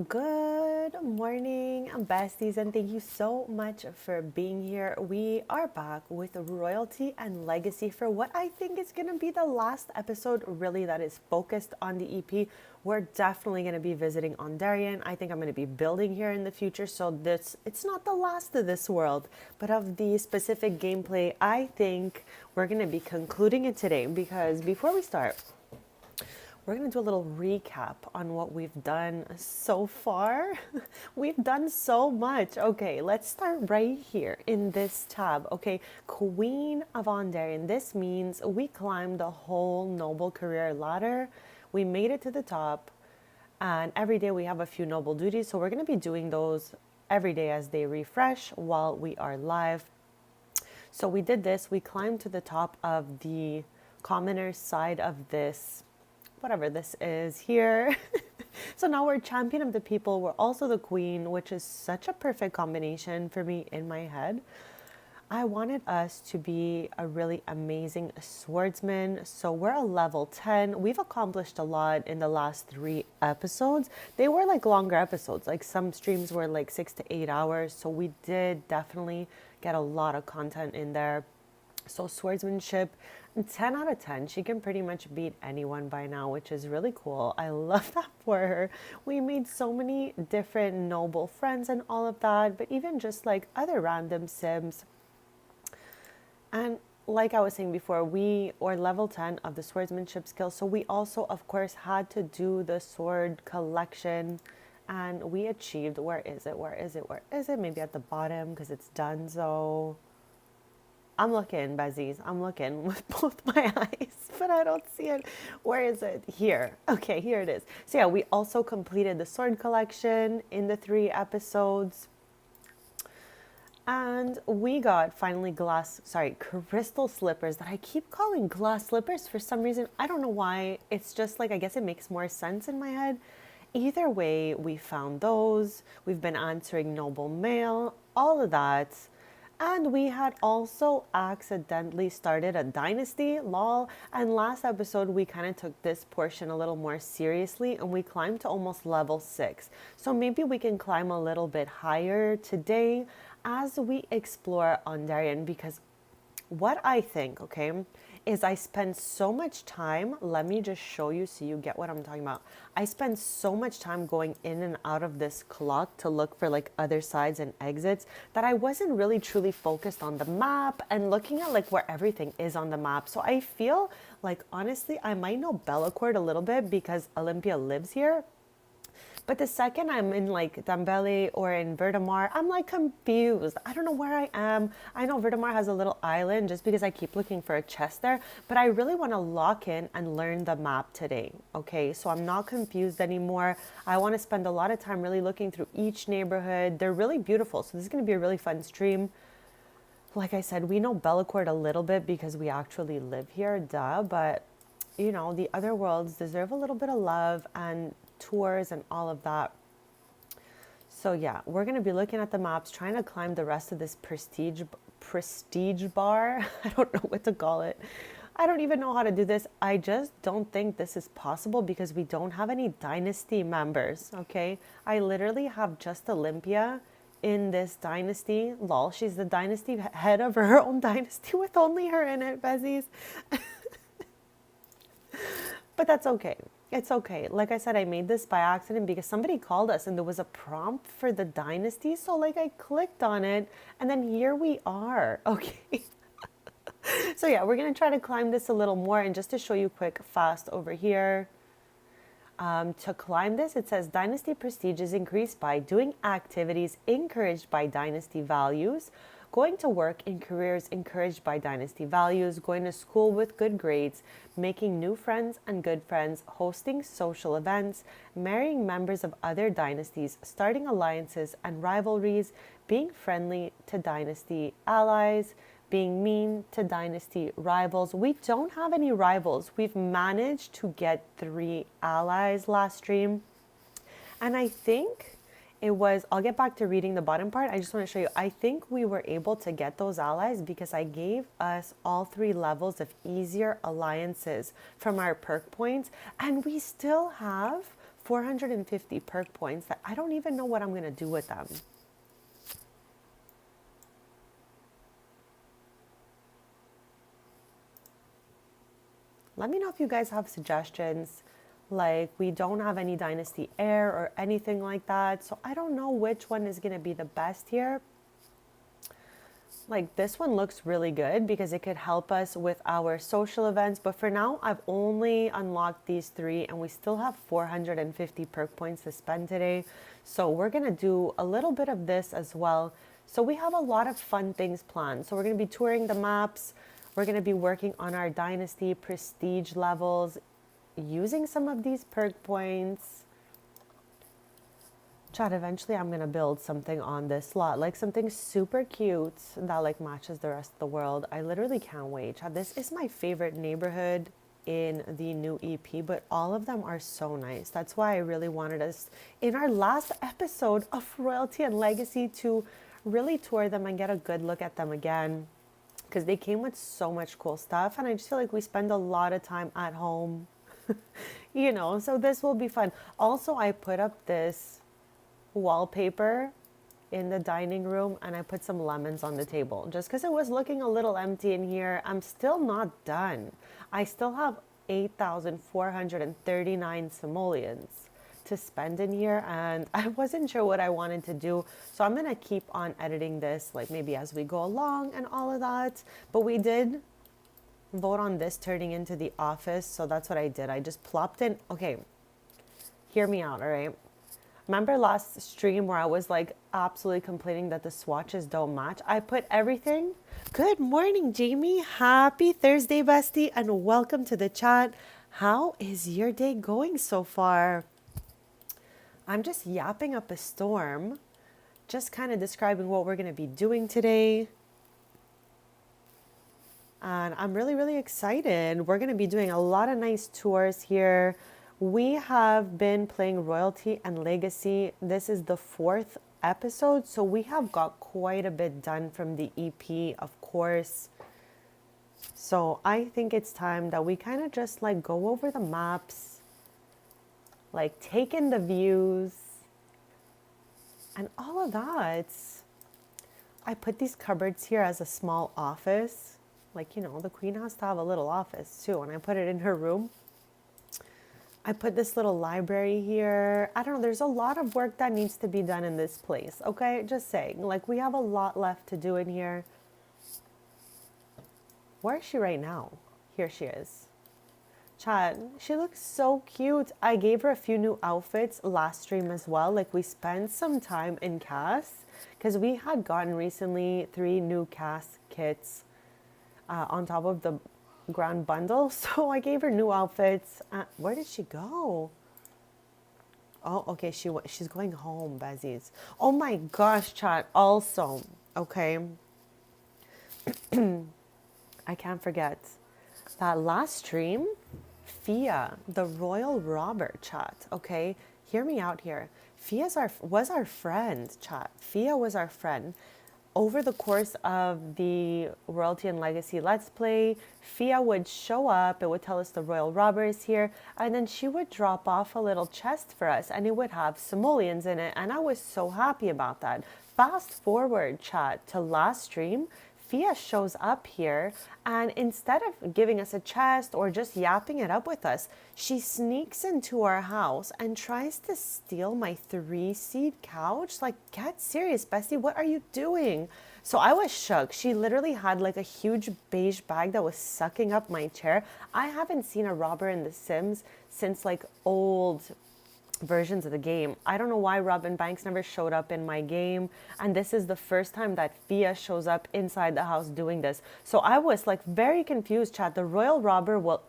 Good morning, besties, and thank you so much for being here. We are back with royalty and legacy for what I think is going to be the last episode, really, that is focused on the EP. We're definitely going to be visiting Ondarian. I think I'm going to be building here in the future, so it's not the last of this world, but of the specific gameplay. I think we're going to be concluding it today because before we start, we're going to do a little recap on what we've done so far. We've done so much. Okay, let's start right here in this tab. Okay, Queen of Ondarian. This means we climbed the whole noble career ladder. We made it to the top, and every day we have a few noble duties. So we're going to be doing those every day as they refresh while we are live. So we did this. We climbed to the top of the commoner side of this, whatever this is here. So now we're champion of the people. We're also the queen, which is such a perfect combination for me in my head. I wanted us to be a really amazing swordsman. So we're a level 10. We've accomplished a lot in the last 3 episodes. They were like longer episodes. Like some streams were like 6 to 8 hours. So we did definitely get a lot of content in there. So swordsmanship, 10 out of 10. She can pretty much beat anyone by now, which is really cool. I love that for her. We made so many different noble friends and all of that, but even just like other random sims. And like I was saying before, we are level 10 of the swordsmanship skill. So we also, of course, had to do the sword collection. And we achieved, where is it? Where is it? Where is it? Maybe at the bottom because it's done. So I'm looking, Besties. I'm looking with both my eyes, but I don't see it. Where is it? Here. Okay, here it is. So yeah, we also completed the sword collection in the 3 episodes. And we got finally crystal slippers that I keep calling glass slippers for some reason. I don't know why. It's just like, I guess it makes more sense in my head. Either way, we found those. We've been answering noble mail, all of that. And we had also accidentally started a dynasty, lol. And last episode, we kind of took this portion a little more seriously and we climbed to almost level 6. So maybe we can climb a little bit higher today as we explore Ondarian, because what I think, okay, is I spend so much time, let me just show you so you get what I'm talking about. I spend so much time going in and out of this clock to look for like other sides and exits that I wasn't really truly focused on the map and looking at like where everything is on the map. So I feel like honestly, I might know Bellacourt a little bit because Olympia lives here. But the second I'm in like Dambele or in Vertamar, I'm like confused. I don't know where I am. I know Vertamar has a little island just because I keep looking for a chest there, but I really want to lock in and learn the map today. Okay, so I'm not confused anymore. I want to spend a lot of time really looking through each neighborhood. They're really beautiful. So this is going to be a really fun stream. Like I said, we know Bellacourt a little bit because we actually live here, duh, but you know, the other worlds deserve a little bit of love and tours and all of that. So yeah, we're going to be looking at the maps, trying to climb the rest of this prestige bar. I don't know what to call it. I don't even know how to do this. I just don't think this is possible because we don't have any dynasty members, okay? I literally have just Olympia in this dynasty. Lol, she's the dynasty head of her own dynasty with only her in it, Bezies. But that's okay. It's okay. Like I said, I made this by accident because somebody called us and there was a prompt for the dynasty. So like I clicked on it and then here we are. Okay. So yeah, we're going to try to climb this a little more. And just to show you quick fast over here, to climb this, it says dynasty prestige is increased by doing activities encouraged by dynasty values, going to work in careers encouraged by dynasty values, going to school with good grades, making new friends and good friends, hosting social events, marrying members of other dynasties, starting alliances and rivalries, being friendly to dynasty allies, being mean to dynasty rivals. We don't have any rivals. We've managed to get 3 allies last stream. And I think it was, I'll get back to reading the bottom part. I just want to show you, I think we were able to get those allies because I gave us all 3 levels of easier alliances from our perk points. And we still have 450 perk points that I don't even know what I'm going to do with them. Let me know if you guys have suggestions. Like, we don't have any dynasty heir or anything like that. So I don't know which one is going to be the best here. Like, this one looks really good because it could help us with our social events. But for now, I've only unlocked these 3 and we still have 450 perk points to spend today. So we're going to do a little bit of this as well. So we have a lot of fun things planned. So we're going to be touring the maps. We're going to be working on our dynasty prestige levels, using some of these perk points. Chat, eventually I'm going to build something on this lot, like something super cute that like matches the rest of the world. I literally can't wait. Chat, this is my favorite neighborhood in the new EP, but all of them are so nice. That's why I really wanted us in our last episode of Royalty and Legacy to really tour them and get a good look at them again, because they came with so much cool stuff and I just feel like we spend a lot of time at home, you know, so this will be fun. Also, I put up this wallpaper in the dining room and I put some lemons on the table just because it was looking a little empty in here. I'm still not done. I still have 8,439 simoleons to spend in here and I wasn't sure what I wanted to do, so I'm gonna keep on editing this like maybe as we go along and all of that. But we did vote on this turning into the office, so that's what I did. I just plopped in. Okay, hear me out, all right? Remember last stream where I was like absolutely complaining that the swatches don't match? I put everything. Good morning, Jamie. Happy Thursday, bestie, and welcome to the chat. How is your day going so far? I'm just yapping up a storm, just kind of describing what we're going to be doing today. And I'm really, really excited. We're going to be doing a lot of nice tours here. We have been playing Royalty and Legacy. This is the 4th episode, so we have got quite a bit done from the EP, of course. So I think it's time that we kind of just like go over the maps, like take in the views and all of that. I put these cupboards here as a small office. Like, you know, the queen has to have a little office too, and I put it in her room. I put this little library here. I don't know, there's a lot of work that needs to be done in this place, okay? Just saying, like we have a lot left to do in here. Where is she right now? Here she is. Chat, she looks so cute. I gave her a few new outfits last stream as well. Like we spent some time in cast because we had gotten recently 3 new cast kits on top of the grand bundle. So I gave her new outfits. Where did she go? Oh, okay. She's going home, Besties. Oh my gosh, chat. Also, okay. I can't forget that last stream, Fia, the royal robber, chat, okay? Hear me out here. Fia was our friend, chat. Fia was our friend. Over the course of the Royalty and Legacy Let's Play, Fia would show up, it would tell us the royal robber is here, and then she would drop off a little chest for us, and it would have simoleons in it, and I was so happy about that. Fast forward, chat, to last stream, Fia shows up here, and instead of giving us a chest or just yapping it up with us, she sneaks into our house and tries to steal my 3-seat couch. Like, get serious, bestie. What are you doing? So I was shook. She literally had like a huge beige bag that was sucking up my chair. I haven't seen a robber in The Sims since like old versions of the game. I don't know why Robin Banks never showed up in my game, and this is the first time that Fia shows up inside the house doing this. So I was like very confused, chat. The royal robber will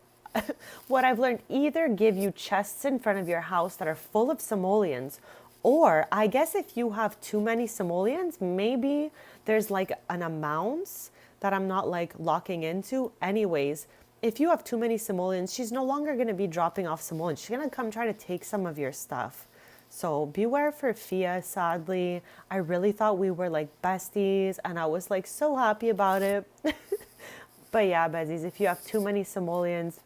what I've learned, either give you chests in front of your house that are full of simoleons, or I guess if you have too many simoleons, maybe there's like an amount that I'm not like locking into. Anyways, if you have too many simoleons, she's no longer going to be dropping off simoleons. She's going to come try to take some of your stuff. So beware for Fia, sadly. I really thought we were like besties, and I was like so happy about it. But yeah, besties, if you have too many simoleons,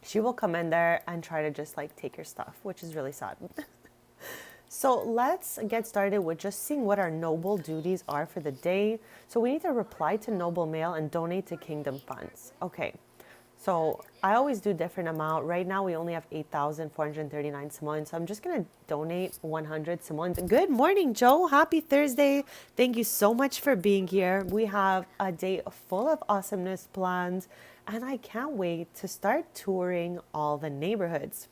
she will come in there and try to just like take your stuff, which is really sad. So let's get started with just seeing what our noble duties are for the day. So we need to reply to noble mail and donate to kingdom funds. Okay. So I always do different amount. Right now we only have 8,439 simoleons. So I'm just going to donate 100 simoleons. Good morning, Joe. Happy Thursday. Thank you so much for being here. We have a day full of awesomeness planned, and I can't wait to start touring all the neighborhoods.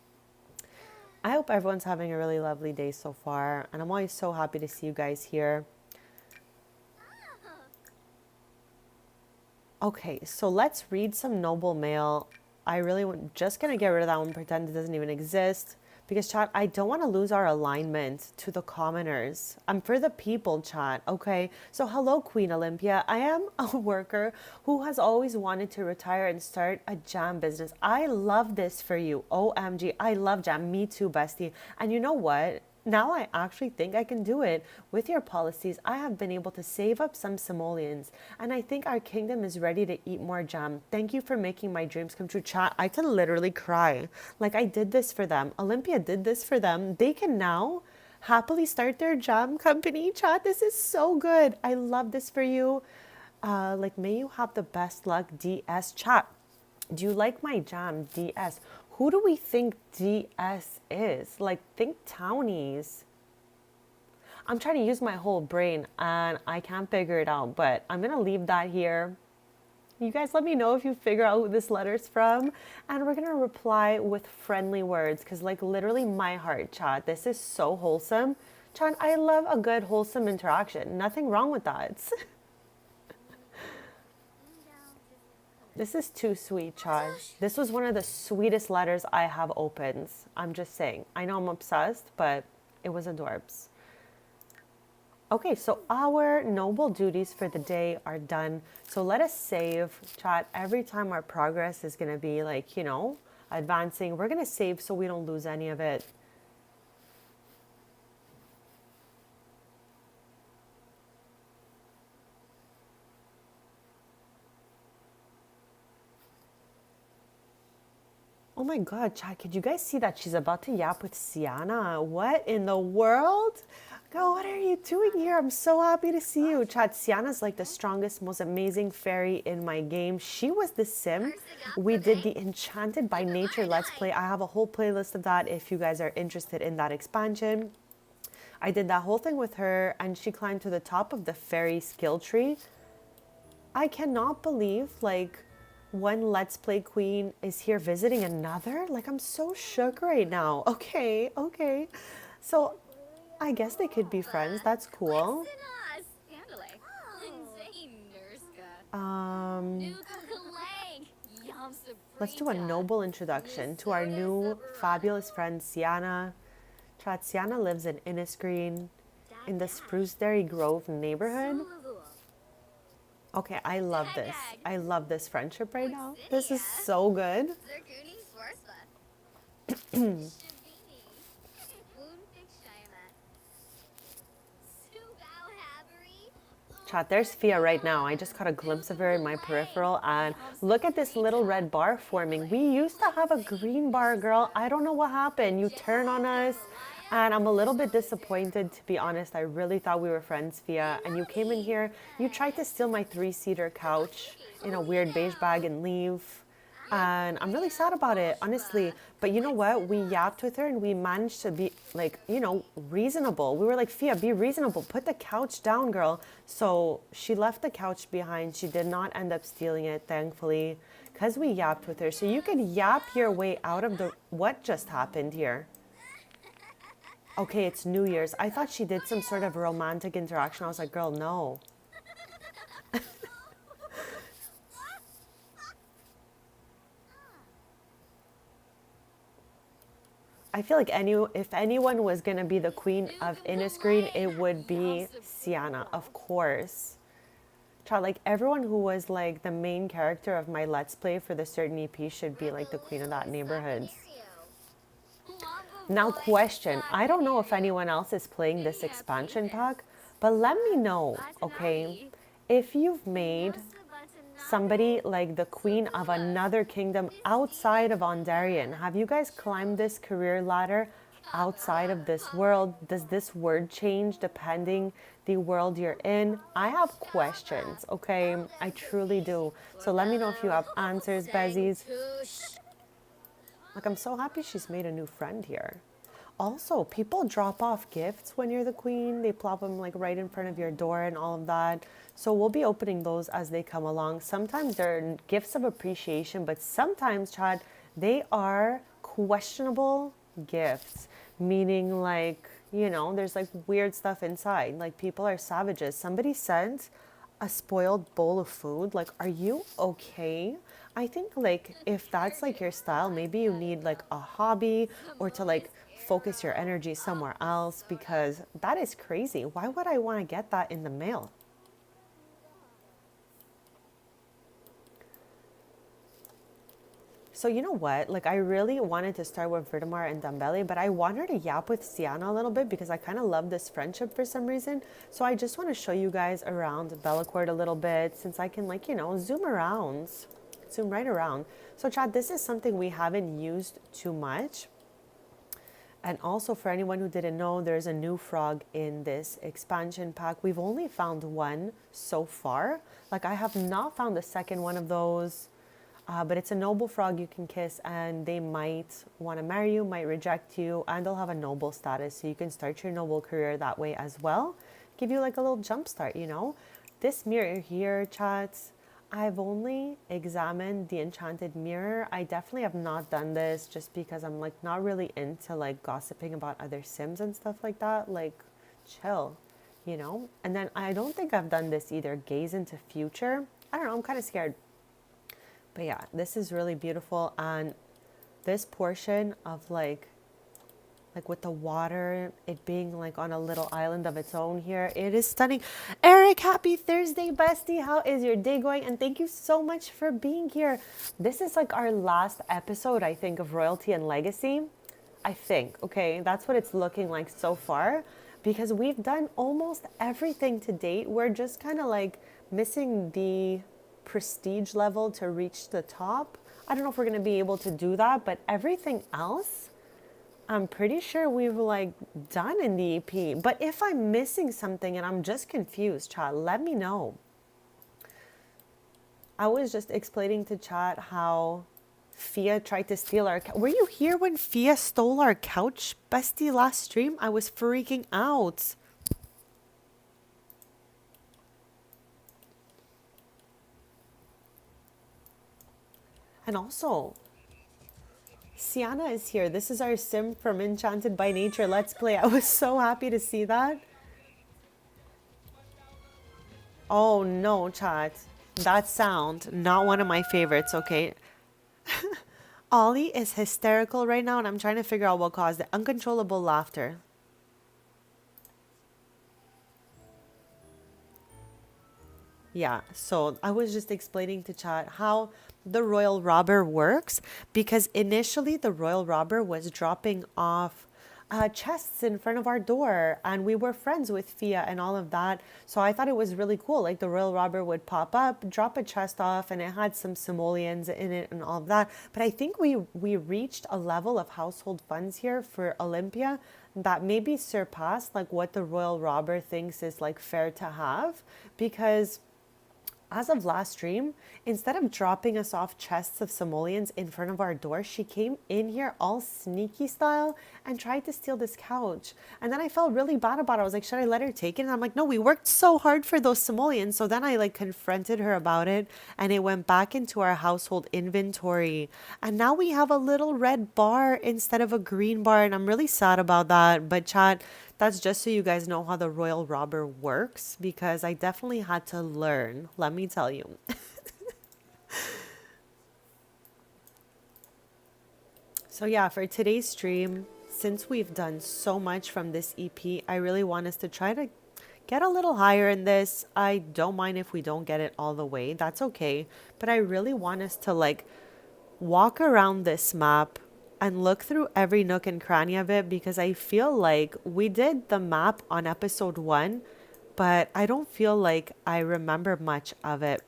I hope everyone's having a really lovely day so far, and I'm always so happy to see you guys here. Okay, so let's read some noble mail. I really just gonna get rid of that one, pretend it doesn't even exist. Because chat, I don't want to lose our alignment to the commoners. I'm for the people, chat, okay? So hello, Queen Olympia. I am a worker who has always wanted to retire and start a jam business. I love this for you. OMG, I love jam. Me too, bestie. And you know what? Now I actually think I can do it. With your policies, I have been able to save up some simoleons, and I think our kingdom is ready to eat more jam. Thank you for making my dreams come true. Chat, I can literally cry. Like, I did this for them. Olympia did this for them. They can now happily start their jam company. Chat, this is so good. I love this for you. Like, may you have the best luck, DS. Chat, do you like my jam, DS? Who do we think DS is? Like, think townies. I'm trying to use my whole brain and I can't figure it out, but I'm going to leave that here. You guys let me know if you figure out who this letter's from, and we're going to reply with friendly words, because like literally my heart, chat. This is so wholesome. Chat, I love a good wholesome interaction. Nothing wrong with that. This is too sweet, chat. This was one of the sweetest letters I have opened. I'm just saying. I know I'm obsessed, but it was adorbs. Okay, so our noble duties for the day are done. So let us save, chat. Every time our progress is going to be like, you know, advancing, we're going to save so we don't lose any of it. Oh my God, chat, could you guys see that she's about to yap with Sienna? What in the world? Girl, what are you doing here? I'm so happy to see you. Chat, Sienna's like the strongest, most amazing fairy in my game. She was the sim. We did the Enchanted by Nature Let's Play. I have a whole playlist of that if you guys are interested in that expansion. I did that whole thing with her, and she climbed to the top of the fairy skill tree. I cannot believe, like, one Let's Play queen is here visiting another. Like, I'm so shook right now. Okay, okay. So I guess they could be friends. That's cool. Let's do a noble introduction to our new fabulous friend, Sienna. Chat, Sienna lives in Innisgreen in the Spruceberry Grove neighborhood. Okay, I love this. I love this friendship right now. This is so good. Chat, there's Fia right now. I just caught a glimpse of her in my peripheral, and look at this little red bar forming. We used to have a green bar, girl. I don't know what happened. You turn on us And I'm a little bit disappointed, to be honest. I really thought we were friends, Fia. And you came in here, you tried to steal my three-seater couch in a weird beige bag and leave. And I'm really sad about it, honestly. But you know what? We yapped with her and we managed to be like, reasonable. We were like, Fia, be reasonable. Put the couch down, girl. So she left the couch behind. She did not end up stealing it, thankfully, because we yapped with her. So you could yap your way out of the, what just happened here? Okay, it's New Year's. I thought she did some sort of romantic interaction. I was like, girl, no. I feel like if anyone was going to be the queen of Innisgreen, it would be Sienna, of course. Child, like everyone who was like the main character of my Let's Play for the certain EP should be like the queen of that neighborhood. Now question, I don't know if anyone else is playing this expansion pack, but let me know, okay, if you've made somebody like the queen of another kingdom outside of Ondarian. Have you guys climbed this career ladder outside of this world? Does this word change depending the world you're in? I have questions, okay? I truly do. So let me know if you have answers, Bezies. Like, I'm so happy she's made a new friend here. Also, people drop off gifts when you're the queen. They plop them like right in front of your door and all of that. So we'll be opening those as they come along. Sometimes they're gifts of appreciation, but sometimes, Chad, they are questionable gifts. Meaning like, there's like weird stuff inside. Like people are savages. Somebody sent a spoiled bowl of food. Like, are you okay? I think like if that's like your style, maybe you need like a hobby or to like focus your energy somewhere else, because that is crazy. Why would I want to get that in the mail? So you know what? Like I really wanted to start with Vertimar and Dambele, but I want her to yap with Sienna a little bit because I kind of love this friendship for some reason. So I just want to show you guys around Bellacourt a little bit, since I can like, zoom around, zoom right around. So Chad, this is something we haven't used too much. And also for anyone who didn't know, there's a new frog in this expansion pack. We've only found one so far. Like I have not found the second one of those, but it's a noble frog you can kiss and they might want to marry you, might reject you, and they'll have a noble status. So you can start your noble career that way as well. Give you like a little jump start, This mirror here, chats, I've only examined the enchanted mirror. I definitely have not done this just because I'm like not really into like gossiping about other Sims and stuff like that. Like chill, And then I don't think I've done this either. Gaze into future. I don't know. I'm kind of scared. But yeah, this is really beautiful. And this portion of like with the water, it being like on a little island of its own here. It is stunning. Eric, happy Thursday, bestie. How is your day going? And thank you so much for being here. This is like our last episode, I think, of Royalty and Legacy. I think, okay? That's what it's looking like so far, because we've done almost everything to date. We're just kind of like missing the prestige level to reach the top. I don't know if we're going to be able to do that, but everything else, I'm pretty sure we've like done in the EP. But if I'm missing something and I'm just confused, chat, let me know. I was just explaining to chat how Fia tried to steal our couch. Were you here when Fia stole our couch, bestie, last stream? I was freaking out. And also, Sienna is here. This is our sim from Enchanted by Nature Let's Play. I was so happy to see that. Oh no, chat. That sound, not one of my favorites, okay? Ollie is hysterical right now and I'm trying to figure out what caused it. Uncontrollable laughter. Yeah, so I was just explaining to chat how the Royal Robber works, because initially the Royal Robber was dropping off chests in front of our door, and we were friends with Fia and all of that. So I thought it was really cool. Like the royal robber would pop up, drop a chest off, and it had some simoleons in it and all of that. But I think we reached a level of household funds here for Olympia that maybe surpassed like what the royal robber thinks is like fair to have, because as of last stream, instead of dropping us off chests of simoleons in front of our door, she came in here all sneaky style and tried to steal this couch. And then I felt really bad about it. I was like, should I let her take it? And I'm like, no, we worked so hard for those simoleons. So then I like confronted her about it, and it went back into our household inventory. And now we have a little red bar instead of a green bar. And I'm really sad about that. But chat, that's just so you guys know how the royal robber works, because I definitely had to learn, let me tell you. So yeah, for today's stream, since we've done so much from this EP, I really want us to try to get a little higher in this. I don't mind if we don't get it all the way. That's okay. But I really want us to like walk around this map and look through every nook and cranny of it, because I feel like we did the map on episode 1, but I don't feel like I remember much of it.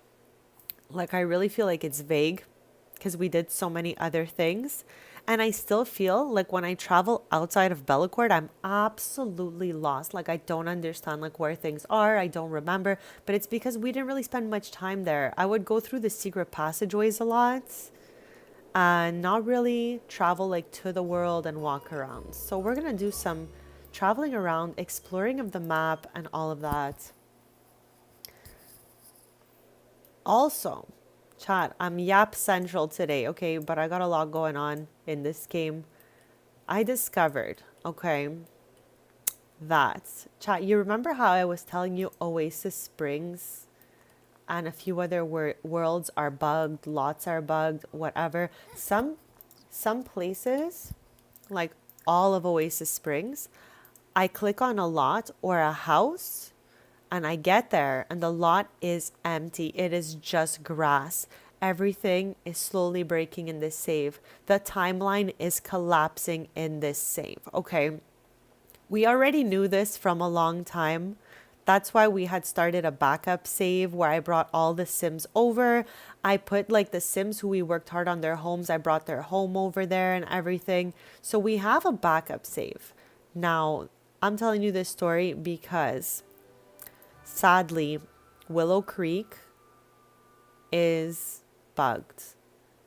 Like I really feel like it's vague because we did so many other things. And I still feel like when I travel outside of Bellecourt, I'm absolutely lost. Like I don't understand like where things are. I don't remember, but it's because we didn't really spend much time there. I would go through the secret passageways a lot and not really travel like to the world and walk around. So we're gonna do some traveling around, exploring of the map and all of that. Also, chat, I'm Yap Central today, okay? But I got a lot going on in this game. I discovered, okay, that, chat, you remember how I was telling you Oasis Springs and a few other worlds are bugged, lots are bugged, whatever. Some places, like all of Oasis Springs, I click on a lot or a house and I get there and the lot is empty. It is just grass. Everything is slowly breaking in this save. The timeline is collapsing in this save. Okay, we already knew this from a long time. That's why we had started a backup save where I brought all the Sims over. I put like the Sims who we worked hard on their homes, I brought their home over there and everything. So we have a backup save. Now, I'm telling you this story because sadly, Willow Creek is bugged.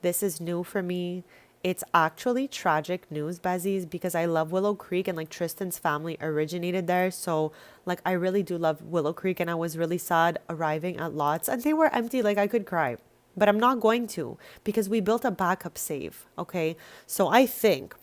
This is new for me. It's actually tragic news, Besties, because I love Willow Creek and like Tristan's family originated there. So like I really do love Willow Creek, and I was really sad arriving at lots and they were empty. Like I could cry, but I'm not going to, because we built a backup save. Okay. So I think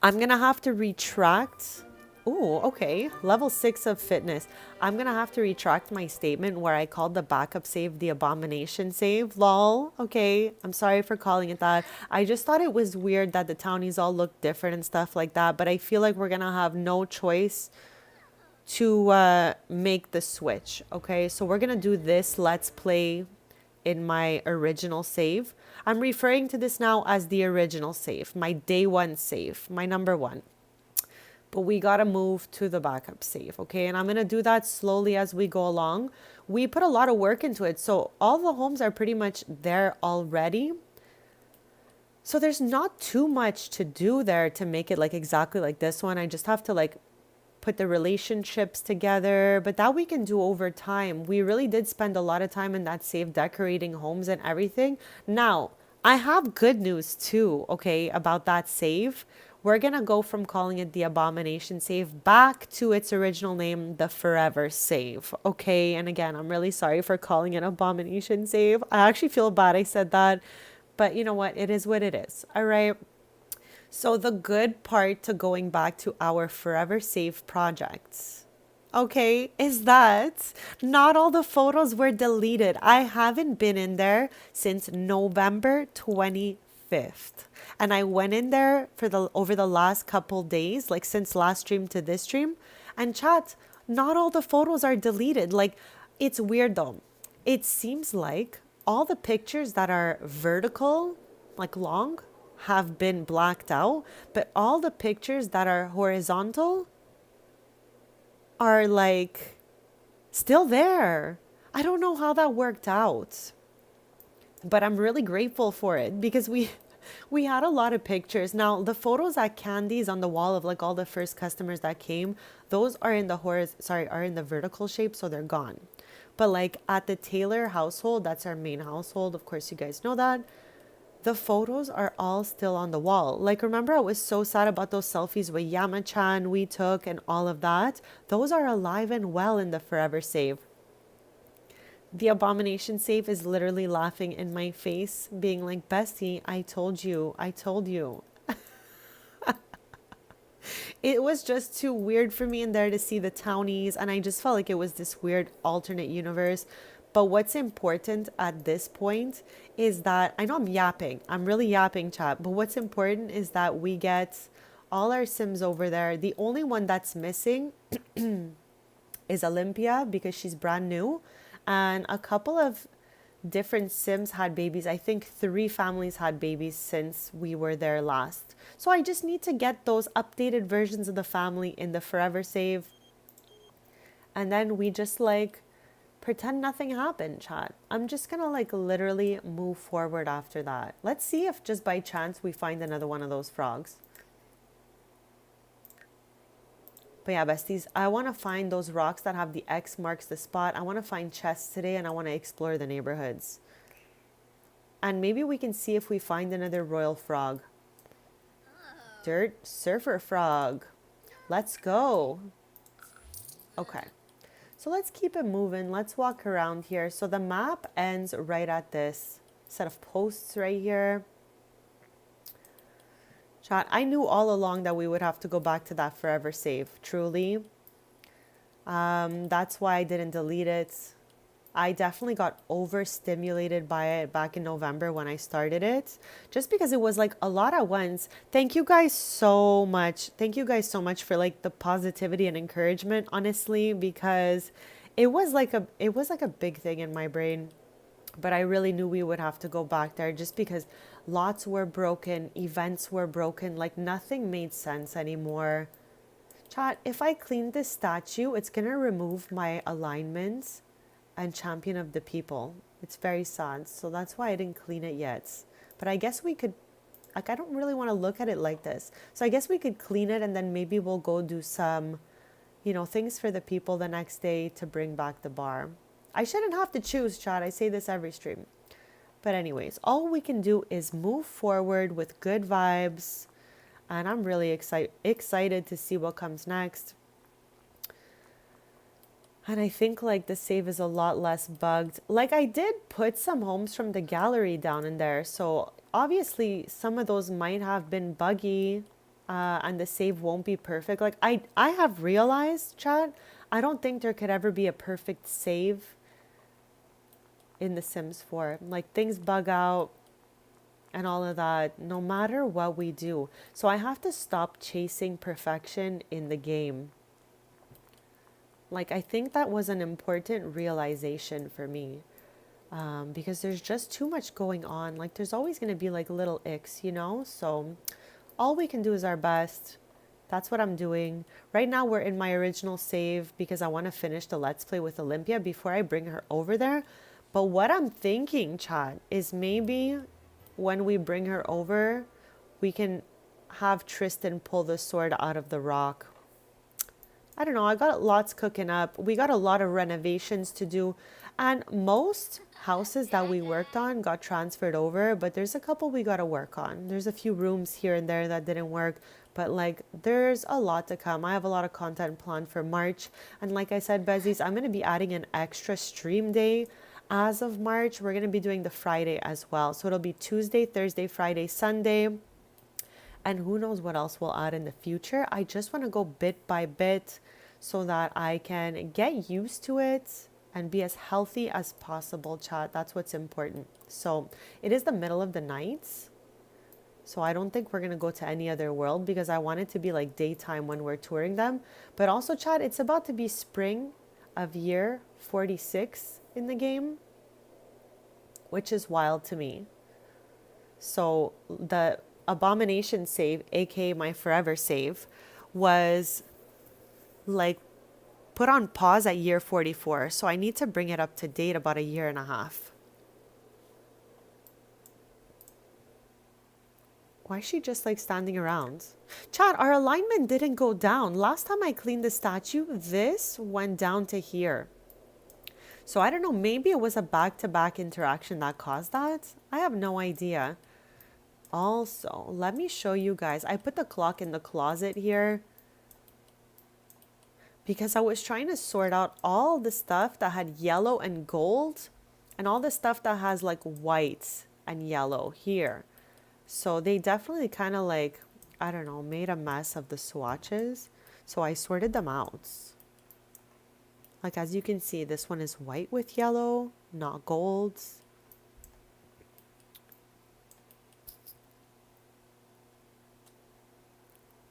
I'm going to have to retract. Oh, okay. Level 6 of fitness. I'm going to have to retract my statement where I called the backup save the abomination save. Lol. Okay. I'm sorry for calling it that. I just thought it was weird that the townies all look different and stuff like that. But I feel like we're going to have no choice to make the switch. Okay. So we're going to do this Let's Play in my original save. I'm referring to this now as the original save, my day 1 save, my number 1. But we got to move to the backup save, okay? And I'm going to do that slowly as we go along. We put a lot of work into it. So all the homes are pretty much there already. So there's not too much to do there to make it like exactly like this one. I just have to like put the relationships together. But that we can do over time. We really did spend a lot of time in that save decorating homes and everything. Now, I have good news too, okay, about that save. We're going to go from calling it the abomination save back to its original name, the forever save. Okay. And again, I'm really sorry for calling it abomination save. I actually feel bad I said that, but you know what? It is what it is. All right. So the good part to going back to our forever save projects, okay, is that not all the photos were deleted. I haven't been in there since November 25th. And I went in there for over the last couple days, like since last stream to this stream. And chat, not all the photos are deleted. Like, it's weird though. It seems like all the pictures that are vertical, like long, have been blacked out, but all the pictures that are horizontal are like still there. I don't know how that worked out, but I'm really grateful for it because we had a lot of pictures. Now, the photos at Candy's on the wall of like all the first customers that came, those are in the are in the vertical shape, so they're gone. But like at the Taylor household, that's our main household. Of course, you guys know that. The photos are all still on the wall. Like, remember, I was so sad about those selfies with Yama-chan we took and all of that? Those are alive and well in the Forever Save. The Abomination Save is literally laughing in my face, being like, Bestie, I told you, I told you. It was just too weird for me in there to see the townies, and I just felt like it was this weird alternate universe. But what's important at this point is that I know I'm yapping. I'm really yapping, chat. But what's important is that we get all our Sims over there. The only one that's missing is Olympia because she's brand new. And a couple of different Sims had babies. I think 3 families had babies since we were there last. So I just need to get those updated versions of the family in the Forever Save. And then we just like pretend nothing happened, chat. I'm just gonna like literally move forward after that. Let's see if just by chance we find another one of those frogs. But yeah, besties, I want to find those rocks that have the X marks the spot. I want to find chests today and I want to explore the neighborhoods. And maybe we can see if we find another royal frog. Dirt surfer frog. Let's go. Okay. So let's keep it moving. Let's walk around here. So the map ends right at this set of posts right here. Chat, I knew all along that we would have to go back to that Forever Save, truly. That's why I didn't delete it. I definitely got overstimulated by it back in November when I started it, just because it was like a lot at once. Thank you guys so much. Thank you guys so much for like the positivity and encouragement, honestly, because it was like a big thing in my brain. But I really knew we would have to go back there just because lots were broken, events were broken, like nothing made sense anymore. Chat, if I clean this statue, it's gonna remove my alignments and champion of the people. It's very sad, so that's why I didn't clean it yet. But I guess we could, like, I don't really want to look at it like this. So I guess we could clean it and then maybe we'll go do some, you know, things for the people the next day to bring back the bar. I shouldn't have to choose, chat. I say this every stream. But anyways, all we can do is move forward with good vibes. And I'm really excited to see what comes next. And I think like the save is a lot less bugged. Like I did put some homes from the gallery down in there. So obviously some of those might have been buggy and the save won't be perfect. Like I have realized, chat, I don't think there could ever be a perfect save in The Sims 4. Like things bug out and all of that, no matter what we do. So I have to stop chasing perfection in the game. Like I think that was an important realization for me. Because there's just too much going on. Like there's always going to be like little icks, you know? So all we can do is our best. That's what I'm doing. Right now we're in my original save because I want to finish the Let's Play with Olympia before I bring her over there. But what I'm thinking, chat, is maybe when we bring her over, we can have Tristan pull the sword out of the rock. I don't know. I got lots cooking up. We got a lot of renovations to do. And most houses that we worked on got transferred over, but there's a couple we got to work on. There's a few rooms here and there that didn't work, but like there's a lot to come. I have a lot of content planned for March. And like I said, Besties, I'm going to be adding an extra stream day. As of March, we're going to be doing the Friday as well. So it'll be Tuesday, Thursday, Friday, Sunday. And who knows what else we'll add in the future. I just want to go bit by bit so that I can get used to it and be as healthy as possible, chat. That's what's important. So it is the middle of the night. So I don't think we're going to go to any other world because I want it to be like daytime when we're touring them. But also, chat, it's about to be spring of year 46 in the game, which is wild to me. So the abomination save, aka my forever save, was like put on pause at year 44. So I need to bring it up to date about a year and a half. Why is she just like standing around? Chad, our alignment didn't go down. Last time I cleaned the statue, this went down to here. So I don't know, maybe it was a back-to-back interaction that caused that. I have no idea. Also, let me show you guys. I put the clock in the closet here because I was trying to sort out all the stuff that had yellow and gold and all the stuff that has like white and yellow here. So they definitely kind of like, I don't know, made a mess of the swatches. So I sorted them out. Like as you can see, this one is white with yellow, not gold.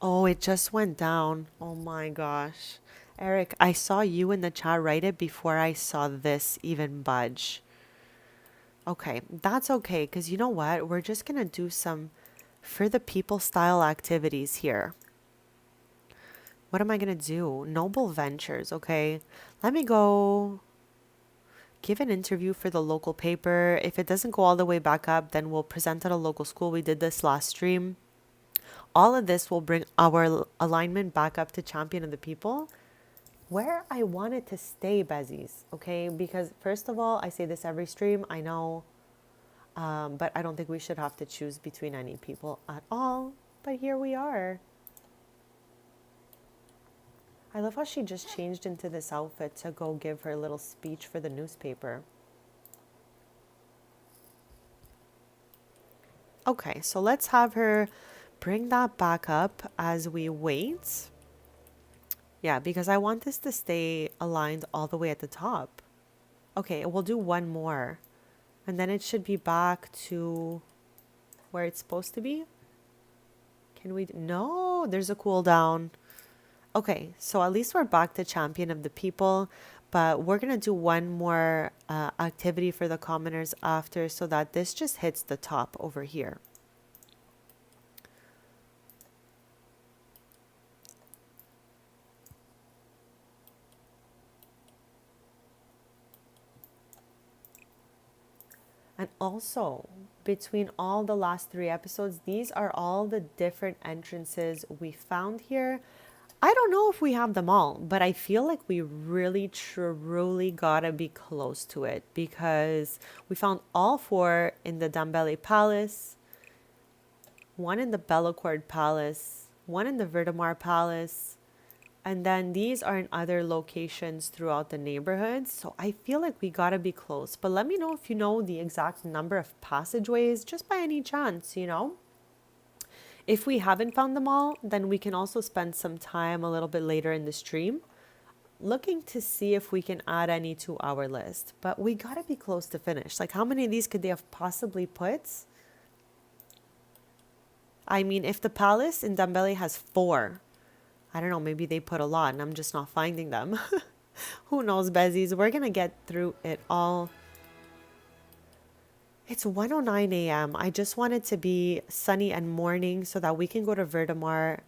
Oh, it just went down. Oh my gosh. Eric, I saw you in the chat write it before I saw this even budge. Okay, that's okay, because you know what? We're just going to do some for the people style activities here. What am I going to do? Noble Ventures, okay. Let me go give an interview for the local paper. If it doesn't go all the way back up, then we'll present at a local school. We did this last stream. All of this will bring our alignment back up to champion of the people, where I want it to stay, Bezies, okay? Because first of all, I say this every stream, I know, but I don't think we should have to choose between any people at all. But here we are. I love how she just changed into this outfit to go give her little speech for the newspaper. Okay, so let's have her bring that back up as we wait. Yeah, because I want this to stay aligned all the way at the top. Okay, we'll do one more. And then it should be back to where it's supposed to be. Can we? No, there's a cooldown. Okay, so at least we're back to champion of the people. But we're going to do one more activity for the commoners after so that this just hits the top over here. And also, between all the last 3 episodes, these are all the different entrances we found here. I don't know if we have them all, but I feel like we really, truly gotta be close to it because we found all 4 in the Dambele Palace, 1 in the Bellecourt Palace, 1 in the Verdemar Palace, and then these are in other locations throughout the neighborhoods. So I feel like we gotta be close. But let me know if you know the exact number of passageways, just by any chance, you know? If we haven't found them all, then we can also spend some time a little bit later in the stream looking to see if we can add any to our list. But we gotta be close to finish. Like how many of these could they have possibly put? I mean, if the palace in Dambele has 4, I don't know, maybe they put a lot and I'm just not finding them. Who knows, Bezies? We're going to get through it all. It's 1:09 a.m. I just want it to be sunny and morning so that we can go to Verdemar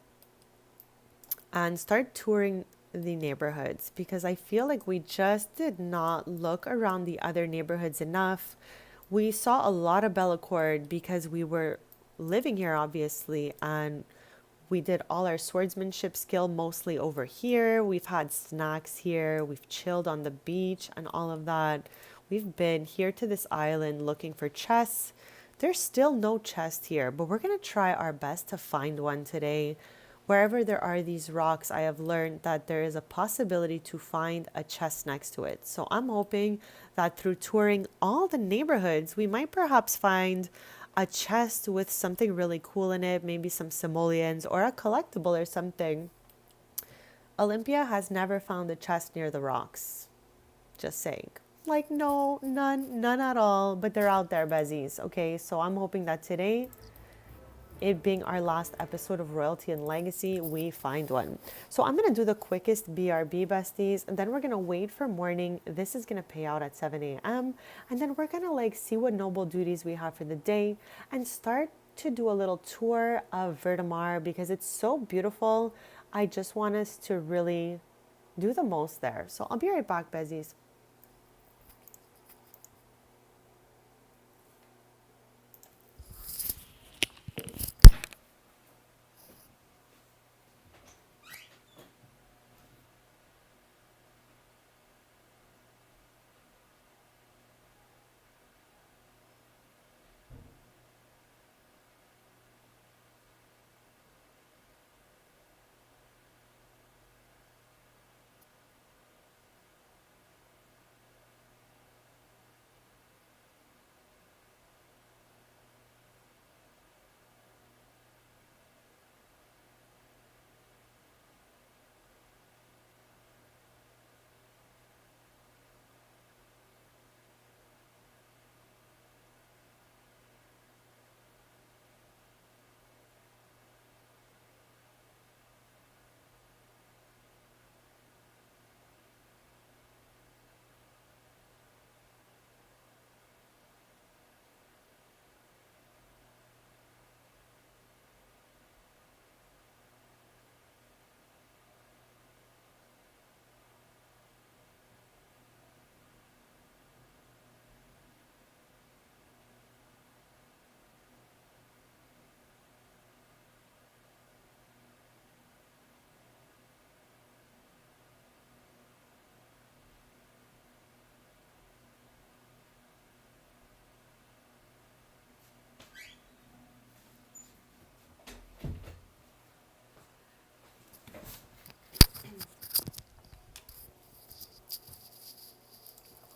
and start touring the neighborhoods because I feel like we just did not look around the other neighborhoods enough. We saw a lot of Bellecourt because we were living here, obviously, and we did all our swordsmanship skill mostly over here. We've had snacks here. We've chilled on the beach and all of that. We've been here to this island looking for chests. There's still no chest here, but we're going to try our best to find one today. Wherever there are these rocks, I have learned that there is a possibility to find a chest next to it. So I'm hoping that through touring all the neighborhoods, we might perhaps find a chest with something really cool in it, maybe some simoleons or a collectible or something. Olympia has never found a chest near the rocks. Just saying. Like, no, none at all, but they're out there, Bezies, okay? So I'm hoping that today, it being our last episode of Royalty and Legacy, we find one. So I'm going to do the quickest BRB, Besties, and then we're going to wait for morning. This is going to pay out at 7 a.m. And then we're going to like see what noble duties we have for the day and start to do a little tour of Vertimar because it's so beautiful. I just want us to really do the most there. So I'll be right back, Bezies.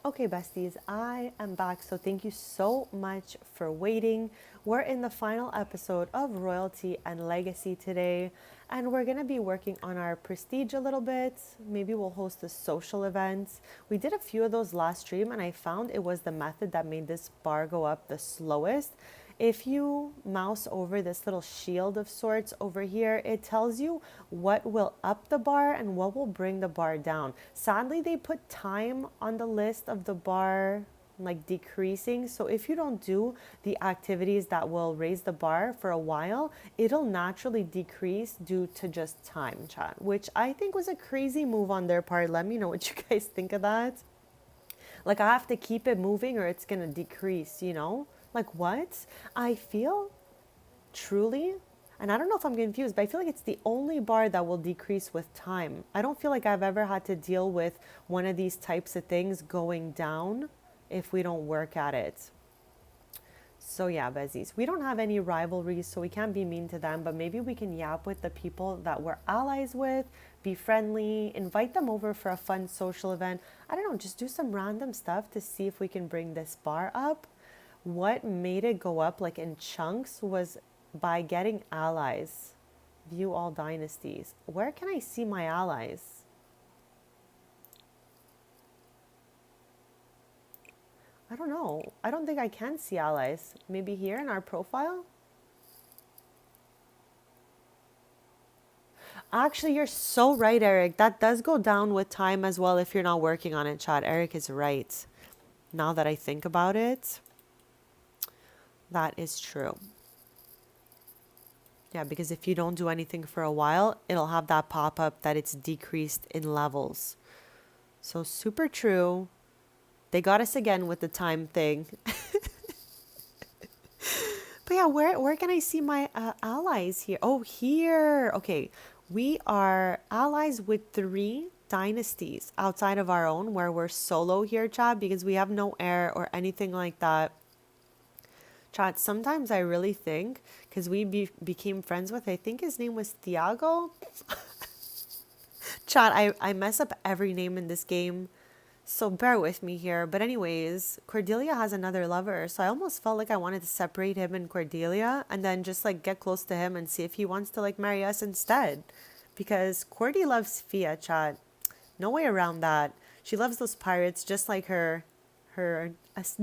Okay, besties, I am back. So thank you so much for waiting. We're in the final episode of Royalty and Legacy today, and we're going to be working on our prestige a little bit. Maybe we'll host a social event. We did a few of those last stream, and I found it was the method that made this bar go up the slowest. If you mouse over this little shield of sorts over here, it tells you what will up the bar and what will bring the bar down. Sadly, they put time on the list of the bar like decreasing. So if you don't do the activities that will raise the bar for a while, it'll naturally decrease due to just time, chat, which I think was a crazy move on their part. Let me know what you guys think of that. Like I have to keep it moving or it's going to decrease, you know? Like what? I feel truly, and I don't know if I'm confused, but I feel like it's the only bar that will decrease with time. I don't feel like I've ever had to deal with one of these types of things going down if we don't work at it. So yeah, Bezies, we don't have any rivalries, so we can't be mean to them, but maybe we can yap with the people that we're allies with, be friendly, invite them over for a fun social event. I don't know, just do some random stuff to see if we can bring this bar up. What made it go up like in chunks was by getting allies. View all dynasties. Where can I see my allies? I don't know. I don't think I can see allies. Maybe here in our profile? Actually, you're so right, Eric. That does go down with time as well if you're not working on it, chat. Eric is right. Now that I think about it. That is true. Yeah, because if you don't do anything for a while, it'll have that pop up that it's decreased in levels. So super true. They got us again with the time thing. But yeah, where can I see my allies here? Oh, here. Okay, we are allies with 3 dynasties outside of our own where we're solo here, chat, because we have no heir or anything like that. Chat, sometimes I really think, because we became friends with, I think his name was Thiago. Chat, I mess up every name in this game, so bear with me here. But anyways, Cordelia has another lover, so I almost felt like I wanted to separate him and Cordelia and then just like get close to him and see if he wants to like marry us instead. Because Cordy loves Fia, chat. No way around that. She loves those pirates just like her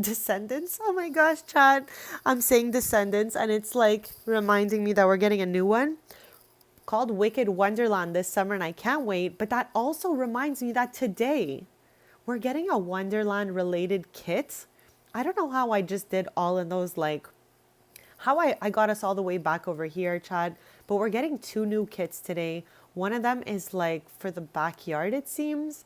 descendants. Oh my gosh, chat. I'm saying descendants and it's like reminding me that we're getting a new one called Wicked Wonderland this summer and I can't wait. But that also reminds me that today we're getting a Wonderland related kit. I don't know how I just did all in those like how I got us all the way back over here, Chad. But we're getting two new kits today. One of them is like for the backyard, it seems.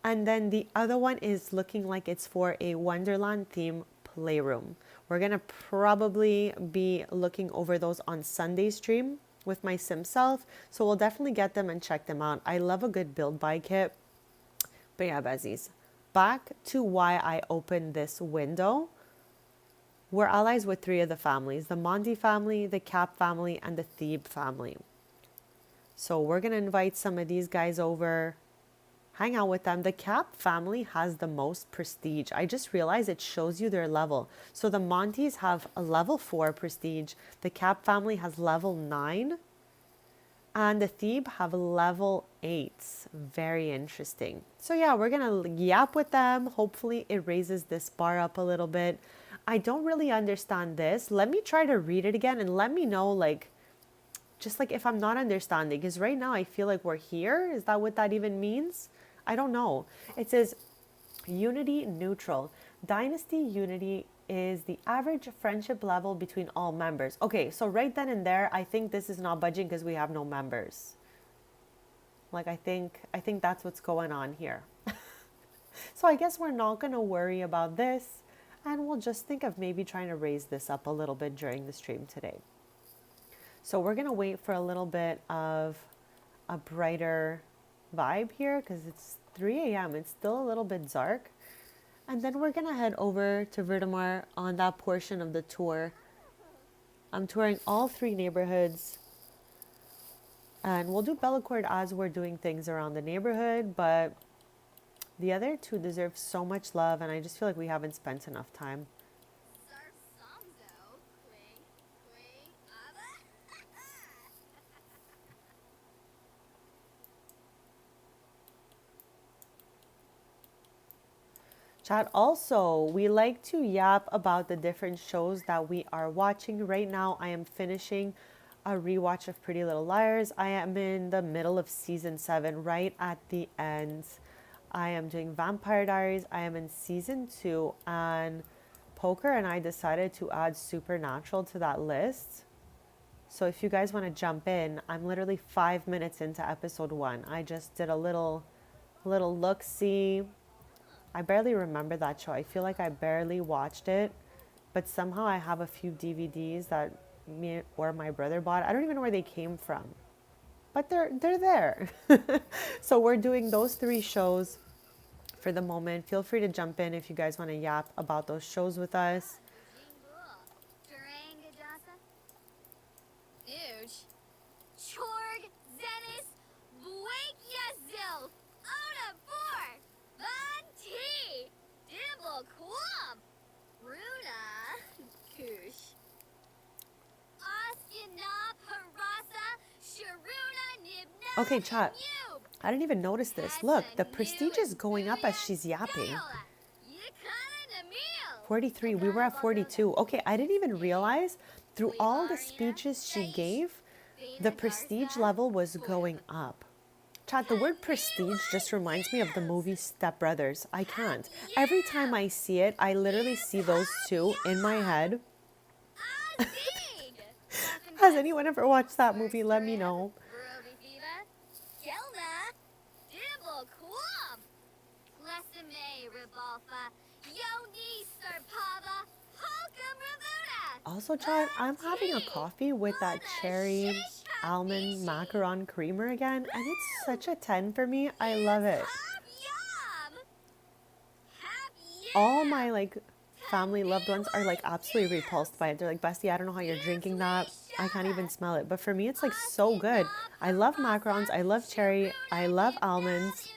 And then the other one is looking like it's for a Wonderland theme playroom. We're going to probably be looking over those on Sunday stream with my sim self. So we'll definitely get them and check them out. I love a good build buy kit. But yeah, Bezies, back to why I opened this window. We're allies with three of the families, the Monty family, the Cap family, and the Thebe family. So we're going to invite some of these guys over, hang out with them. The Cap family has the most prestige. I just realized it shows you their level. So the Monties have a level 4 prestige. The Cap family has level 9. And the Thebe have level 8. Very interesting. So yeah, we're going to yap with them. Hopefully it raises this bar up a little bit. I don't really understand this. Let me try to read it again and let me know, like, just like if I'm not understanding. Because right now I feel like we're here. Is that what that even means? I don't know. It says unity neutral. Dynasty unity is the average friendship level between all members. Okay, so right then and there, I think this is not budging because we have no members. Like, I think that's what's going on here. So I guess we're not going to worry about this. And we'll just think of maybe trying to raise this up a little bit during the stream today. So we're going to wait for a little bit of a brighter vibe here because it's 3 a.m. It's still a little bit dark. And then we're going to head over to Vertimar on that portion of the tour. I'm touring all 3 neighborhoods. And we'll do Bellecourt as we're doing things around the neighborhood, but the other 2 deserve so much love, and I just feel like we haven't spent enough time. Chat, also, we like to yap about the different shows that we are watching. Right now, I am finishing a rewatch of Pretty Little Liars. I am in the middle of season 7, right at the end. I am doing Vampire Diaries. I am in season 2, and Poker and I decided to add Supernatural to that list. So if you guys want to jump in, I'm literally 5 minutes into episode 1. I just did a little look-see. I barely remember that show. I feel like I barely watched it, but somehow I have a few DVDs that me or my brother bought. I don't even know where they came from, but they're there. So we're doing those 3 shows for the moment. Feel free to jump in if you guys want to yap about those shows with us. Okay, chat. I didn't even notice this. Look, the prestige is going up as she's yapping. 43. We were at 42. Okay, I didn't even realize through all the speeches she gave, the prestige level was going up. Chat, the word prestige just reminds me of the movie Step Brothers. I can't. Every time I see it, I literally see those 2 in my head. Has anyone ever watched that movie? Let me know. Also, Chad, I'm having a coffee with that cherry almond macaron creamer again, and it's such a 10 for me. I love it. All my family loved ones are absolutely repulsed by it. They're like, Bestie, I don't know how you're drinking that. I can't even smell it. But for me, it's so good. I love macarons. I love cherry. I love almonds.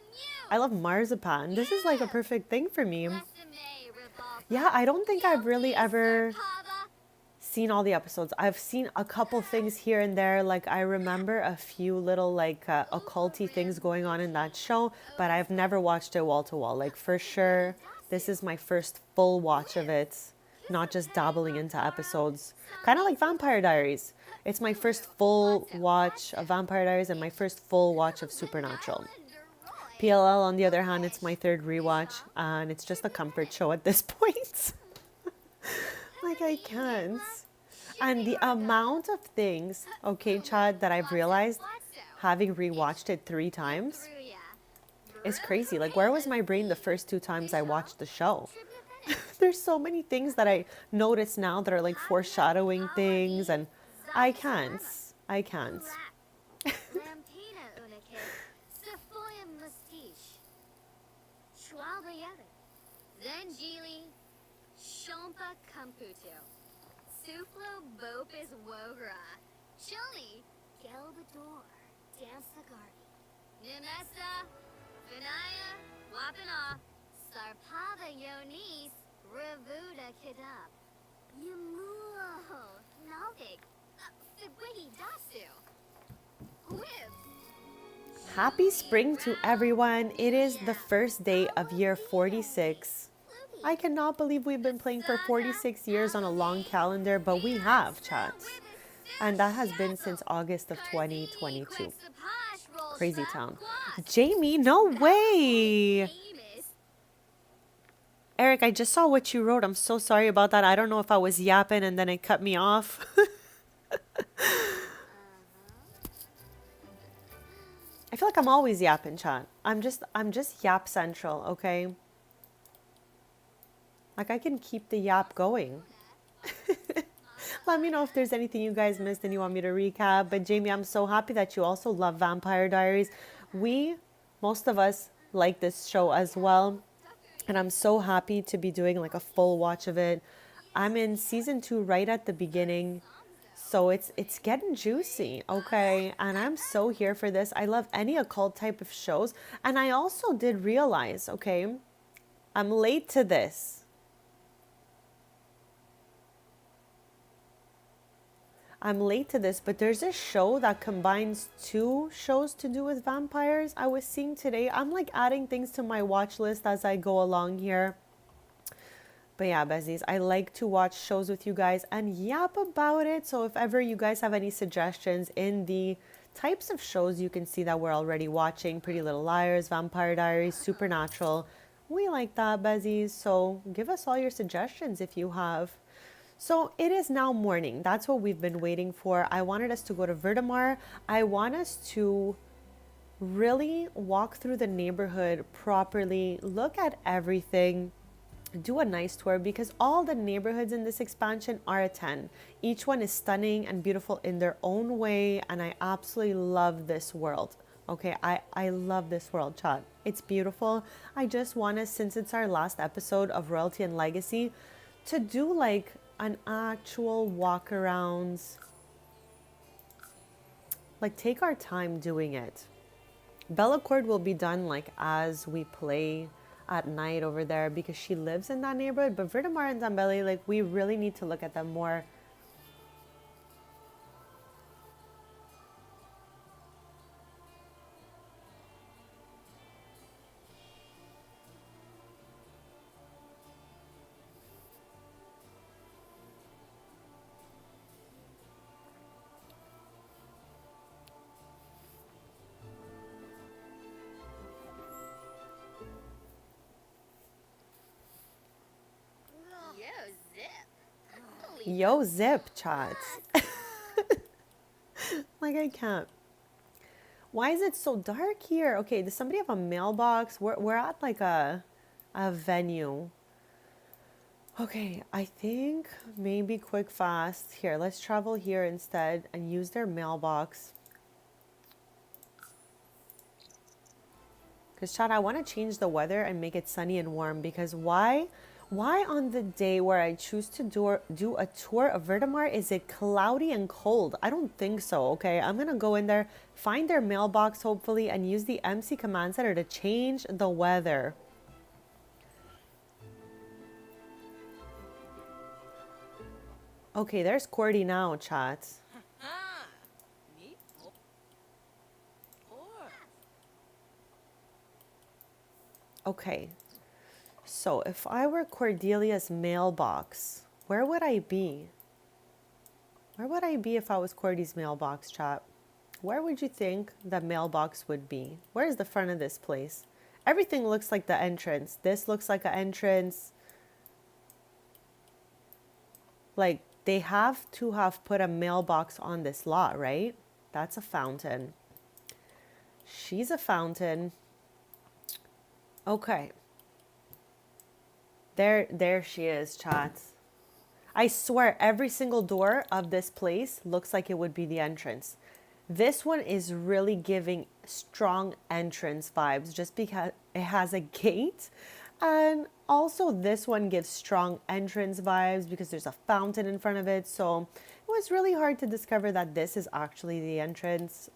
I love marzipan. This is a perfect thing for me. Yeah, I don't think I've really ever seen all the episodes. I've seen a couple things here and there. I remember a few little occulty things going on in that show, but I've never watched it wall to wall. For sure, this is my first full watch of it, not just dabbling into episodes. Kind of like Vampire Diaries. It's my first full watch of Vampire Diaries and my first full watch of Supernatural. PLL, on the other hand, it's my 3rd rewatch, and it's just a comfort show at this point. I can't. And the amount of things, okay, Chad, that I've realized having rewatched it 3 times is crazy. Like, where was my brain the first 2 times I watched the show? There's so many things that I notice now that are like foreshadowing things, and I can't. I can't. Happy spring to everyone. It is the first day of year 46. I cannot believe we've been playing for 46 years on a long calendar, but we have, chats. And that has been since August of 2022. Crazy town. Jamie, no way. Eric, I just saw what you wrote. I'm so sorry about that. I don't know if I was yapping and then it cut me off. I feel like I'm always yapping, chat. I'm just yap central, okay? Like, I can keep the yap going. Let me know if there's anything you guys missed and you want me to recap. But Jamie, I'm so happy that you also love Vampire Diaries. Most of us like this show as well. And I'm so happy to be doing like a full watch of it. I'm in season 2 right at the beginning. So it's getting juicy, okay? And I'm so here for this. I love any occult type of shows. And I also did realize, okay, I'm late to this. But there's a show that combines 2 shows to do with vampires I was seeing today. I'm like adding things to my watch list as I go along here. But yeah, besties, I like to watch shows with you guys and yap about it. So if ever you guys have any suggestions in the types of shows you can see that we're already watching, Pretty Little Liars, Vampire Diaries, Supernatural, we like that, besties. So give us all your suggestions if you have. So it is now morning. That's what we've been waiting for. I wanted us to go to Vertimar. I want us to really walk through the neighborhood properly, look at everything, do a nice tour, because all the neighborhoods in this expansion are a 10. Each one is stunning and beautiful in their own way, and I absolutely love this world. Okay, I love this world, chat. It's beautiful. I just want us, since it's our last episode of Royalty and Legacy, to do like an actual walk arounds. Like, take our time doing it. Bellacord will be done like as we play at night over there because she lives in that neighborhood. But Vertimar and Zambelli, like, we really need to look at them more. Yo, zip, chats. Like, I can't. Why is it so dark here? Okay, does somebody have a mailbox? We're at like a venue. Okay, I think maybe quick fast. Here, let's travel here instead and use their mailbox. Because, Chad, I want to change the weather and make it sunny and warm, because why on the day where I choose to do a tour of Vertimar is it cloudy and cold? I don't think so, okay? I'm going to go in there, find their mailbox hopefully, and use the MC Command Center to change the weather. Okay, there's Cordy now, chat. Okay, so if I were Cordelia's mailbox, where would I be? Where would I be if I was Cordy's mailbox, chat? Where would you think the mailbox would be? Where's the front of this place? Everything looks like the entrance. This looks like an entrance. Like, They have to have put a mailbox on this lot, right? That's a fountain. She's a fountain. Okay. There she is, chats. I swear every single door of this place looks like it would be the entrance. This one is really giving strong entrance vibes just because it has a gate. And also this one gives strong entrance vibes because there's a fountain in front of it. So it was really hard to discover that this is actually the entrance.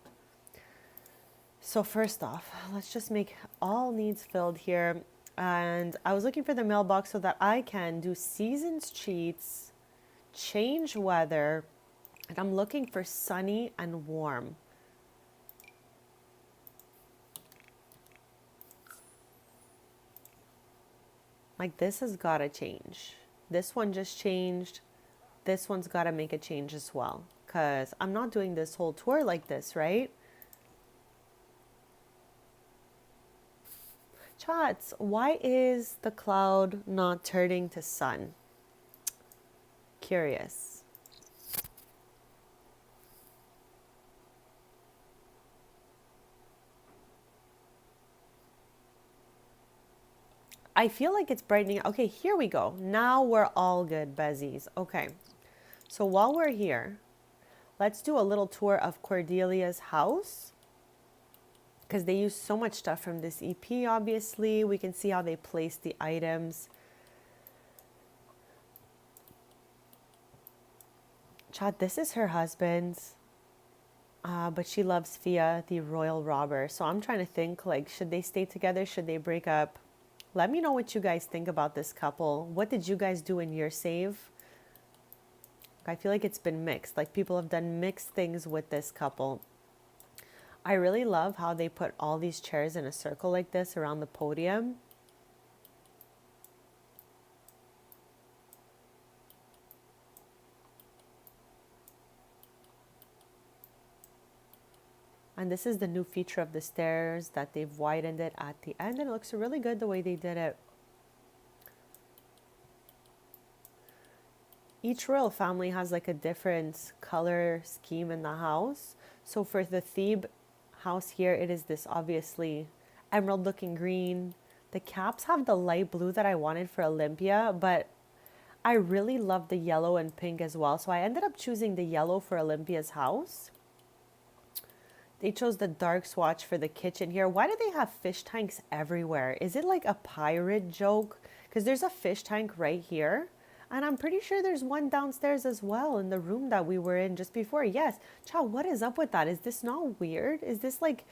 So first off, let's just make all needs filled here. And I was looking for the mailbox so that I can do seasons cheats, change weather, and I'm looking for sunny and warm. Like this has got to change. This one just changed. This one's got to make a change as well because I'm not doing this whole tour like this, right? Chats, why is the cloud not turning to sun? Curious. I feel like it's brightening. Okay, here we go. Now we're all good, Bezies. Okay, so while we're here, let's do a little tour of Cordelia's house because they use so much stuff from this EP, obviously. We can see how they place the items. Chat, this is her husband's, but she loves Fia, the royal robber. So I'm trying to think, like, should they stay together? Should they break up? Let me know what you guys think about this couple. What did you guys do in your save? I feel like it's been mixed. Like people have done mixed things with this couple. I really love how they put all these chairs in a circle like this around the podium. And this is the new feature of the stairs that they've widened it at the end. And it looks really good the way they did it. Each royal family has like a different color scheme in the house. So for the Thebe house here, it is this obviously emerald looking green. The caps have the light blue that I wanted for Olympia, but I really love the yellow and pink as well. So I ended up choosing the yellow for Olympia's house. They chose the dark swatch for the kitchen here. Why do they have fish tanks everywhere? Is it like a pirate joke? Because there's a fish tank right here. And I'm pretty sure there's one downstairs as well in the room that we were in just before. Yes. Chow, what is up with that? Is this not weird? Is this like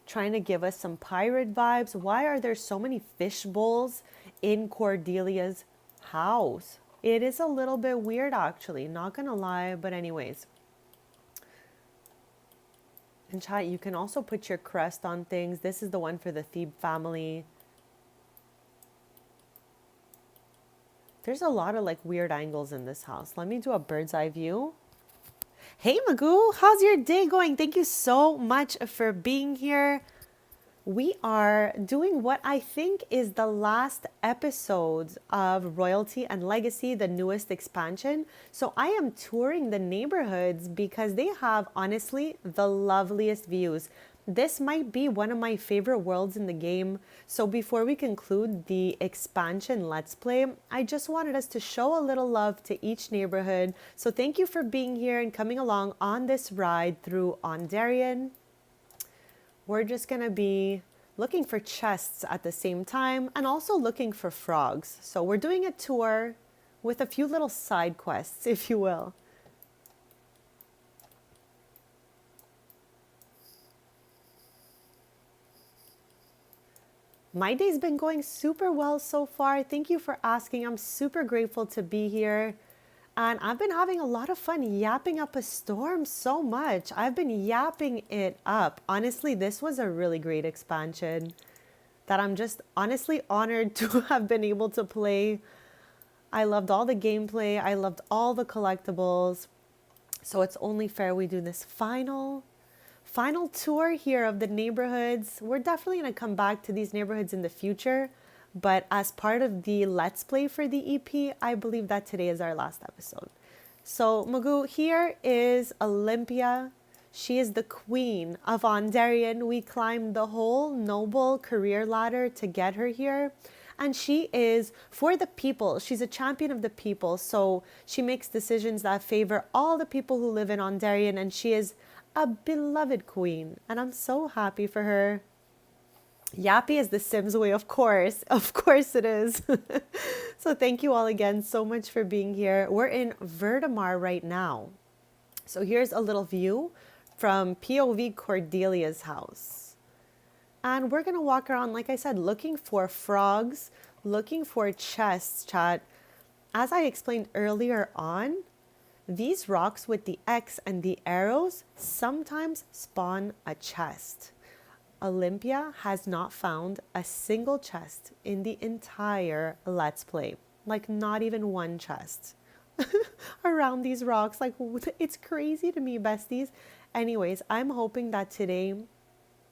trying to give us some pirate vibes? Why are there so many fish bowls in Cordelia's house? It is a little bit weird actually, not gonna lie, but anyways. And chat, you can also put your crest on things. This is the one for the Thebe family. There's a lot of like weird angles in this house. Let me do a bird's eye view. Hey Magoo, how's your day going? Thank you so much for being here. We are doing what I think is the last episode of Royalty and Legacy, the newest expansion. So I am touring the neighborhoods because they have honestly the loveliest views. This might be one of my favorite worlds in the game. So before we conclude the expansion Let's Play, I just wanted us to show a little love to each neighborhood. So thank you for being here and coming along on this ride through Ondarian. We're just going to be looking for chests at the same time and also looking for frogs. So we're doing a tour with a few little side quests, if you will. My day's been going super well so far. Thank you for asking. I'm super grateful to be here. And I've been having a lot of fun yapping up a storm so much. I've been yapping it up. Honestly, this was a really great expansion that I'm just honestly honored to have been able to play. I loved all the gameplay. I loved all the collectibles. So it's only fair we do this final tour here of the neighborhoods. We're definitely going to come back to these neighborhoods in the future. But as part of the Let's Play for the EP, I believe that today is our last episode. So Magoo, here is Olympia. She is the queen of Ondarian. We climbed the whole noble career ladder to get her here. And she is for the people. She's a champion of the people. So she makes decisions that favor all the people who live in Ondarian. And she is a beloved queen. And I'm so happy for her. Yappy is the Sims way, of course. Of course it is. So thank you all again so much for being here. We're in Vertimar right now. So here's a little view from POV Cordelia's house. And we're going to walk around, like I said, looking for frogs, looking for chests, chat. As I explained earlier on, these rocks with the X and the arrows sometimes spawn a chest. Olympia has not found a single chest in the entire Let's Play. Like not even one chest around these rocks. Like it's crazy to me, besties. Anyways, I'm hoping that today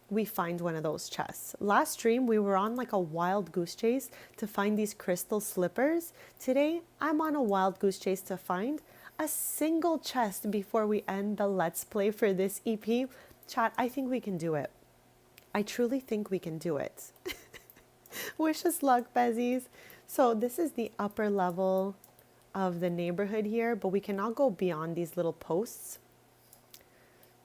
we find one of those chests. Last stream, we were on like a wild goose chase to find these crystal slippers. Today, I'm on a wild goose chase to find a single chest before we end the Let's Play for this EP. Chat, I think we can do it. I truly think we can do it. Wish us luck, Bezies. So this is the upper level of the neighborhood here, but we cannot go beyond these little posts.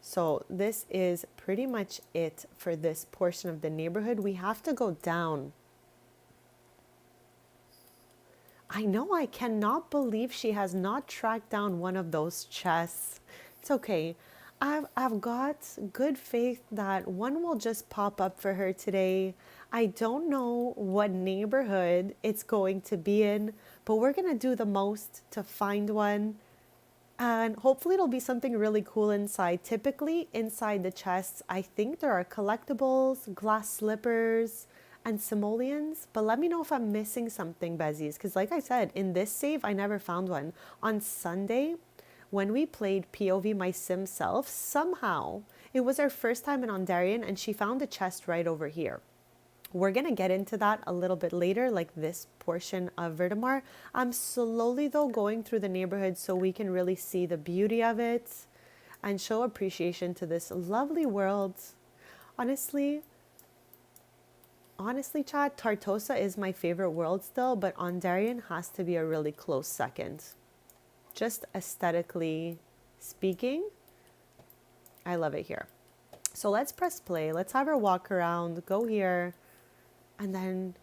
So this is pretty much it for this portion of the neighborhood. We have to go down. I know, I cannot believe she has not tracked down one of those chests. It's okay. I've got good faith that one will just pop up for her today. I don't know what neighborhood it's going to be in, but we're going to do the most to find one. And hopefully it'll be something really cool inside. Typically inside the chests, I think there are collectibles, glass slippers, and simoleons. But let me know if I'm missing something, Bezies. Because like I said, in this save, I never found one. On Sunday, when we played POV My Sim Self, somehow it was our first time in Ondarian and she found a chest right over here. We're going to get into that a little bit later, like this portion of Vertimar. I'm slowly though going through the neighborhood so we can really see the beauty of it and show appreciation to this lovely world. Honestly, chat, Tartosa is my favorite world still, but Ondarian has to be a really close second. Just aesthetically speaking, I love it here. So let's press play. Let's have her walk around, go here, and then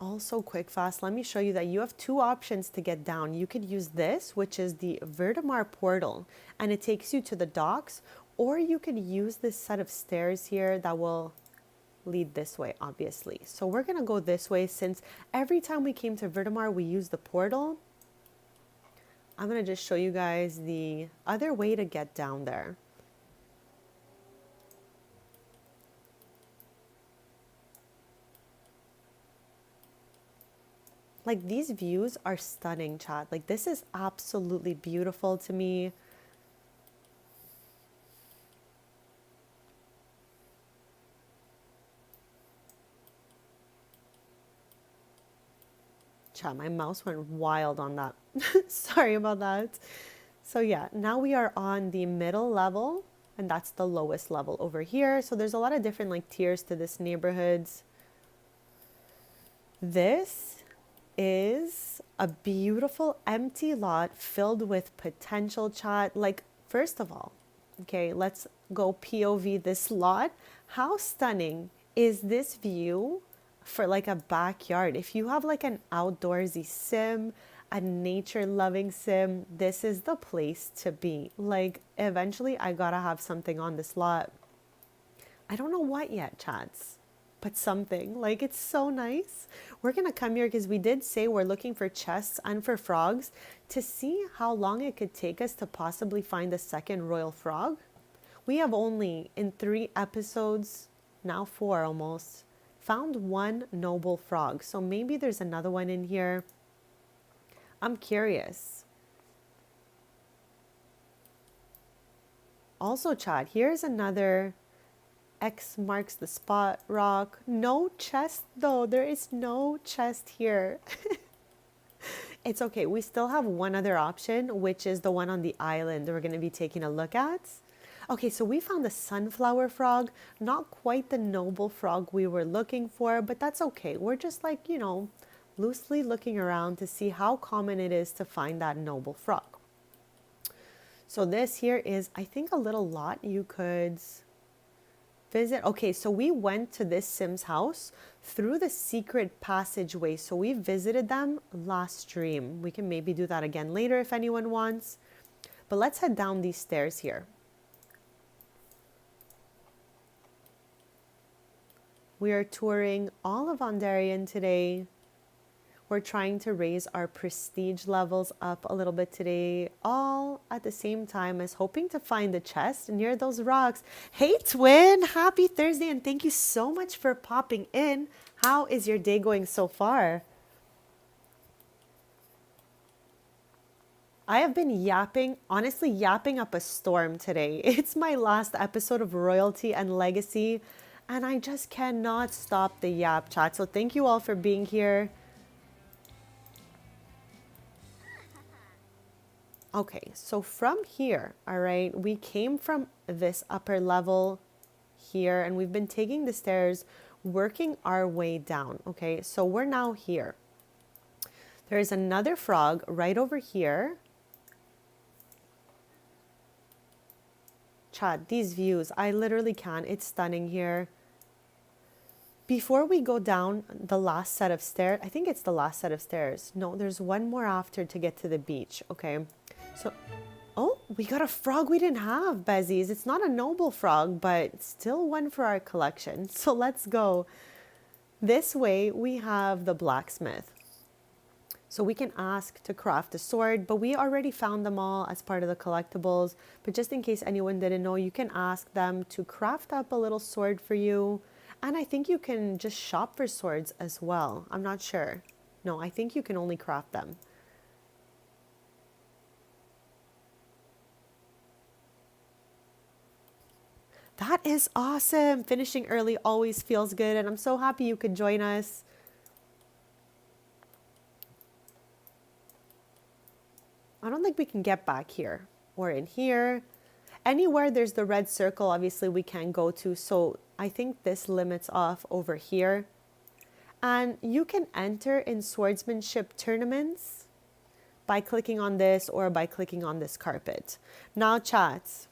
also quick fast. Let me show you that you have two options to get down. You could use this, which is the Vertimar portal, and it takes you to the docks, or you could use this set of stairs here that will lead this way, obviously. So we're going to go this way since every time we came to Vertimar, we used the portal. I'm going to just show you guys the other way to get down there. Like these views are stunning, chat. Like this is absolutely beautiful to me. Chat, my mouse went wild on that. Sorry about that. So yeah, now we are on the middle level and that's the lowest level over here. So there's a lot of different like tiers to this neighborhoods. This is a beautiful empty lot filled with potential, chat. Like, first of all, okay, let's go POV this lot. How stunning is this view for like a backyard? If you have like an outdoorsy sim, a nature loving sim, this is the place to be. Like eventually I gotta have something on this lot. I don't know what yet, chats, but something. Like it's so nice. We're gonna come here because we did say we're looking for chests and for frogs to see how long it could take us to possibly find a second royal frog. We have only in 3 episodes, now 4 almost, found one noble frog. So maybe there's another one in here. I'm curious. Also, chat, here's another X marks the spot rock. No chest though. There is no chest here. It's okay. We still have one other option, which is the one on the island we're going to be taking a look at. Okay, so we found the sunflower frog, not quite the noble frog we were looking for, but that's okay. We're just like, loosely looking around to see how common it is to find that noble frog. So this here is, I think, a little lot you could visit. Okay, so we went to this Sim's house through the secret passageway. So we visited them last stream. We can maybe do that again later if anyone wants. But let's head down these stairs here. We are touring all of Ondarian today. We're trying to raise our prestige levels up a little bit today, all at the same time as hoping to find the chest near those rocks. Hey, twin, happy Thursday, and thank you so much for popping in. How is your day going so far? I have been honestly yapping up a storm today. It's my last episode of Royalty and Legacy, and I just cannot stop the yap chat. So thank you all for being here. Okay, so from here, all right, we came from this upper level here, and we've been taking the stairs, working our way down. Okay, so we're now here. There's another frog right over here. Chat, these views, I literally can't. It's stunning here. Before we go down the last set of stairs, I think it's the last set of stairs. No, there's one more after to get to the beach. Okay. So, oh, we got a frog we didn't have, Besties. It's not a noble frog, but still one for our collection. So let's go. This way we have the blacksmith. So we can ask to craft a sword, but we already found them all as part of the collectibles. But just in case anyone didn't know, you can ask them to craft up a little sword for you. And I think you can just shop for swords as well. I'm not sure. No, I think you can only craft them. That is awesome. Finishing early always feels good, and I'm so happy you could join us. I don't think we can get back here or in here. Anywhere there's the red circle, obviously we can't go to. So I think this limits off over here. And you can enter in swordsmanship tournaments by clicking on this or by clicking on this carpet. Now, chats,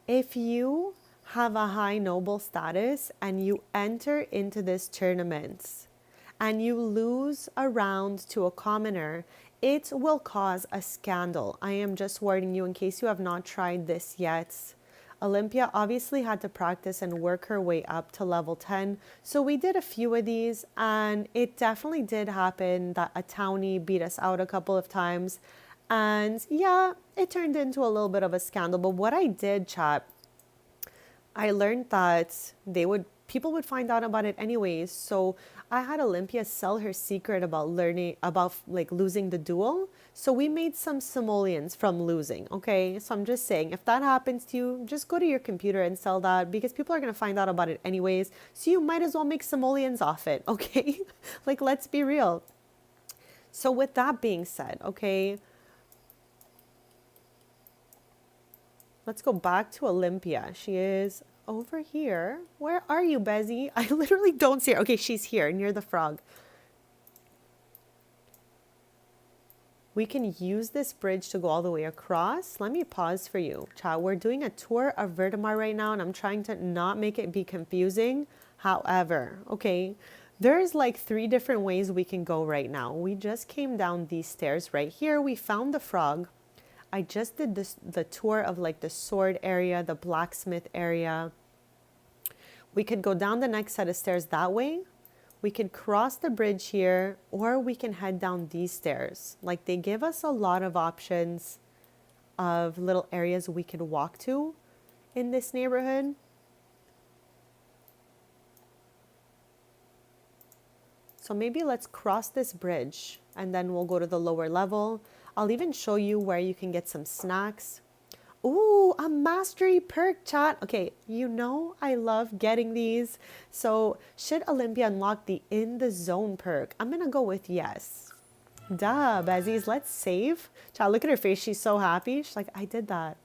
if you have a high noble status and you enter into this tournament and you lose a round to a commoner, it will cause a scandal. I am just warning you in case you have not tried this yet. Olympia obviously had to practice and work her way up to level 10. So we did a few of these, and it definitely did happen that a townie beat us out a couple of times. And yeah, it turned into a little bit of a scandal. But what I did, chat, I learned that people would find out about it anyways. So I had Olympia sell her secret about losing the duel. So we made some simoleons from losing. Okay, so I'm just saying, if that happens to you, just go to your computer and sell that, because people are going to find out about it anyways. So you might as well make simoleons off it. Okay, like, let's be real. So with that being said, okay, let's go back to Olympia. She is over here. Where are you, Bezzy? I literally don't see her. Okay, she's here near the frog. We can use this bridge to go all the way across. Let me pause for you. Chat, we're doing a tour of Vertimar right now, and I'm trying to not make it be confusing. However, okay, there's like 3 different ways we can go right now. We just came down these stairs right here. We found the frog. I just did the tour of like the sword area, the blacksmith area. We could go down the next set of stairs that way. We could cross the bridge here, or we can head down these stairs. Like, they give us a lot of options of little areas we could walk to in this neighborhood. So maybe let's cross this bridge and then we'll go to the lower level. I'll even show you where you can get some snacks. Ooh, a mastery perk, chat. Okay, you know I love getting these. So should Olympia unlock the in the zone perk? I'm gonna go with yes. Duh, Bezzies, let's save. Child, look at her face. She's so happy. She's like, I did that.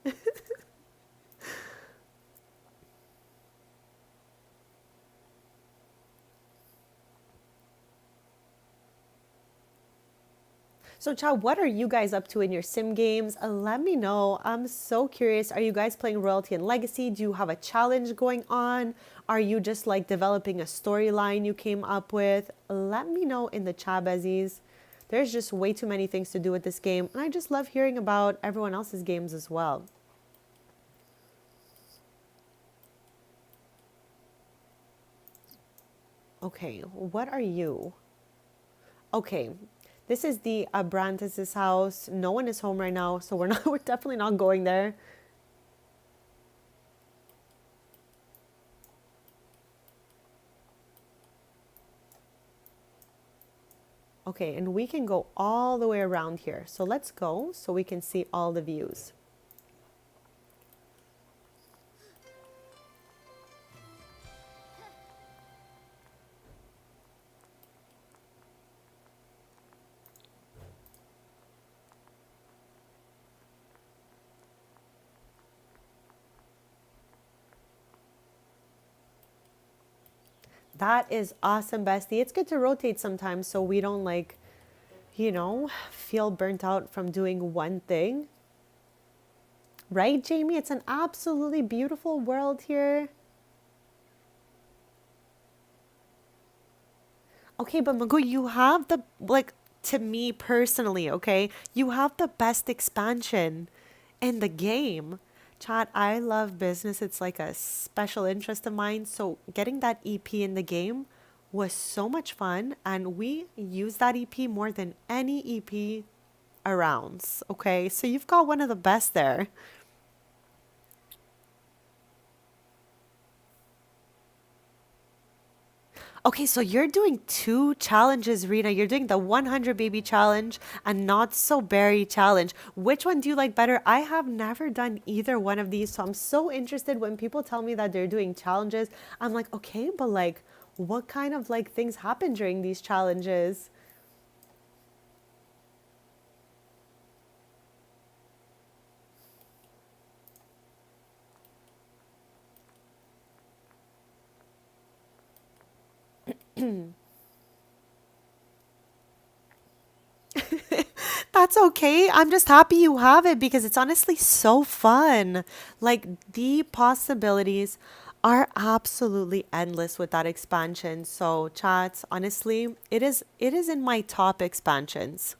So, child, what are you guys up to in your sim games? Let me know. I'm so curious. Are you guys playing Royalty and Legacy? Do you have a challenge going on? Are you just like developing a storyline you came up with? Let me know in the chat, Bezzies. There's just way too many things to do with this game, and I just love hearing about everyone else's games as well. Okay, what are you? Okay, this is the Abrantes' house. No one is home right now, so we're not. We're definitely not going there. Okay, and we can go all the way around here. So let's go so we can see all the views. That is awesome, bestie. It's good to rotate sometimes so we don't like, feel burnt out from doing one thing. Right, Jamie? It's an absolutely beautiful world here. Okay, but Mago, you have the, like, to me personally, okay? You have the best expansion in the game. Chat, I love business. It's like a special interest of mine. So getting that EP in the game was so much fun. And we use that EP more than any EP around. Okay, so you've got one of the best there. Okay, so you're doing two challenges, Rena. You're doing the 100 baby challenge and not so berry challenge. Which one do you like better? I have never done either one of these, so I'm so interested when people tell me that they're doing challenges. I'm like, okay, but like, what kind of like things happen during these challenges? That's okay. I'm just happy you have it because it's honestly so fun. Like the possibilities are absolutely endless with that expansion. So, chats, honestly, it is in my top expansions.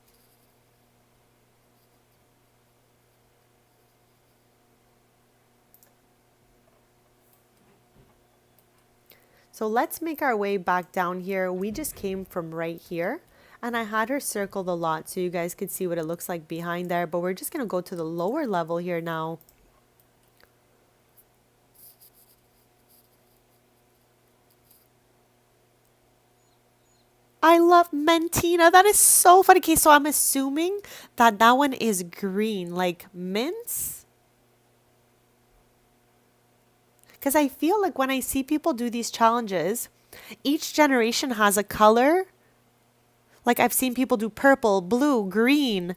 So, let's make our way back down here. We just came from right here. And I had her circled a lot so you guys could see what it looks like behind there. But we're just going to go to the lower level here now. I love Mentina. That is so funny. Okay, so I'm assuming that that one is green, like mints. Because I feel like when I see people do these challenges, each generation has a color. Like I've seen people do purple, blue, green.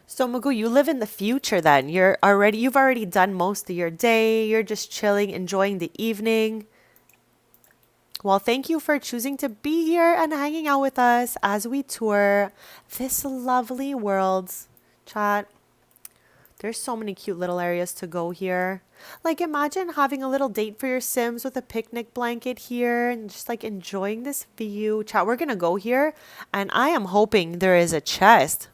So Mugu, you live in the future then. You've already done most of your day. You're just chilling, enjoying the evening. Well, thank you for choosing to be here and hanging out with us as we tour this lovely world. Chat, there's so many cute little areas to go here. Like imagine having a little date for your Sims with a picnic blanket here and just like enjoying this view. Chat, we're gonna go here and I am hoping there is a chest.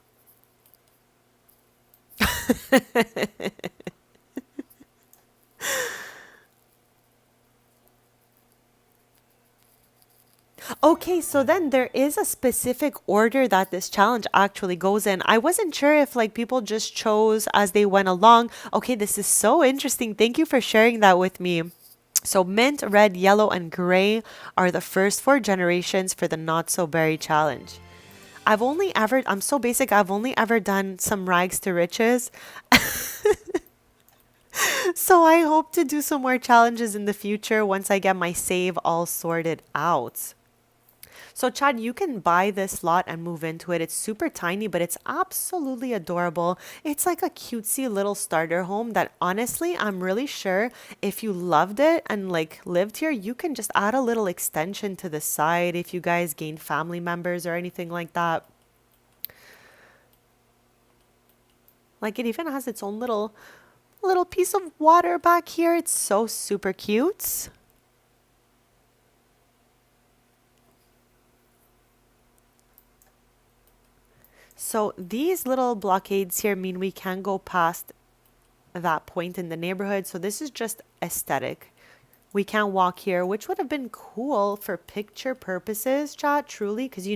Okay, so then there is a specific order that this challenge actually goes in. I wasn't sure if like people just chose as they went along. Okay, this is so interesting. Thank you for sharing that with me. So mint, red, yellow, and gray are the first four generations for the not so berry challenge. I'm so basic, I've only ever done some rags to riches. So I hope to do some more challenges in the future once I get my save all sorted out. So, Chad, you can buy this lot and move into it. It's super tiny, but it's absolutely adorable. It's like a cutesy little starter home that honestly, I'm really sure if you loved it and like lived here, you can just add a little extension to the side if you guys gain family members or anything like that. Like it even has its own little piece of water back here. It's so super cute. So these little blockades here mean we can go past that point in the neighborhood. So this is just aesthetic. We can't walk here, which would have been cool for picture purposes, chat, truly, because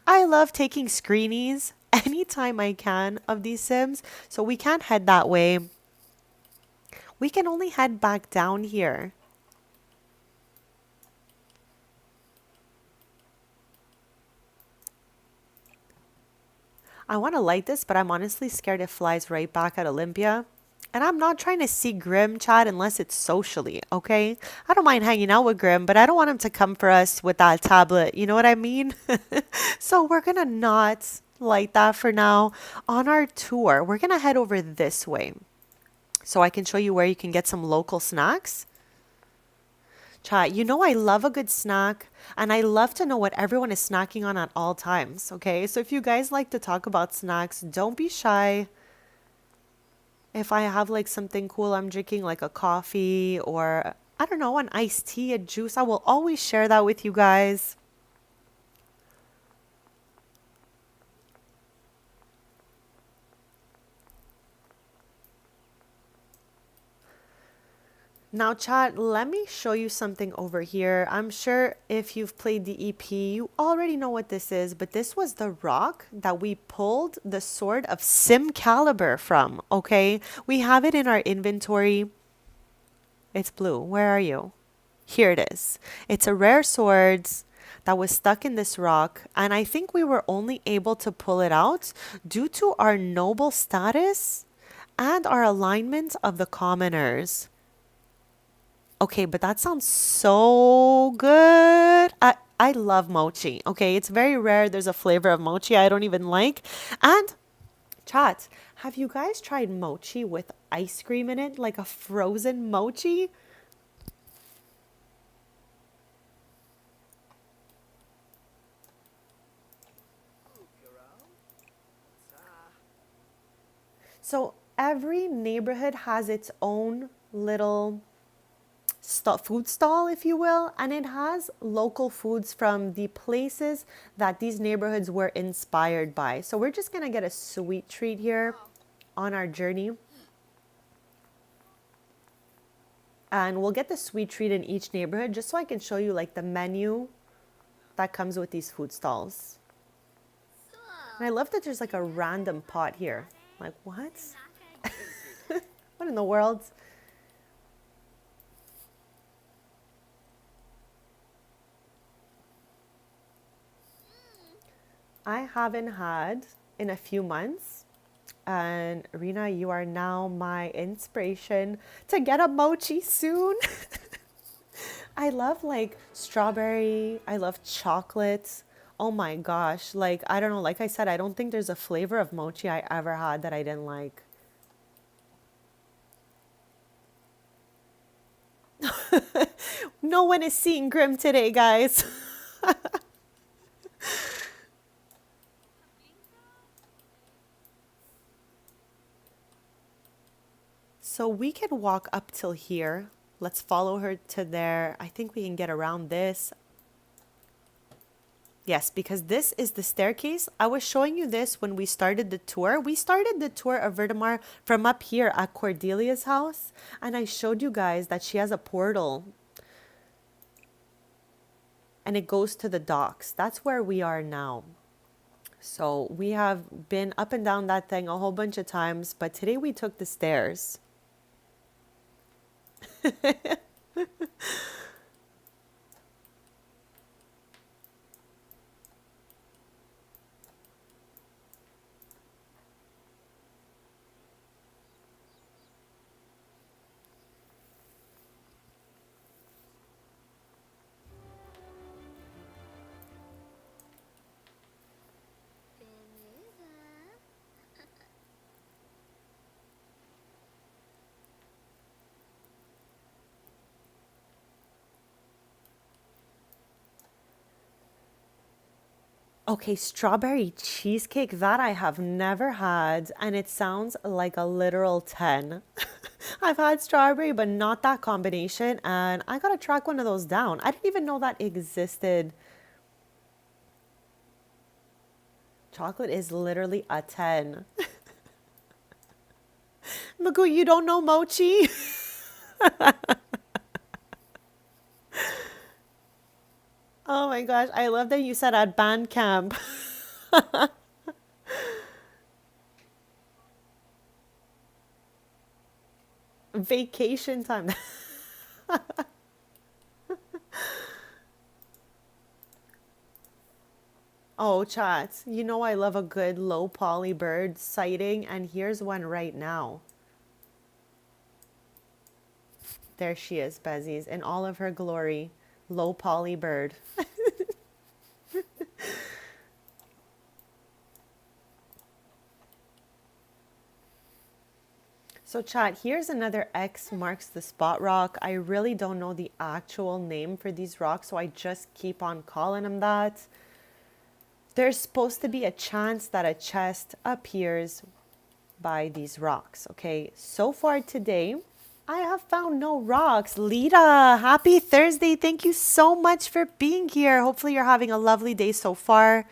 I love taking screenies anytime I can of these Sims. So we can't head that way. We can only head back down here. I want to light this, but I'm honestly scared it flies right back at Olympia. And I'm not trying to see Grim, Chad, unless it's socially, okay? I don't mind hanging out with Grim, but I don't want him to come for us with that tablet. You know what I mean? So we're going to not light that for now. On our tour, we're going to head over this way so I can show you where you can get some local snacks. Chat, I love a good snack and I love to know what everyone is snacking on at all times, okay? So if you guys like to talk about snacks, don't be shy. If I have like something cool I'm drinking, like a coffee or I don't know, an iced tea, a juice, I will always share that with you guys. Now, chat, let me show you something over here. I'm sure if you've played the EP, you already know what this is, but this was the rock that we pulled the sword of Sim Caliber from, okay? We have it in our inventory. It's blue. Where are you? Here it is. It's a rare sword that was stuck in this rock, and I think we were only able to pull it out due to our noble status and our alignment of the commoners. Okay, but that sounds so good. I love mochi. Okay, it's very rare. There's a flavor of mochi I don't even like. And chat, have you guys tried mochi with ice cream in it, like a frozen mochi? So every neighborhood has its own little food stall, if you will, and it has local foods from the places that these neighborhoods were inspired by. So we're just gonna get a sweet treat here on our journey. And we'll get the sweet treat in each neighborhood just so I can show you like the menu that comes with these food stalls. And I love that there's like a random pot here. Like, what? What in the world? I haven't had in a few months. And Rena, you are now my inspiration to get a mochi soon. I love like strawberry. I love chocolate. Oh my gosh. Like, I don't know. Like I said, I don't think there's a flavor of mochi I ever had that I didn't like. No one is seeing Grim today, guys. So we could walk up till here. Let's follow her to there. I think we can get around this. Yes, because this is the staircase. I was showing you this when we started the tour. We started the tour of Vertimar from up here at Cordelia's house. And I showed you guys that she has a portal. And it goes to the docks. That's where we are now. So we have been up and down that thing a whole bunch of times. But today we took the stairs. Okay, strawberry cheesecake, that I have never had, and it sounds like a literal 10. I've had strawberry, but not that combination, and I gotta track one of those down. I didn't even know that existed. Chocolate is literally a 10. Magoo, you don't know mochi? Oh my gosh, I love that you said at band camp. Vacation time. Oh, chat. You know I love a good low poly bird sighting, and here's one right now. There she is, Bezies, in all of her glory. Low poly bird. So chat, here's another X marks the spot rock. I really don't know the actual name for these rocks, so I just keep on calling them that. There's supposed to be a chance that a chest appears by these rocks, okay? So far today, I have found no rocks. Lita, happy Thursday. Thank you so much for being here. Hopefully you're having a lovely day so far.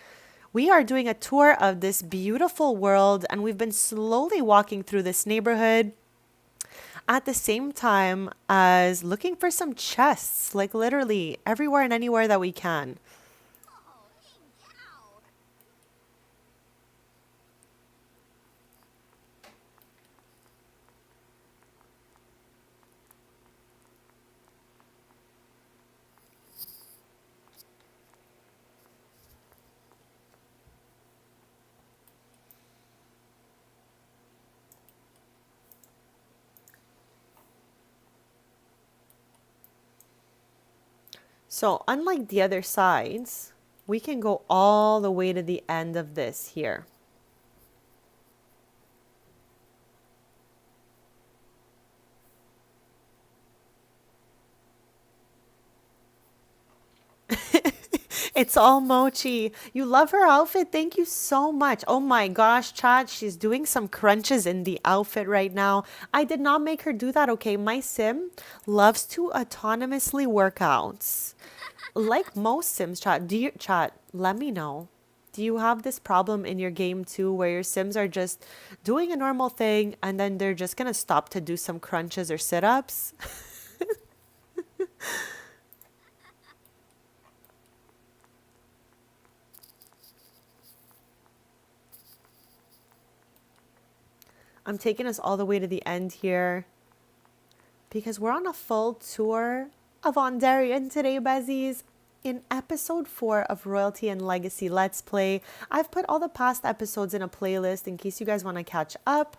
We are doing a tour of this beautiful world, and we've been slowly walking through this neighborhood at the same time as looking for some chests, like literally everywhere and anywhere that we can. So unlike the other sides, we can go all the way to the end of this here. It's all mochi. You love her outfit. Thank you so much. Oh my gosh, chat. She's doing some crunches in the outfit right now. I did not make her do that, okay? My sim loves to autonomously work out. Like most sims, chat. Do you chat? Let me know. Do you have this problem in your game too where your sims are just doing a normal thing and then they're just gonna stop to do some crunches or sit-ups? I'm taking us all the way to the end here because we're on a full tour of Ondarian today, Bezies. In episode 4 of Royalty and Legacy Let's Play, I've put all the past episodes in a playlist in case you guys want to catch up.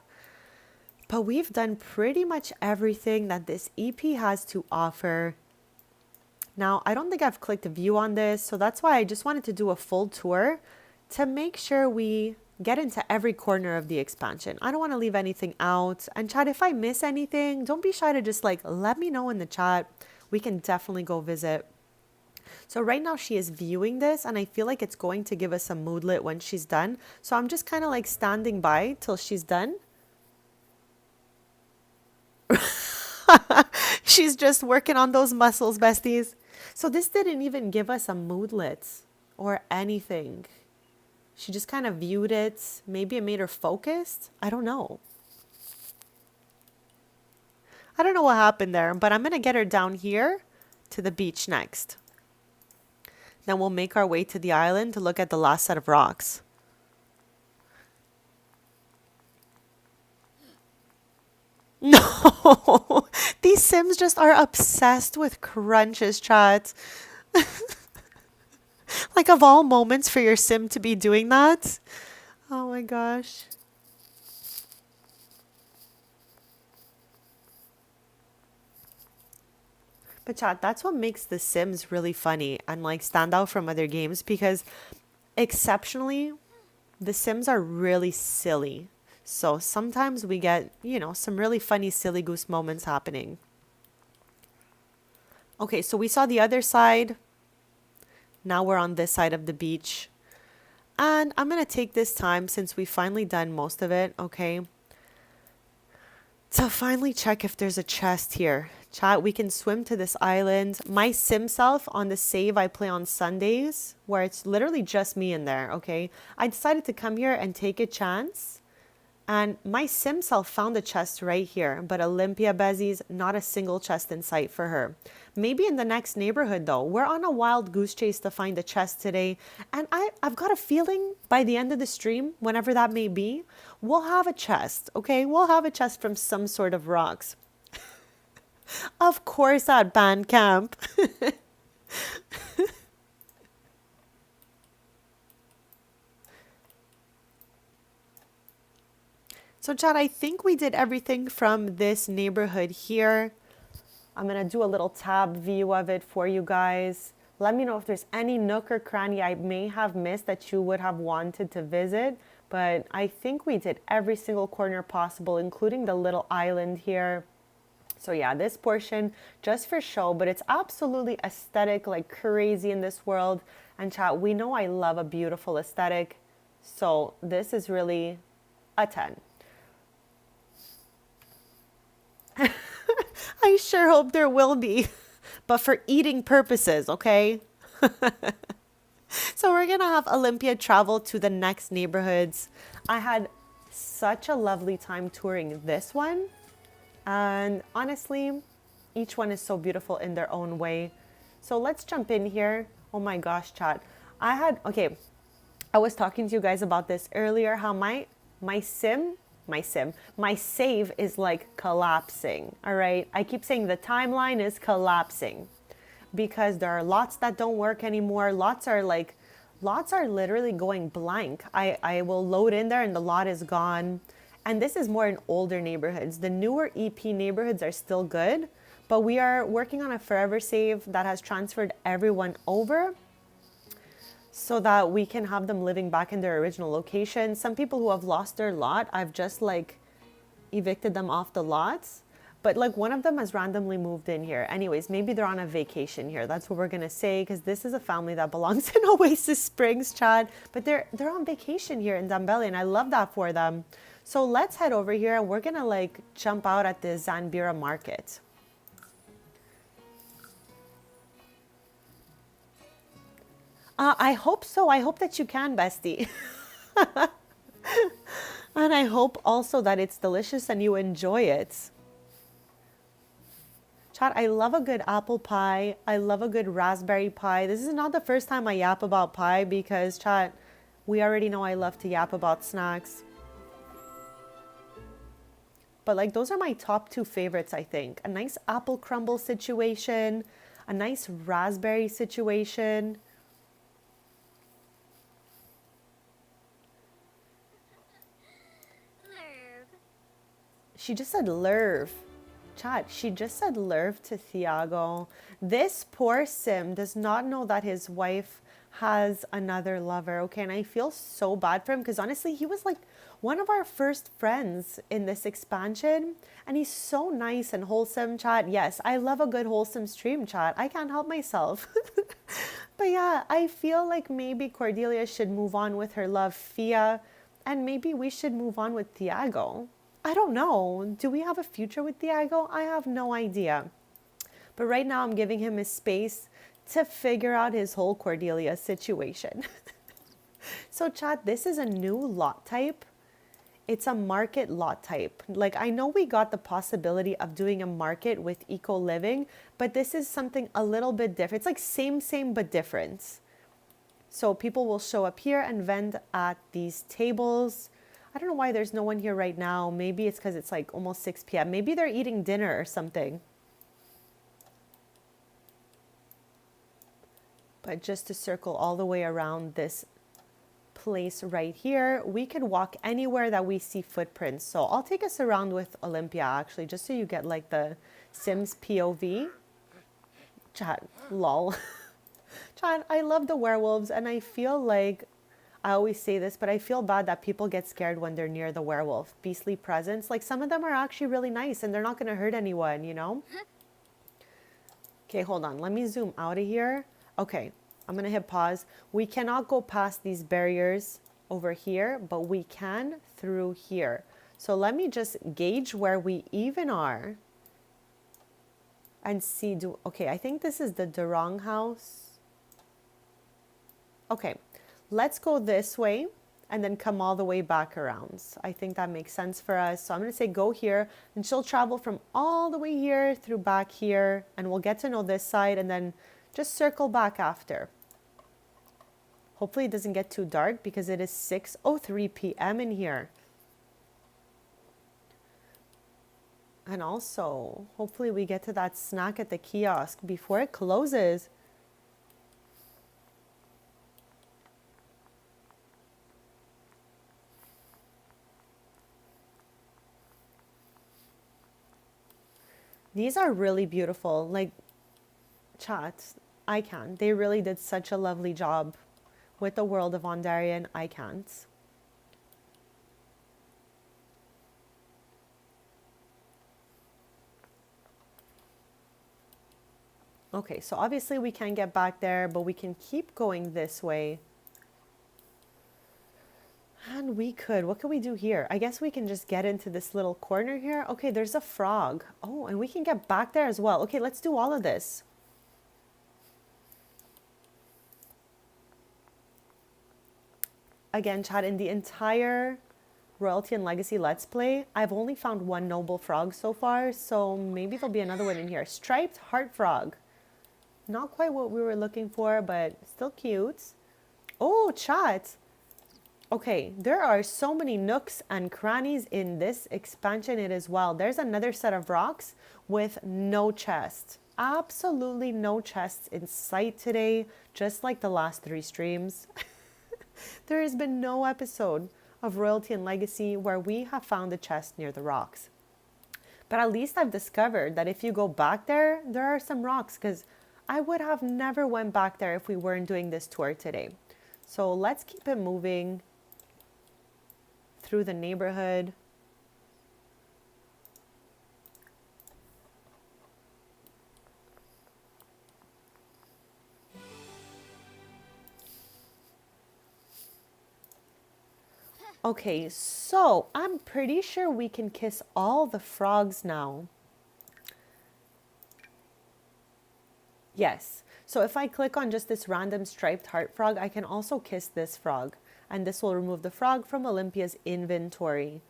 But we've done pretty much everything that this EP has to offer. Now, I don't think I've clicked view on this, so that's why I just wanted to do a full tour to make sure we get into every corner of the expansion. I don't want to leave anything out. And chat, if I miss anything, don't be shy to just like let me know in the chat. We can definitely go visit. So right now she is viewing this and I feel like it's going to give us a moodlet when she's done. So I'm just kind of like standing by till she's done. She's just working on those muscles, besties. So this didn't even give us a moodlet or anything. She just kind of viewed it. Maybe it made her focused. I don't know. I don't know what happened there, but I'm going to get her down here to the beach next. Then we'll make our way to the island to look at the last set of rocks. No, these Sims just are obsessed with crunches, chat. Like of all moments for your Sim to be doing that. Oh my gosh. But chat, that's what makes The Sims really funny and like stand out from other games because exceptionally, The Sims are really silly. So sometimes we get, you know, some really funny silly goose moments happening. Okay, so we saw the other side. Now we're on this side of the beach. And I'm going to take this time, since we finally done most of it, okay, to finally check if there's a chest here. Chat, we can swim to this island. My sim self on the save I play on Sundays, where it's literally just me in there, okay? I decided to come here and take a chance. And my sim self found a chest right here. But Olympia Bezies, not a single chest in sight for her. Maybe in the next neighborhood though. We're on a wild goose chase to find a chest today. And I've got a feeling by the end of the stream, whenever that may be, we'll have a chest, okay? We'll have a chest from some sort of rocks. Of course at band camp. So Chad, I think we did everything from this neighborhood here. I'm going to do a little tab view of it for you guys. Let me know if there's any nook or cranny I may have missed that you would have wanted to visit. But I think we did every single corner possible, including the little island here. So yeah, this portion just for show, but it's absolutely aesthetic, like crazy in this world. And chat, we know I love a beautiful aesthetic. So this is really a 10. I sure hope there will be, but for eating purposes, okay? So we're going to have Olympia travel to the next neighborhoods. I had such a lovely time touring this one. And honestly, each one is so beautiful in their own way. So let's jump in here. Oh my gosh, chat. I was talking to you guys about this earlier, how my save is like collapsing. All right. I keep saying the timeline is collapsing because there are lots that don't work anymore. Lots are literally going blank. I will load in there and the lot is gone. And this is more in older neighborhoods. The newer EP neighborhoods are still good, but we are working on a forever save that has transferred everyone over so that we can have them living back in their original location. Some people who have lost their lot, I've just like evicted them off the lots. But like one of them has randomly moved in here. Anyways, maybe they're on a vacation here. That's what we're gonna say, because this is a family that belongs in Oasis Springs, Chad. But they're on vacation here in Dambele, and I love that for them. So let's head over here and we're gonna like jump out at the Zanbira market. I hope so. I hope that you can, bestie. And I hope also that it's delicious and you enjoy it. Chat, I love a good apple pie. I love a good raspberry pie. This is not the first time I yap about pie because, chat, we already know I love to yap about snacks. But like those are my top two favorites, I think. A nice apple crumble situation, a nice raspberry situation. She just said lerv. Chat, she just said lerv to Thiago. This poor sim does not know that his wife has another lover, okay? And I feel so bad for him because honestly, he was like one of our first friends in this expansion. And he's so nice and wholesome, chat. Yes, I love a good wholesome stream, chat. I can't help myself. But yeah, I feel like maybe Cordelia should move on with her love, Fia. And maybe we should move on with Thiago. I don't know. Do we have a future with Thiago? I have no idea. But right now I'm giving him his space to figure out his whole Cordelia situation. So chat, this is a new lot type. It's a market lot type. Like I know we got the possibility of doing a market with eco living, but this is something a little bit different. It's like same, but different. So people will show up here and vend at these tables. I don't know why there's no one here right now. Maybe it's because it's like almost 6 p.m. Maybe they're eating dinner or something. But just to circle all the way around this place right here, we could walk anywhere that we see footprints. So I'll take us around with Olympia actually, just so you get like the Sims POV. Chat, lol. Chat, I love the werewolves and I feel like I always say this, but I feel bad that people get scared when they're near the werewolf. Beastly presence. Like some of them are actually really nice and they're not going to hurt anyone, you know? Okay, hold on. Let me zoom out of here. Okay. I'm going to hit pause. We cannot go past these barriers over here, but we can through here. So let me just gauge where we even are and see. Okay, I think this is the Durong house. Okay, let's go this way and then come all the way back around. I think that makes sense for us. So I'm going to say go here, and she'll travel from all the way here through back here, and we'll get to know this side and then just circle back after. Hopefully it doesn't get too dark because it is 6:03 p.m. in here. And also, hopefully we get to that snack at the kiosk before it closes. These are really beautiful. Like, chat, I can. They really did such a lovely job with the world of Ondarian. I can't. Okay, so obviously we can't get back there, but we can keep going this way. And we could. What can we do here? I guess we can just get into this little corner here. Okay, there's a frog. Oh, and we can get back there as well. Okay, let's do all of this. Again, chat, in the entire Royalty and Legacy Let's Play, I've only found one noble frog so far, so maybe there'll be another one in here. Striped heart frog. Not quite what we were looking for, but still cute. Oh, chat. Okay, there are so many nooks and crannies in this expansion. It is wild. There's another set of rocks with no chest. Absolutely no chests in sight today, just like the last 3 streams. There has been no episode of Royalty and Legacy where we have found a chest near the rocks. But at least I've discovered that if you go back there, there are some rocks, because I would have never went back there if we weren't doing this tour today. So let's keep it moving through the neighborhood. Okay, so I'm pretty sure we can kiss all the frogs now. Yes. So if I click on just this random striped heart frog, I can also kiss this frog. And this will remove the frog from Olympia's inventory.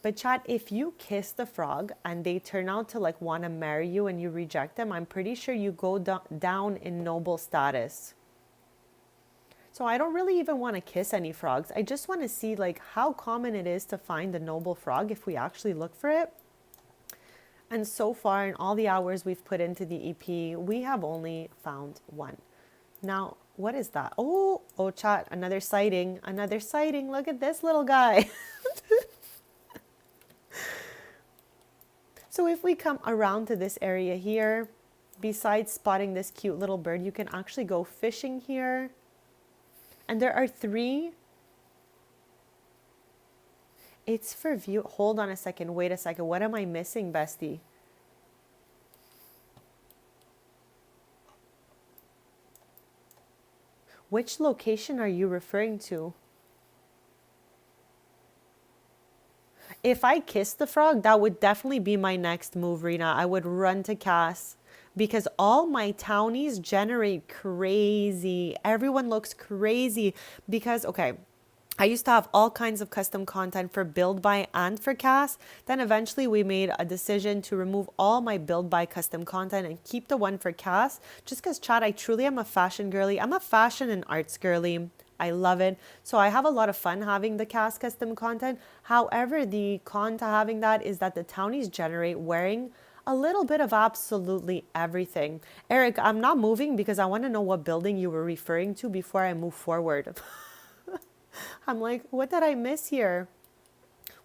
But chat, if you kiss the frog and they turn out to like want to marry you and you reject them, I'm pretty sure you go down in noble status. So I don't really even want to kiss any frogs. I just want to see like how common it is to find a noble frog if we actually look for it. And so far in all the hours we've put into the EP, we have only found one. Now, what is that? Oh, chat, another sighting, another sighting. Look at this little guy. So if we come around to this area here, besides spotting this cute little bird, you can actually go fishing here. And there are 3. It's for view. Hold on a second. Wait a second. What am I missing, bestie? Which location are you referring to? If I kissed the frog, that would definitely be my next move, Rena. I would run to Cass because all my townies generate crazy. Everyone looks crazy because, okay, I used to have all kinds of custom content for Build By and for Cass. Then eventually we made a decision to remove all my Build By custom content and keep the one for Cass. Just because, chat, I truly am a fashion girly. I'm a fashion and arts girly. I love it. So I have a lot of fun having the Cass custom content. However, the con to having that is that the townies generate wearing a little bit of absolutely everything. Eric, I'm not moving because I want to know what building you were referring to before I move forward. I'm like, what did I miss here?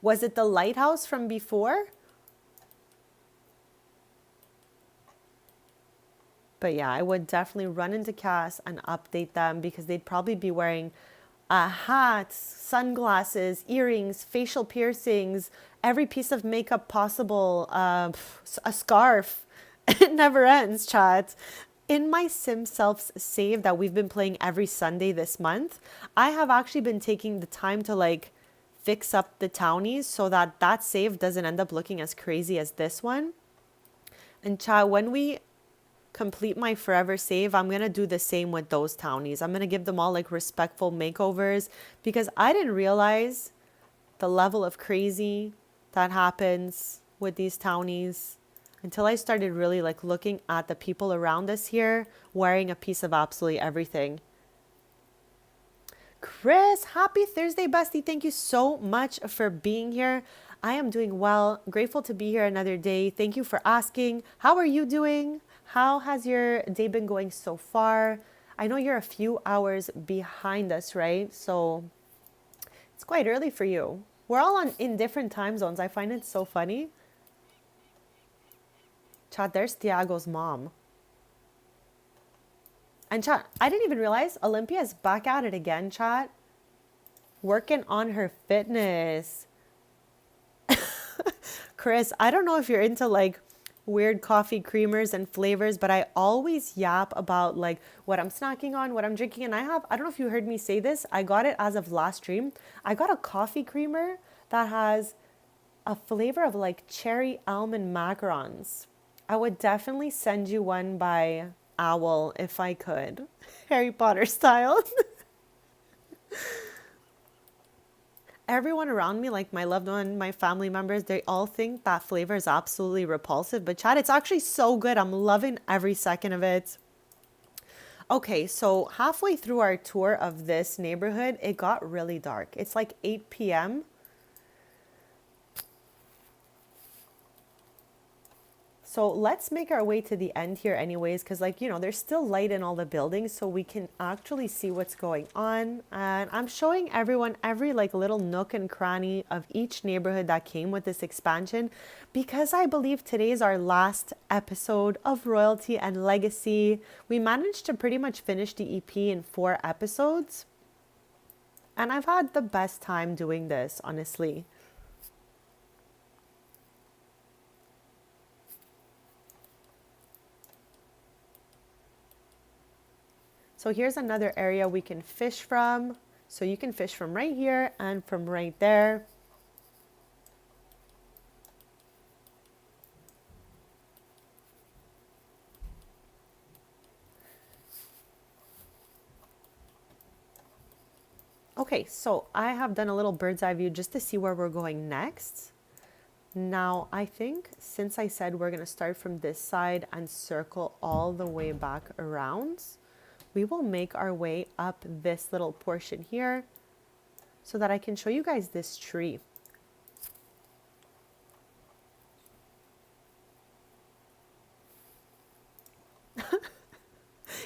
Was it the lighthouse from before? But yeah, I would definitely run into Cass and update them because they'd probably be wearing hats, sunglasses, earrings, facial piercings, every piece of makeup possible, a scarf. It never ends, chat. in my Sim Selves save that we've been playing every Sunday this month, I have actually been taking the time to like fix up the townies so that that save doesn't end up looking as crazy as this one. And chat, when we complete my forever save, I'm going to do the same with those townies. I'm going to give them all like respectful makeovers because I didn't realize the level of crazy that happens with these townies until I started really like looking at the people around us here wearing a piece of absolutely everything. Chris, happy Thursday, bestie. Thank you so much for being here. I am doing well. Grateful to be here another day. Thank you for asking. How are you doing? How has your day been going so far? I know you're a few hours behind us, right? So it's quite early for you. We're all in different time zones. I find it so funny. Chat, there's Tiago's mom. And chat, I didn't even realize Olympia's back at it again, chat. Working on her fitness. Chris, I don't know if you're into like weird coffee creamers and flavors, but I always yap about like what I'm snacking on, what I'm drinking. And I don't know if you heard me say this. I got it as of last stream. I got a coffee creamer that has a flavor of like cherry almond macarons. I would definitely send you one by Owl if I could. Harry Potter style. Everyone around me, like my loved one, my family members, they all think that flavor is absolutely repulsive. But chat, it's actually so good. I'm loving every second of it. Okay, so halfway through our tour of this neighborhood, it got really dark. It's like 8 p.m. So let's make our way to the end here anyways, because like, you know, there's still light in all the buildings so we can actually see what's going on. And I'm showing everyone every like little nook and cranny of each neighborhood that came with this expansion because I believe today is our last episode of Royalty and Legacy. We managed to pretty much finish the EP in 4 episodes. And I've had the best time doing this, honestly. So here's another area we can fish from. So you can fish from right here and from right there. Okay, so I have done a little bird's eye view just to see where we're going next. Now, I think since I said we're going to start from this side and circle all the way back around, we will make our way up this little portion here so that I can show you guys this tree.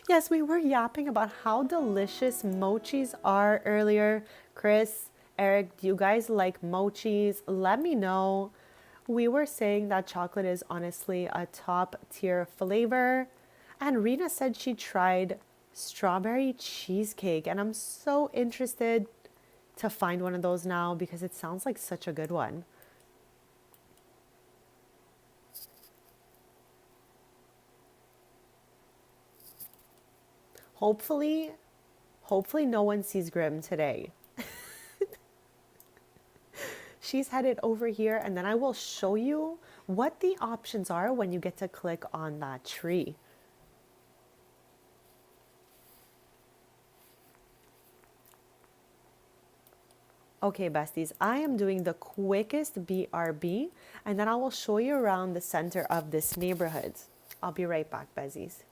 Yes, we were yapping about how delicious mochis are earlier. Chris, Eric, do you guys like mochis? Let me know. We were saying that chocolate is honestly a top tier flavor. And Rena said she tried strawberry cheesecake. And I'm so interested to find one of those now because it sounds like such a good one. Hopefully no one sees Grim today. She's headed over here and then I will show you what the options are when you get to click on that tree. Okay, besties, I am doing the quickest BRB and then I will show you around the center of this neighborhood. I'll be right back, besties.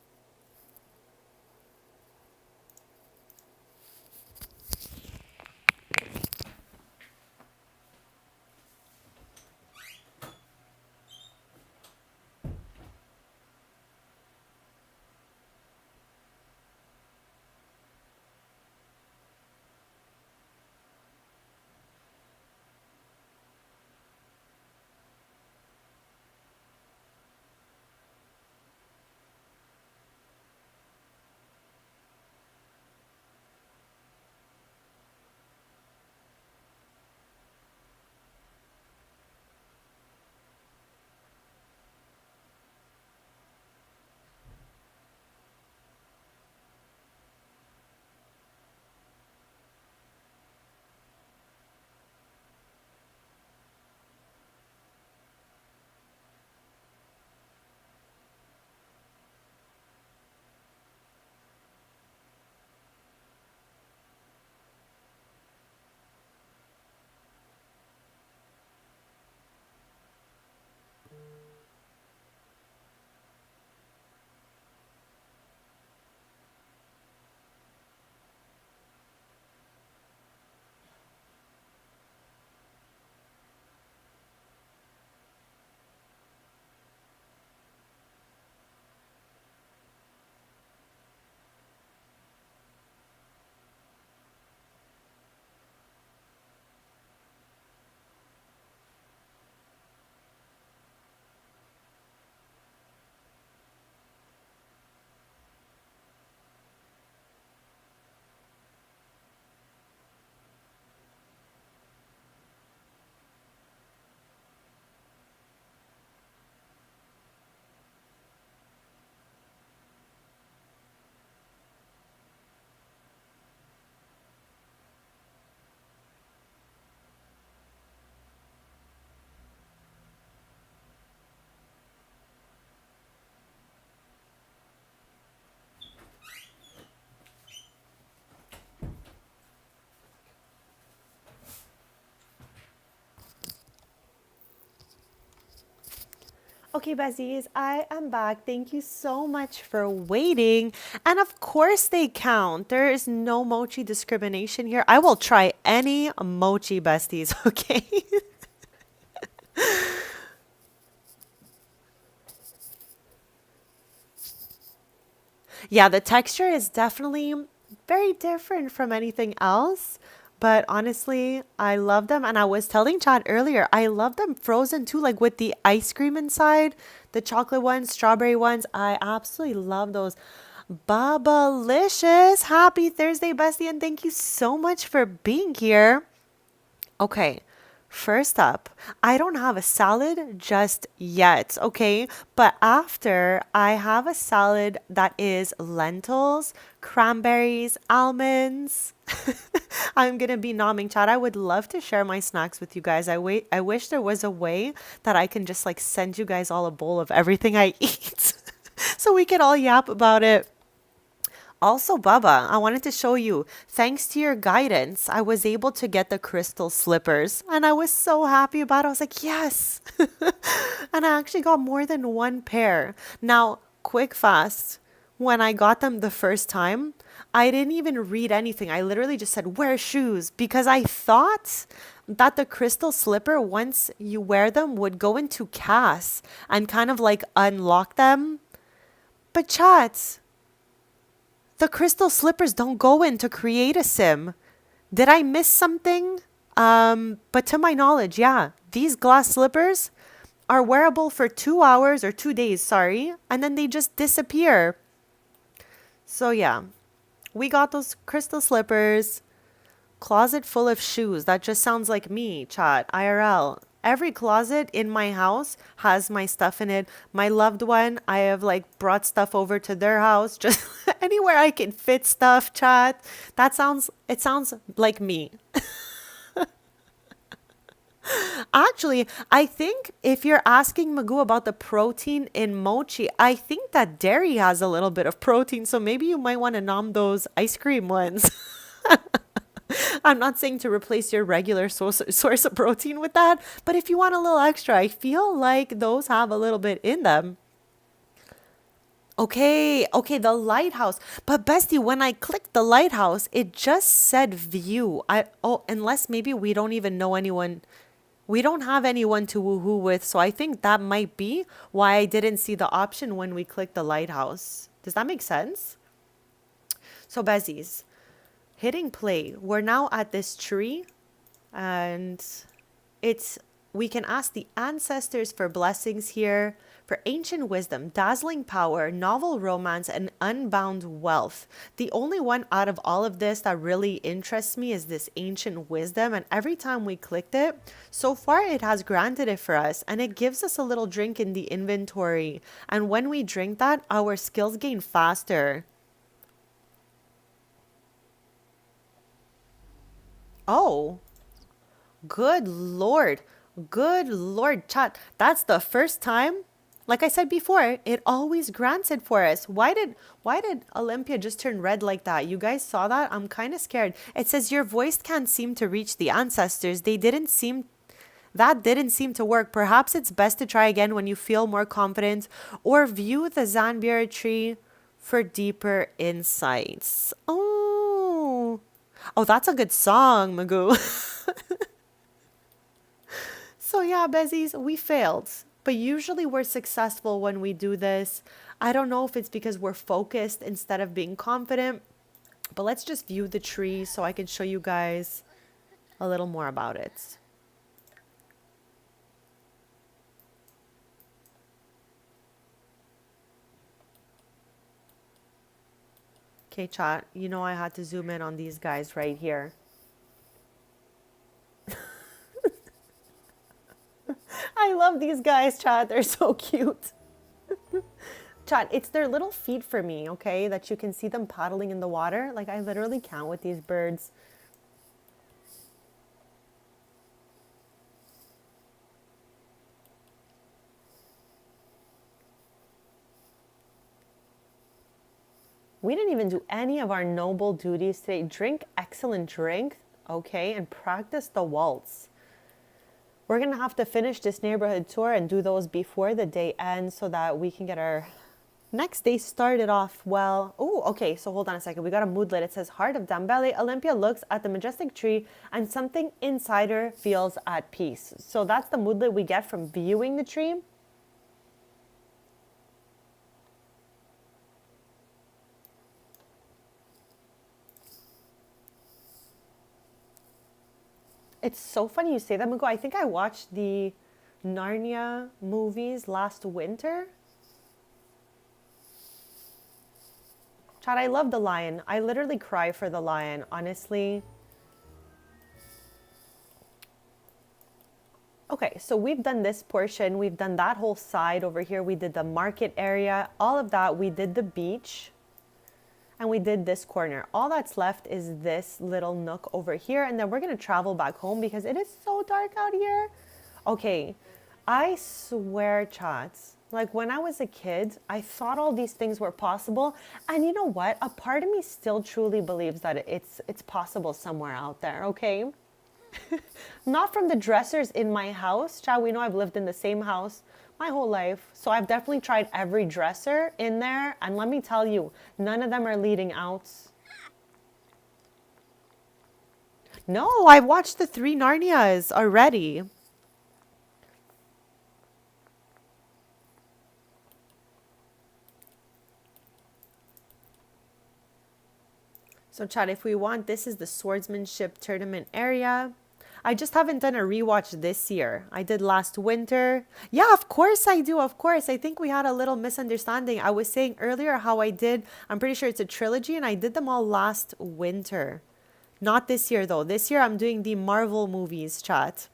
Okay, besties, I am back. Thank you so much for waiting. And of course, they count. There is no mochi discrimination here. I will try any mochi, besties, okay? Yeah, the texture is definitely very different from anything else. But honestly, I love them. And I was telling Chad earlier, I love them frozen too, like with the ice cream inside, the chocolate ones, strawberry ones. I absolutely love those. Babalicious. Happy Thursday, bestie. And thank you so much for being here. Okay, first up, I don't have a salad just yet, okay? But after, I have a salad that is lentils, cranberries, almonds. I'm gonna be nomming Chad. I would love to share my snacks with you guys. I wish there was a way that I can just like send you guys all a bowl of everything I eat so we can all yap about it. Also, Baba, I wanted to show you, thanks to your guidance, I was able to get the crystal slippers. And I was so happy about it. I was like, yes. And I actually got more than one pair. Now, quick fast, when I got them the first time, I didn't even read anything. I literally just said, wear shoes, because I thought that the crystal slipper, once you wear them, would go into cast and kind of like unlock them. But chats, the crystal slippers don't go in to create a sim. Did I miss something? But to my knowledge, yeah, these glass slippers are wearable for 2 hours or 2 days, sorry, and then they just disappear. So yeah, we got those crystal slippers. Closet full of shoes. That just sounds like me, chat, IRL. Every closet in my house has my stuff in it. My loved one, I have like brought stuff over to their house, just anywhere I can fit stuff, chat. It sounds like me. Actually, I think if you're asking Magoo about the protein in mochi, I think that dairy has a little bit of protein. So maybe you might want to nom those ice cream ones. I'm not saying to replace your regular source of protein with that, but if you want a little extra, I feel like those have a little bit in them. Okay, the lighthouse. But bestie, when I clicked the lighthouse, it just said view. Unless maybe we don't even know anyone. We don't have anyone to woohoo with, so I think that might be why I didn't see the option when we clicked the lighthouse. Does that make sense? So, Bezies, hitting play. We're now at this tree, and it's we can ask the ancestors for blessings here, for ancient wisdom, dazzling power, novel romance, and unbound wealth. The only one out of all of this that really interests me is this ancient wisdom. And every time we clicked it, so far it has granted it for us, and it gives us a little drink in the inventory. And when we drink that, our skills gain faster. Oh, good Lord. Good Lord, chat. That's the first time. Like I said before, it always grants it for us. Why did Olympia just turn red like that? You guys saw that? I'm kind of scared. It says your voice can't seem to reach the ancestors. That didn't seem to work. Perhaps it's best to try again when you feel more confident, or view the Zanbier tree for deeper insights. Oh, that's a good song, Magoo. So yeah, Bezies, we failed. But usually we're successful when we do this. I don't know if it's because we're focused instead of being confident. But let's just view the tree so I can show you guys a little more about it. Okay, chat, you know I had to zoom in on these guys right here. I love these guys, chat. They're so cute. Chat, it's their little feet for me, okay? That you can see them paddling in the water. Like, I literally count with these birds. We didn't even do any of our noble duties today. Drink excellent drink, okay? And practice the waltz. We're going to have to finish this neighborhood tour and do those before the day ends so that we can get our next day started off well. Oh, okay. So hold on a second. We got a moodlet. It says, Heart of Dambele. Olympia looks at the majestic tree and something inside her feels at peace. So that's the moodlet we get from viewing the tree. It's so funny you say that, Mugo. I think I watched the Narnia movies last winter. Chad, I love the lion. I literally cry for the lion, honestly. Okay, so we've done this portion. We've done that whole side over here. We did the market area, all of that. We did the beach. And we did this corner. All that's left is this little nook over here. And then we're going to travel back home because it is so dark out here. Okay, I swear, chats, like when I was a kid, I thought all these things were possible. And you know what? A part of me still truly believes that it's possible somewhere out there, okay? Not from the dressers in my house. Chat, we know I've lived in the same house my whole life. So I've definitely tried every dresser in there. And let me tell you, none of them are leading out. No, I've watched the 3 Narnias already. So chat, if we want, this is the swordsmanship tournament area. I just haven't done a rewatch this year. I did last winter. Yeah, of course I do. Of course. I think we had a little misunderstanding. I was saying earlier how I did, I'm pretty sure it's a trilogy, and I did them all last winter. Not this year, though. This year I'm doing the Marvel movies, chat.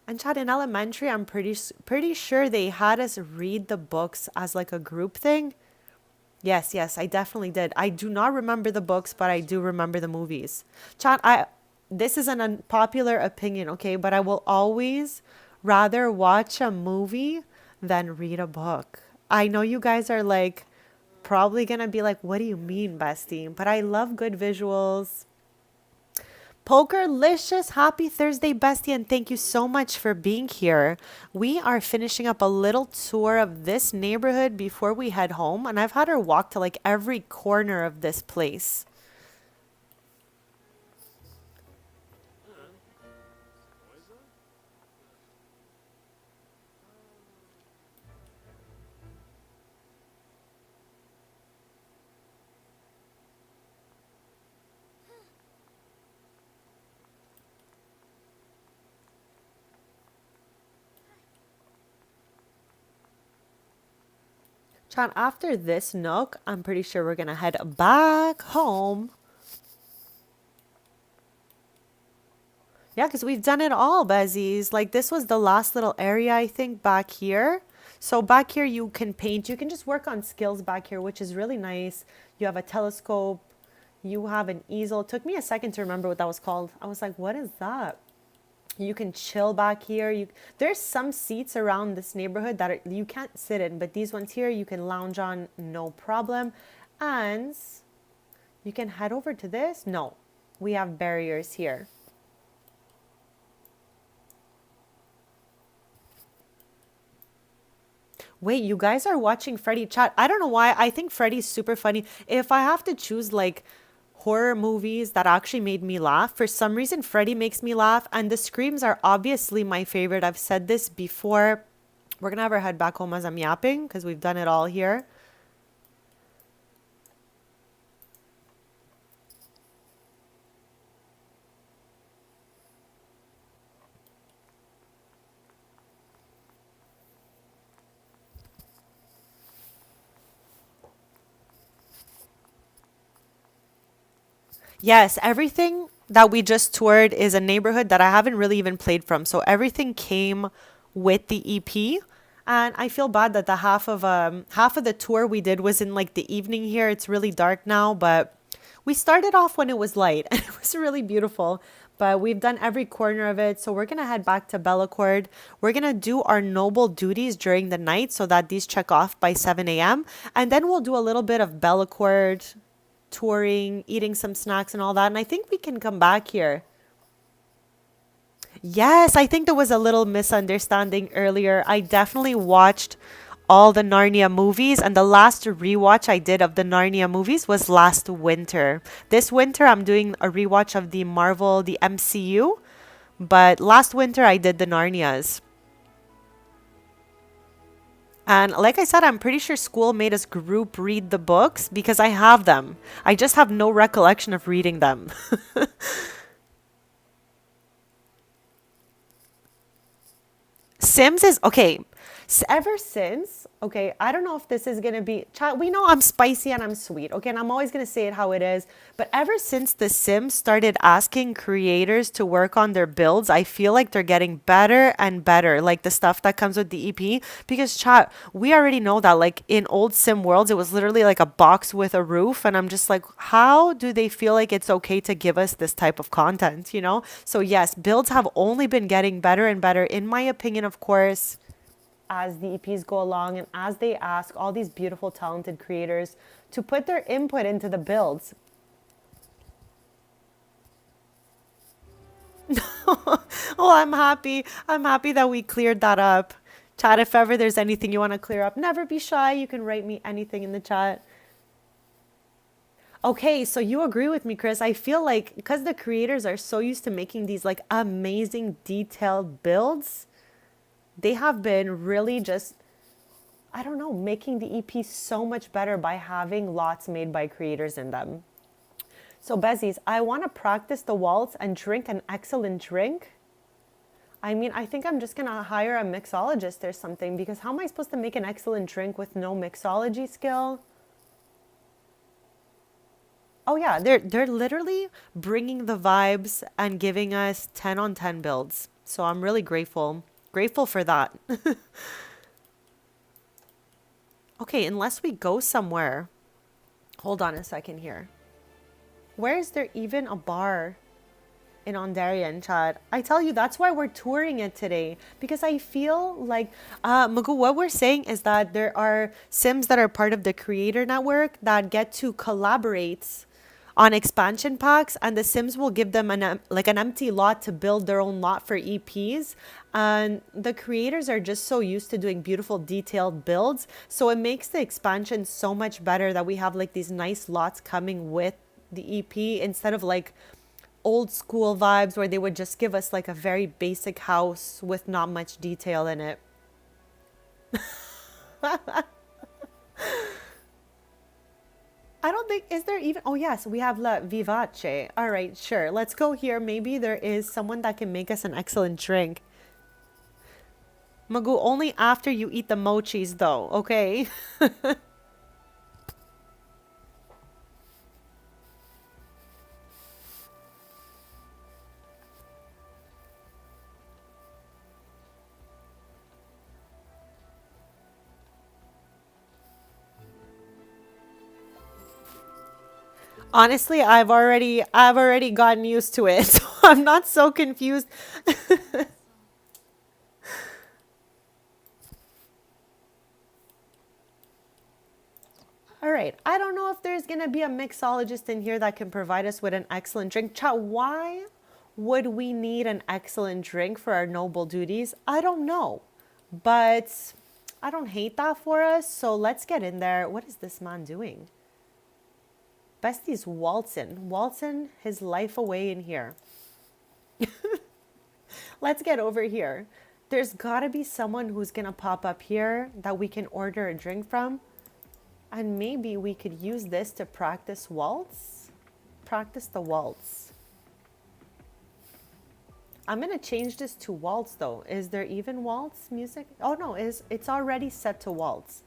And chat, in elementary, I'm pretty sure they had us read the books as like a group thing. Yes, I definitely did. I do not remember the books, but I do remember the movies. Chat, this is an unpopular opinion, okay? But I will always rather watch a movie than read a book. I know you guys are like probably gonna be like, what do you mean, bestie? But I love good visuals. Pokerlicious, happy Thursday, bestie, and thank you so much for being here. We are finishing up a little tour of this neighborhood before we head home, and I've had her walk to like every corner of this place. Chan, after this nook, I'm pretty sure we're gonna head back home. Yeah, because we've done it all, Bezzies. Like this was the last little area, I think, back here. So back here you can paint. You can just work on skills back here, which is really nice. You have a telescope. You have an easel. It took me a second to remember what that was called. I was like, what is that? You can chill back here. There's some seats around this neighborhood that you can't sit in, but these ones here you can lounge on, no problem. And you can head over to this. No, we have barriers here. Wait, you guys are watching Freddy chat. I don't know why. I think Freddy's super funny. If I have to choose like horror movies that actually made me laugh, for some reason Freddy makes me laugh, and the screams are obviously my favorite. I've said this before. We're gonna have our head back home as I'm yapping because we've done it all here. Yes, everything that we just toured is a neighborhood that I haven't really even played from. So everything came with the EP. And I feel bad that the half of the tour we did was in like the evening here. It's really dark now, but we started off when it was light and it was really beautiful. But we've done every corner of it. So we're gonna head back to Bellacord. We're gonna do our noble duties during the night so that these check off by 7 a.m. And then we'll do a little bit of Bellacord touring, eating some snacks and all that. And I think we can come back here. Yes, I think there was a little misunderstanding earlier. I definitely watched all the Narnia movies, and the last rewatch I did of the Narnia movies was last winter. This winter, I'm doing a rewatch of the Marvel, the MCU, but last winter I did the Narnias. And like I said, I'm pretty sure school made us group read the books because I have them. I just have no recollection of reading them. Sims is okay. Ever since, okay, I don't know if this is gonna be. We know I'm spicy and I'm sweet, okay, and I'm always gonna say it how it is. But ever since The Sims started asking creators to work on their builds, I feel like they're getting better and better. Like the stuff that comes with the EP, because chat, we already know that. Like in old Sim worlds, it was literally like a box with a roof, and I'm just like, how do they feel like it's okay to give us this type of content? You know? So yes, builds have only been getting better and better, in my opinion, of course, as the EPs go along and as they ask all these beautiful, talented creators to put their input into the builds. Oh, I'm happy. I'm happy that we cleared that up. Chat, if ever there's anything you want to clear up, never be shy. You can write me anything in the chat. Okay, so you agree with me, Chris. I feel like because the creators are so used to making these like amazing detailed builds, they have been really just, I don't know, making the EP so much better by having lots made by creators in them. So, Bezies, I want to practice the waltz and drink an excellent drink. I mean, I think I'm just going to hire a mixologist or something, because how am I supposed to make an excellent drink with no mixology skill? Oh yeah, they're literally bringing the vibes and giving us 10 on 10 builds. So I'm really grateful. Grateful for that. Okay, unless we go somewhere. Hold on a second here. Where is there even a bar in Ondarrian, Chad? I tell you, that's why we're touring it today. Because I feel like, Magu, what we're saying is that there are Sims that are part of the creator network that get to collaborate on expansion packs, and the Sims will give them like an empty lot to build their own lot for EPs. And the creators are just so used to doing beautiful detailed builds, so it makes the expansion so much better that we have like these nice lots coming with the EP, instead of like old school vibes where they would just give us like a very basic house with not much detail in it. I don't think, is there even, oh yes, we have La Vivace. All right, sure. Let's go here. Maybe there is someone that can make us an excellent drink. Magu, only after you eat the mochis though, okay? Honestly, I've already gotten used to it. So I'm not so confused. All right. I don't know if there's going to be a mixologist in here that can provide us with an excellent drink. Chat, why would we need an excellent drink for our noble duties? I don't know. But I don't hate that for us. So let's get in there. What is this man doing? Bestie's waltzing his life away in here. Let's get over here. There's got to be someone who's going to pop up here that we can order a drink from. And maybe we could use this to practice waltz. Practice the waltz. I'm going to change this to waltz though. Is there even waltz music? Oh no, it's already set to waltz.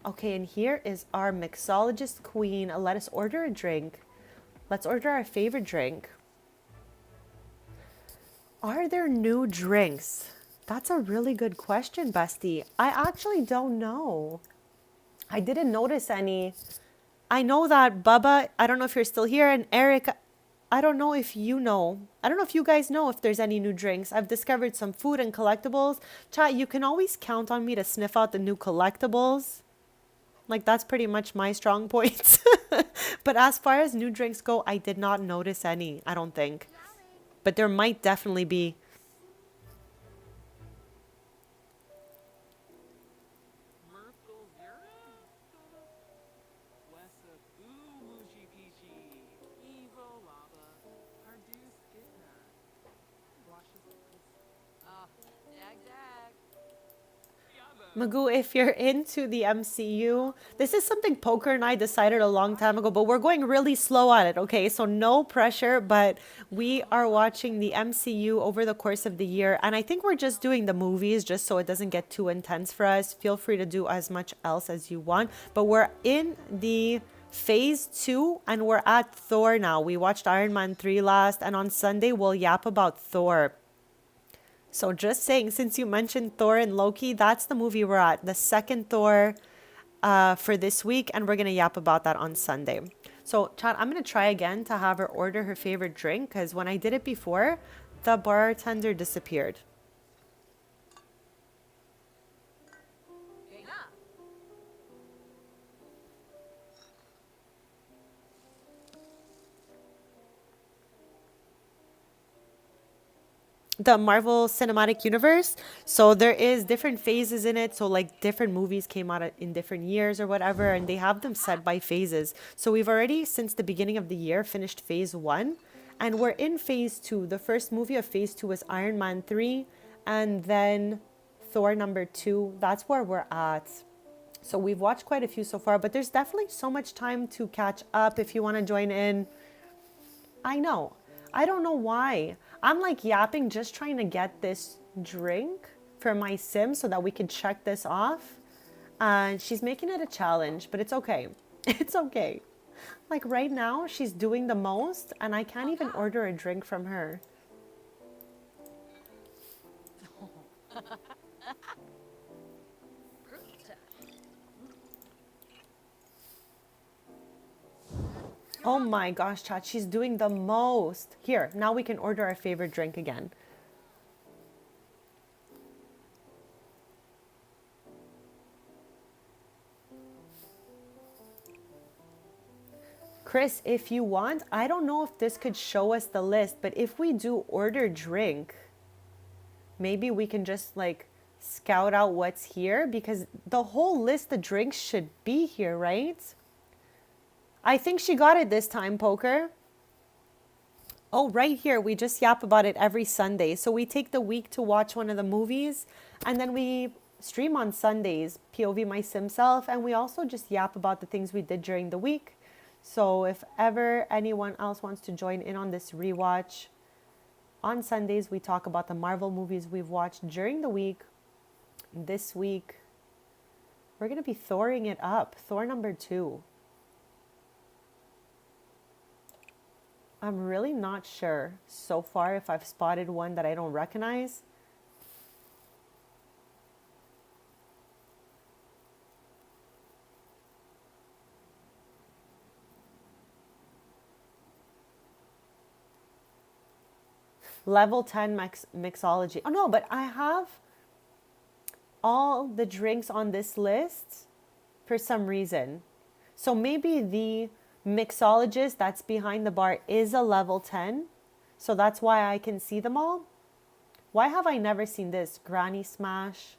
Okay, and here is our mixologist queen. Let us order a drink. Let's order our favorite drink. Are there new drinks? That's a really good question, Bestie. I actually don't know. I didn't notice any. I know that Bubba, I don't know if you're still here, and Eric, I don't know if you know. I don't know if you guys know if there's any new drinks. I've discovered some food and collectibles. Chat, you can always count on me to sniff out the new collectibles. Like, that's pretty much my strong point. But as far as new drinks go, I did not notice any, I don't think. But there might definitely be. Magoo, if you're into the MCU, this is something Poker and I decided a long time ago, but we're going really slow on it, okay? So no pressure, but we are watching the MCU over the course of the year, and I think we're just doing the movies just so it doesn't get too intense for us. Feel free to do as much else as you want, but we're in the phase 2 and we're at Thor now. We watched Iron Man 3 last, and on Sunday we'll yap about Thor. So just saying, since you mentioned Thor and Loki, that's the movie we're at, the second Thor for this week, and we're gonna yap about that on Sunday. So, Chad, I'm gonna try again to have her order her favorite drink because when I did it before, the bartender disappeared. The Marvel Cinematic Universe. So there is different phases in it. So like different movies came out in different years or whatever, and they have them set by phases. So we've already, since the beginning of the year, finished phase 1, and we're in phase 2. The first movie of phase 2 was Iron Man 3, and then Thor number 2. That's where we're at. So we've watched quite a few so far, but there's definitely so much time to catch up if you want to join in. I know. I don't know why. I'm like yapping, just trying to get this drink for my sim so that we can check this off. And she's making it a challenge, but it's okay. It's okay. Like right now, she's doing the most, and I can't even order a drink from her. Oh my gosh, chat, she's doing the most. Here, now we can order our favorite drink again. Chris, if you want, I don't know if this could show us the list, but if we do order drink, maybe we can just like scout out what's here because the whole list of drinks should be here, right? I think she got it this time, Poker. Oh, right here. We just yap about it every Sunday. So we take the week to watch one of the movies and then we stream on Sundays, POV my sim self, and we also just yap about the things we did during the week. So if ever anyone else wants to join in on this rewatch, on Sundays we talk about the Marvel movies we've watched during the week. This week, we're going to be Thoring it up. Thor number 2. I'm really not sure so far if I've spotted one that I don't recognize. Level 10 mixology. Oh no, but I have all the drinks on this list for some reason. So maybe the mixologist that's behind the bar is a level 10. So that's why I can see them all. Why have I never seen this? Granny Smash.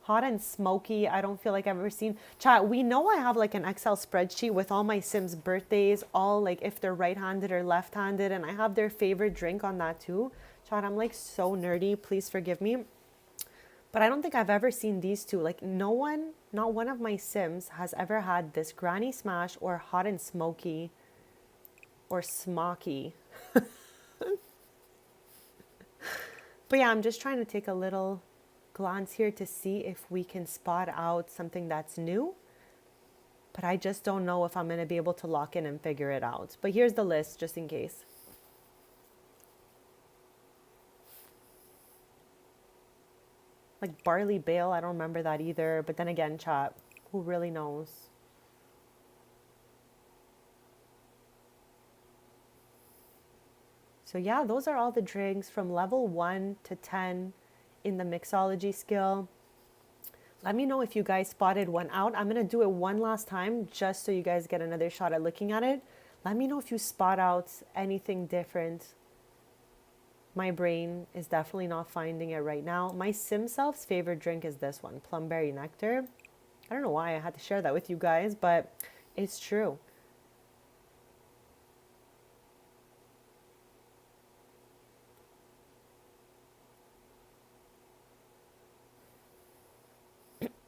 Hot and smoky. I don't feel like I've ever seen. Chat, we know I have like an Excel spreadsheet with all my Sims' birthdays, all like if they're right-handed or left-handed, and I have their favorite drink on that too. Chat, I'm like so nerdy. Please forgive me. But I don't think I've ever seen these two. Like no one, not one of my Sims has ever had this Granny Smash or Hot and Smoky or Smoky. But yeah, I'm just trying to take a little glance here to see if we can spot out something that's new. But I just don't know if I'm going to be able to lock in and figure it out. But here's the list just in case. Like barley bale, I don't remember that either. But then again, chat, who really knows? So yeah, those are all the drinks from level 1 to 10 in the mixology skill. Let me know if you guys spotted one out. I'm going to do it one last time just so you guys get another shot at looking at it. Let me know if you spot out anything different My brain is definitely not finding it right now. My sim self's favorite drink is this one, plumberry nectar. I don't know why I had to share that with you guys, but it's true.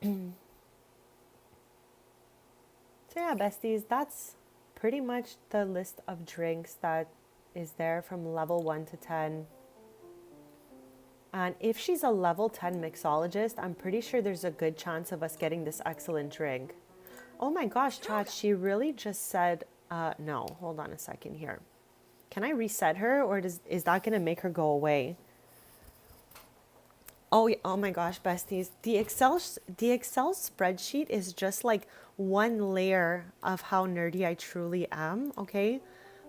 So yeah, besties, that's pretty much the list of drinks that is there from level 1 to 10. And if she's a level 10 mixologist, I'm pretty sure there's a good chance of us getting this excellent drink. Oh my gosh, chat, she really just said, no, hold on a second here. Can I reset her, or is that going to make her go away? Oh, oh my gosh, besties. The Excel spreadsheet is just like one layer of how nerdy I truly am, okay?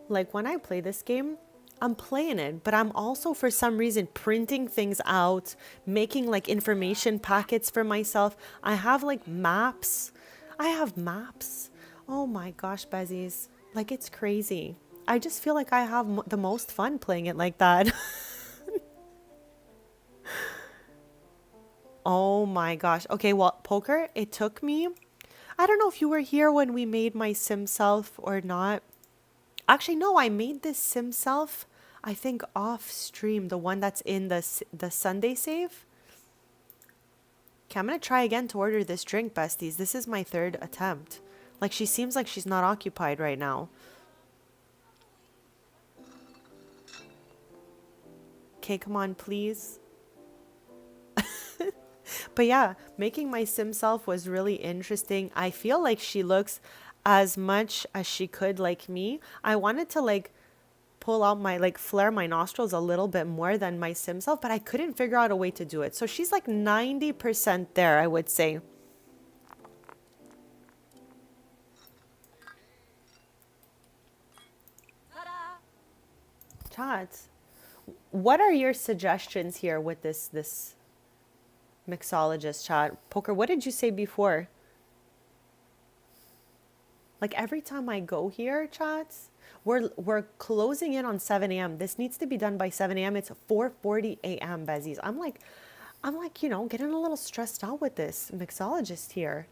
Like when I play this game, I'm playing it, but I'm also for some reason printing things out, making like information packets for myself. I have like maps. I have maps. Oh my gosh, Bezies. Like it's crazy. I just feel like I have the most fun playing it like that. Oh my gosh. Okay, well, poker, it took me. I don't know if you were here when we made my sim self or not. Actually, no, I made this sim self, I think off stream, the one that's in the Sunday save. Okay, I'm gonna try again to order this drink, besties. This is my third attempt. Like, she seems like she's not occupied right now. Okay, come on, please. But yeah, making my sim self was really interesting. I feel like she looks as much as she could like me. I wanted to like pull out my like flare my nostrils a little bit more than my sim self, but I couldn't figure out a way to do it. So she's like 90% there, I would say. Chat, what are your suggestions here with this mixologist, chat? Poker, what did you say before? Like every time I go here, chats, we're closing in on 7 a.m. This needs to be done by 7 a.m. It's 4:40 a.m. Bezies. I'm like, getting a little stressed out with this mixologist here.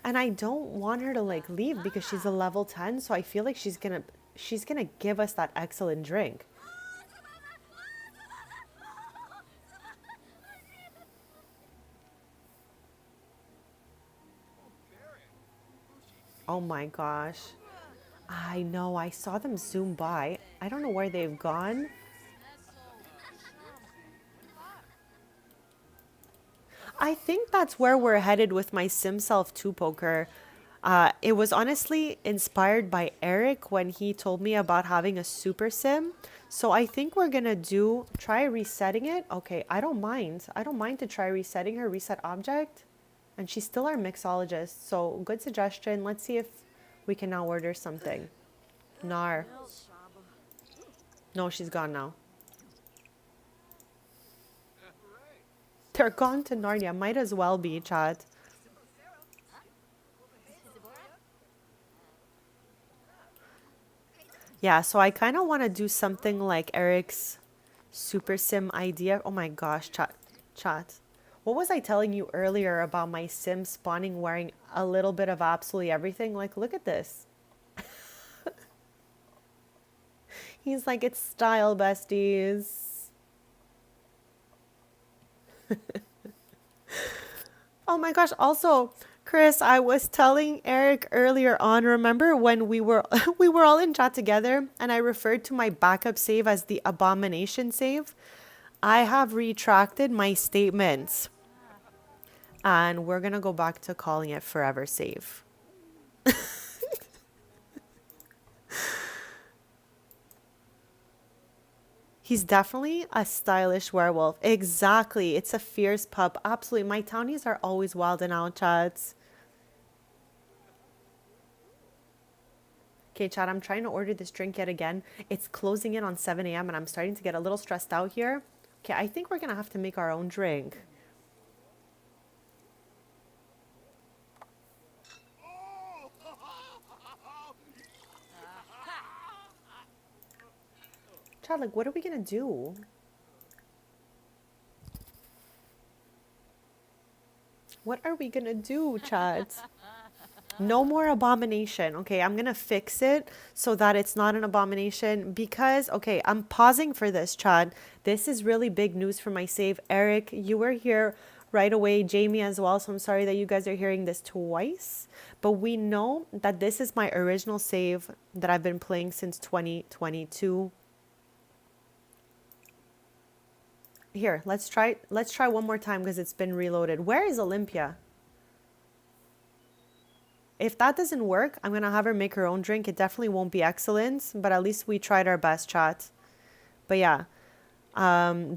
And I don't want her to like leave because she's a level 10, so I feel like she's gonna give us that excellent drink. Oh my gosh. I know, I saw them zoom by. I don't know where they've gone. I think that's where we're headed with my sim self 2 poker. It was honestly inspired by Eric when he told me about having a super sim. So I think we're gonna try resetting it. Okay, I don't mind. I don't mind to try resetting her, reset object. And she's still our mixologist. So good suggestion. Let's see if we can now order something. Nar. No, she's gone now. They're gone to Narnia. Might as well be, chat. Yeah, so I kind of want to do something like Eric's super sim idea. Oh my gosh, chat. What was I telling you earlier about my sim spawning wearing a little bit of absolutely everything? Like, look at this. He's like, it's style, besties. Oh my gosh, also, Chris, I was telling Eric earlier on, remember when we were we were all in chat together and I referred to my backup save as the abomination save? I have retracted my statements and we're going to go back to calling it forever save. He's definitely a stylish werewolf. Exactly. It's a fierce pup. Absolutely. My townies are always wild and out, chats. Okay, Chad, I'm trying to order this drink yet again. It's closing in on 7 a.m. and I'm starting to get a little stressed out here. Okay, I think we're going to have to make our own drink. Chad, like, what are we going to do? What are we gonna do, chat? No more abomination. Okay, I'm gonna fix it so that it's not an abomination because, okay, I'm pausing for this, Chad. This is really big news for my save. Eric, you were here right away, Jamie as well, so I'm sorry that you guys are hearing this twice. But we know that this is my original save that I've been playing since 2022. Here, let's try one more time because it's been reloaded. Where is Olympia? If that doesn't work, I'm going to have her make her own drink. It definitely won't be excellent, but at least we tried our best, chat. But yeah,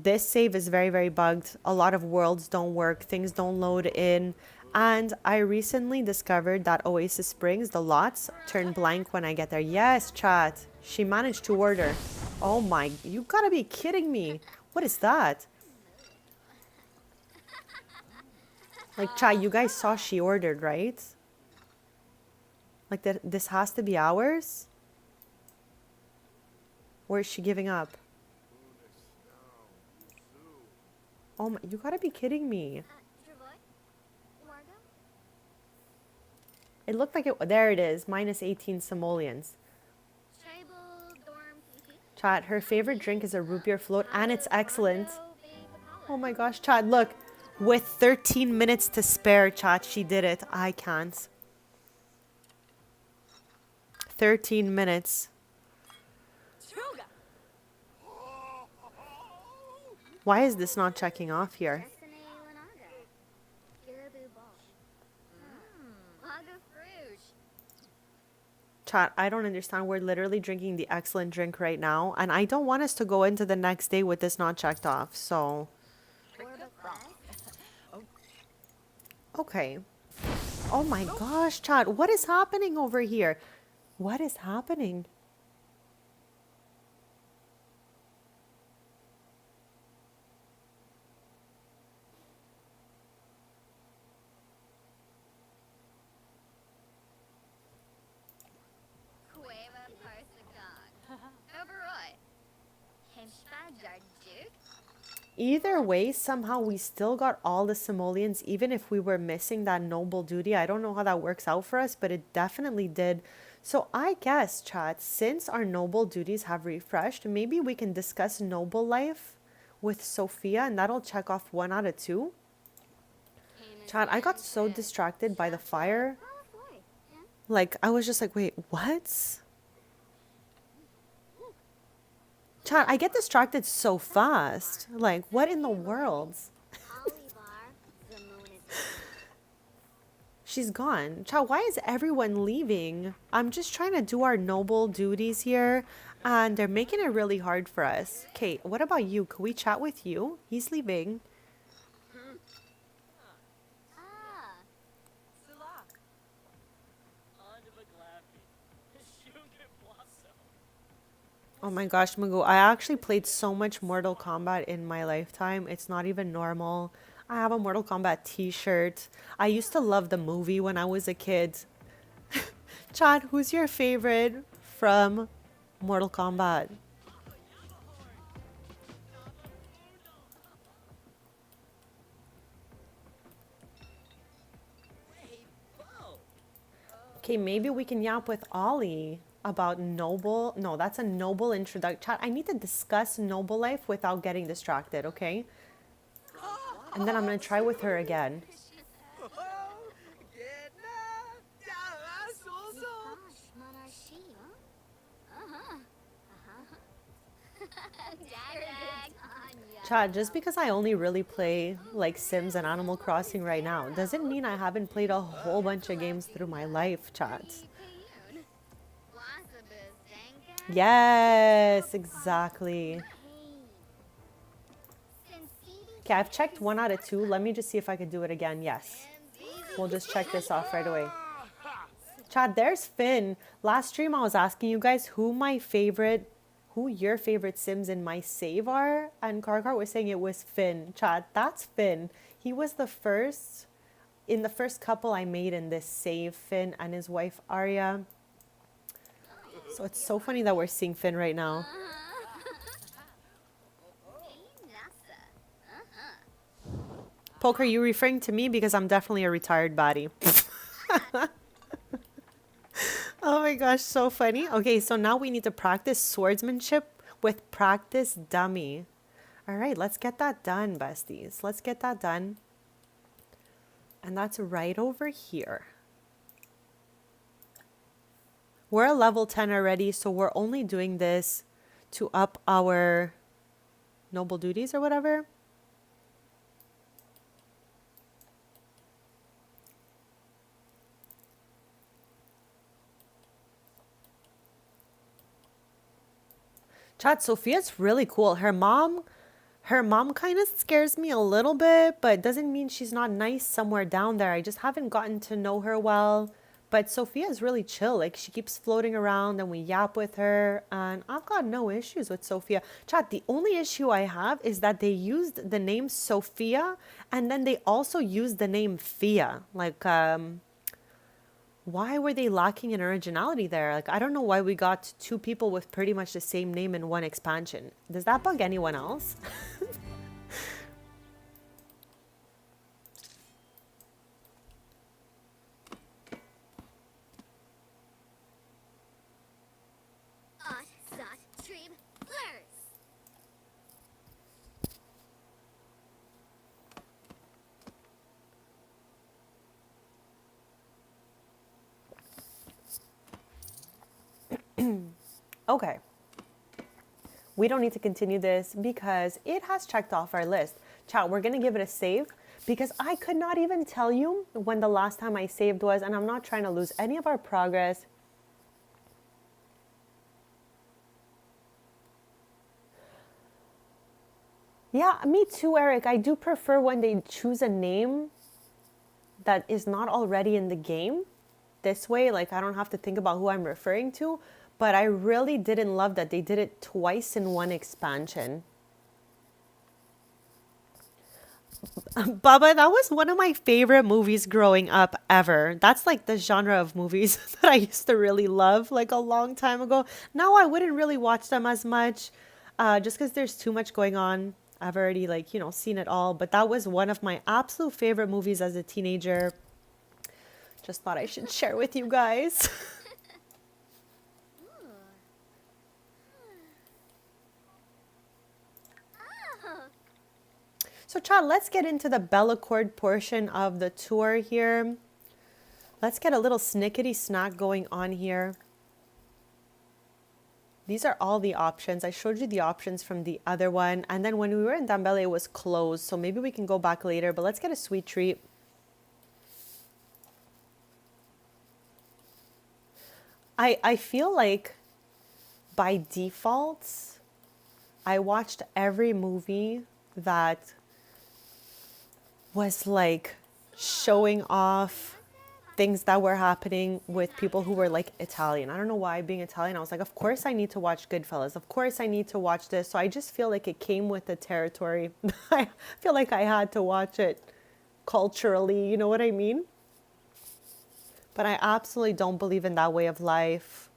this save is very, very bugged. A lot of worlds don't work. Things don't load in. And I recently discovered that Oasis Springs, the lots, turn blank when I get there. Yes, chat. She managed to order. Oh my, you gotta be kidding me. What is that? Like, chat, you guys saw she ordered, right? Like, that this has to be ours? Or is she giving up? Oh my, you gotta be kidding me. It looked like it, there it is, minus 18 simoleons. Chat, her favorite drink is a root beer float and it's excellent. Oh my gosh, chat, look. With 13 minutes to spare, chat, she did it. I can't. 13 minutes. Why is this not checking off here? Chat, I don't understand. We're literally drinking the excellent drink right now, and I don't want us to go into the next day with this not checked off, so... Okay. Oh my gosh, chat, what is happening over here? What is happening? Either way, somehow we still got all the simoleons, even if we were missing that noble duty. I don't know how that works out for us, but it definitely did. So I guess, chat, since our noble duties have refreshed, maybe we can discuss noble life with Sophia, and that'll check off 1 out of 2. Chat, I got so distracted by the fire. Like, I was just like, wait, what? Chat, I get distracted so fast. Like, what in the world? She's gone. Chat, why is everyone leaving? I'm just trying to do our noble duties here, and they're making it really hard for us. Okay, what about you? Can we chat with you? He's leaving. Oh my gosh, Mugu, I actually played so much Mortal Kombat in my lifetime. It's not even normal. I have a Mortal Kombat t-shirt. I used to love the movie when I was a kid. Chad, who's your favorite from Mortal Kombat? Okay, maybe we can yap with Ollie about noble. No, that's a noble introduction. Chat, I need to discuss noble life without getting distracted, okay? And then I'm going to try with her again. Chat, just because I only really play like Sims and Animal Crossing right now doesn't mean I haven't played a whole bunch of games through my life, chat. Yes, exactly. Okay, I've checked 1 out of 2. Let me just see if I could do it again. Yes. We'll just check this off right away. Chad, there's Finn. Last stream I was asking you guys who your favorite Sims in my save are, and Karkar was saying it was Finn. Chad, that's Finn. He was the first, in the first couple I made in this save, Finn and his wife Arya. So it's so funny that we're seeing Finn right now. Poker, you referring to me because I'm definitely a retired baddie. Oh my gosh, so funny. Okay, so now we need to practice swordsmanship with practice dummy. All right, let's get that done, besties. Let's get that done. And that's right over here. We're a level 10 already, so we're only doing this to up our noble duties or whatever. Chat, Sophia's really cool. Her mom kind of scares me a little bit, but doesn't mean she's not nice somewhere down there. I just haven't gotten to know her well. But Sophia is really chill. Like, she keeps floating around and we yap with her. And I've got no issues with Sophia. Chat, the only issue I have is that they used the name Sophia and then they also used the name Fia. Like, why were they lacking in originality there? Like, I don't know why we got two people with pretty much the same name in one expansion. Does that bug anyone else? Okay. We don't need to continue this because it has checked off our list. Chat, we're going to give it a save because I could not even tell you when the last time I saved was, and I'm not trying to lose any of our progress. Yeah, me too, Eric. I do prefer when they choose a name that is not already in the game. This way, like, I don't have to think about who I'm referring to. But I really didn't love that they did it twice in one expansion. Baba, that was one of my favorite movies growing up ever. That's like the genre of movies that I used to really love like a long time ago. Now I wouldn't really watch them as much just because there's too much going on. I've already like, seen it all. But that was one of my absolute favorite movies as a teenager. Just thought I should share with you guys. So, Chad, let's get into the Bellecourt portion of the tour here. Let's get a little snickety snack going on here. These are all the options. I showed you the options from the other one. And then when we were in Dambele, it was closed. So maybe we can go back later. But let's get a sweet treat. I feel like by default, I watched every movie that was like showing off things that were happening with people who were like Italian. I don't know why, being Italian, I was like, of course I need to watch Goodfellas. Of course I need to watch this. So I just feel like it came with the territory. I feel like I had to watch it culturally, you know what I mean? But I absolutely don't believe in that way of life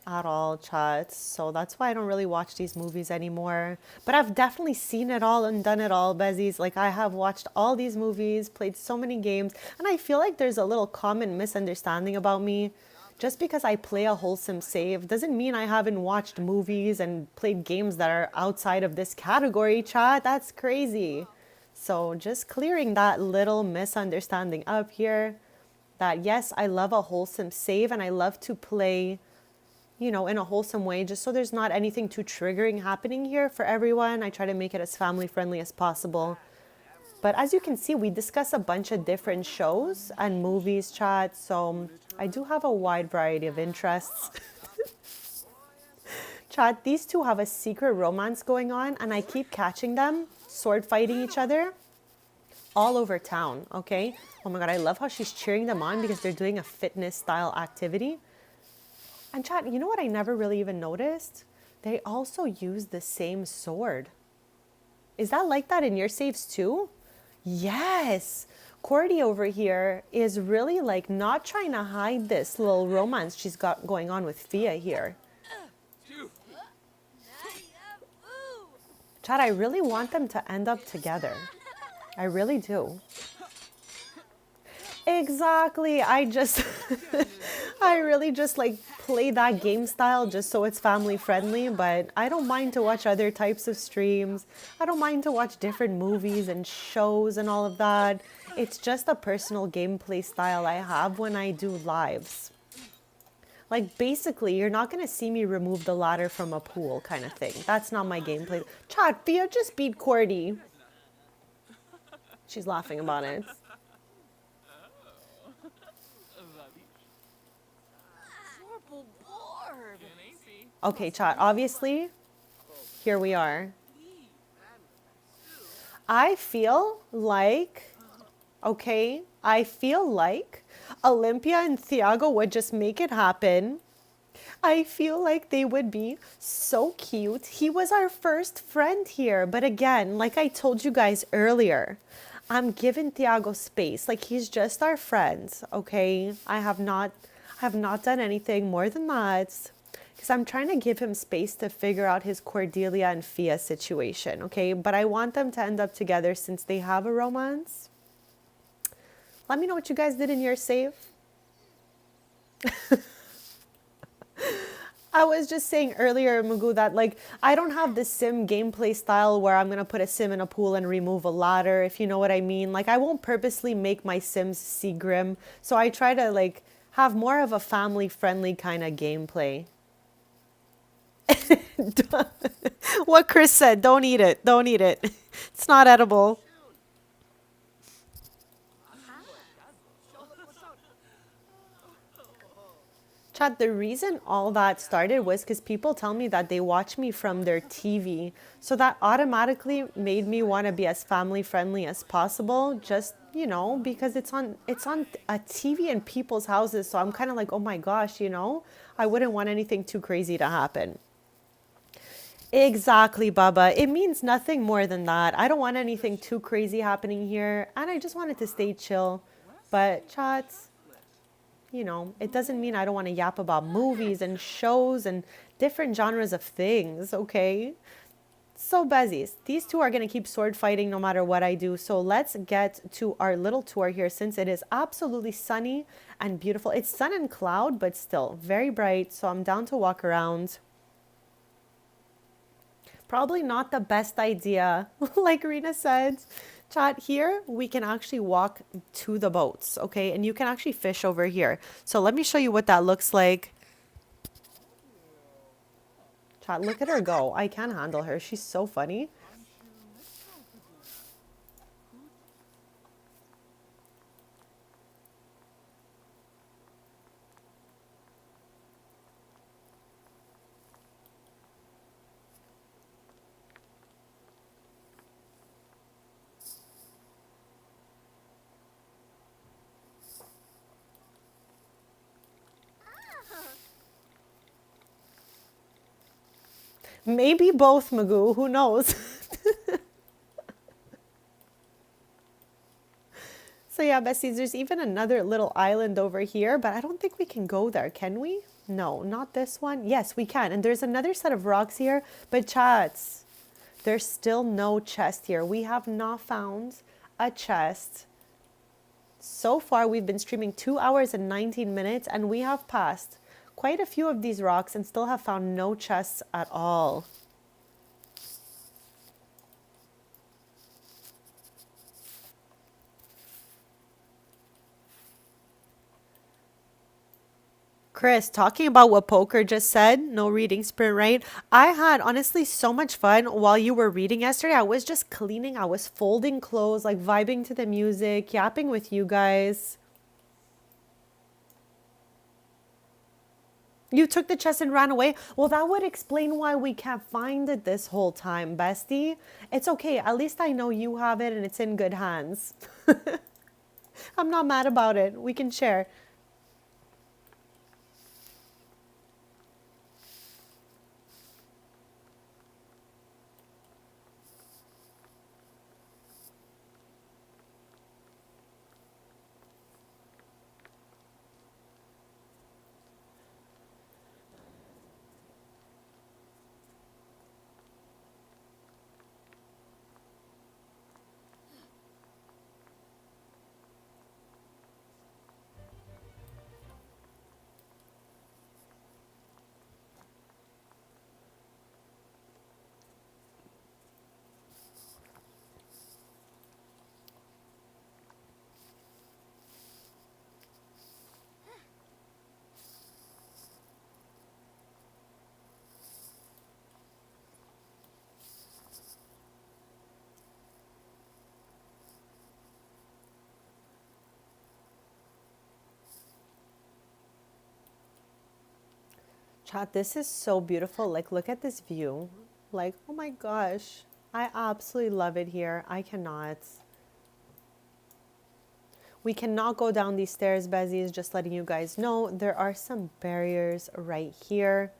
at all, chat. So that's why I don't really watch these movies anymore. But I've definitely seen it all and done it all, Bezies. Like, I have watched all these movies, played so many games, and I feel like there's a little common misunderstanding about me. Just because I play a wholesome save doesn't mean I haven't watched movies and played games that are outside of this category, chat. That's crazy. So just clearing that little misunderstanding up here, that yes, I love a wholesome save and I love to play in a wholesome way, just so there's not anything too triggering happening here for everyone. I try to make it as family friendly as possible. But as you can see, we discuss a bunch of different shows and movies, chat. So I do have a wide variety of interests. Chat, these two have a secret romance going on and I keep catching them sword fighting each other all over town, okay? Oh my God, I love how she's cheering them on because they're doing a fitness style activity. And chat, you know what I never really even noticed? They also use the same sword. Is that like that in your saves too? Yes. Cordy over here is really like not trying to hide this little romance she's got going on with Fia here. Chat, I really want them to end up together. I really do. Exactly. I just, I really just like play that game style just so it's family friendly, but I don't mind to watch other types of streams. I don't mind to watch different movies and shows and all of that. It's just a personal gameplay style I have when I do lives. Like basically, you're not gonna see me remove the ladder from a pool kind of thing. That's not my gameplay. Chat, Thea just beat Cordy. She's laughing about it. Okay, chat. Obviously, here we are. I feel like, okay, I feel like Olympia and Thiago would just make it happen. I feel like they would be so cute. He was our first friend here. But again, like I told you guys earlier, I'm giving Thiago space. Like he's just our friend, okay? I have not done anything more than that. Because I'm trying to give him space to figure out his Cordelia and Fia situation, okay? But I want them to end up together since they have a romance. Let me know what you guys did in your save. I was just saying earlier, Mugu, that like I don't have the sim gameplay style where I'm gonna put a sim in a pool and remove a ladder, if you know what I mean. Like I won't purposely make my sims see grim. So I try to like have more of a family friendly kind of gameplay. What Chris said, don't eat it. Don't eat it. It's not edible. Chad, the reason all that started was because people tell me that they watch me from their TV. So that automatically made me want to be as family friendly as possible. Just, because it's on a TV in people's houses. So I'm kind of like, oh my gosh, I wouldn't want anything too crazy to happen. Exactly, Baba. It means nothing more than that. I don't want anything too crazy happening here. And I just wanted to stay chill. But, chats, it doesn't mean I don't want to yap about movies and shows and different genres of things, okay? So, Bezies, these two are going to keep sword fighting no matter what I do. So, let's get to our little tour here since it is absolutely sunny and beautiful. It's sun and cloud, but still very bright. So, I'm down to walk around. Probably not the best idea, like Rena said. Chat, here we can actually walk to the boats, okay? And you can actually fish over here. So let me show you what that looks like. Chat, look at her go. I can handle her. She's so funny. Maybe both, Magoo. Who knows? So yeah, besties, there's even another little island over here, but I don't think we can go there, can we? No, not this one. Yes, we can. And there's another set of rocks here, but chats, there's still no chest here. We have not found a chest. So far, we've been streaming 2 hours and 19 minutes, and we have passed quite a few of these rocks and still have found no chests at all. Chris, talking about what Poker just said, no reading sprint, right? I had honestly so much fun while you were reading yesterday. I was just cleaning, I was folding clothes, like vibing to the music, yapping with you guys. You took the chest and ran away? Well, that would explain why we can't find it this whole time, bestie. It's okay. At least I know you have it and it's in good hands. I'm not mad about it. We can share. Chat, this is so beautiful. Like, look at this view. Like, oh my gosh. I absolutely love it here. I cannot. We cannot go down these stairs, Bezies, just letting you guys know. There are some barriers right here.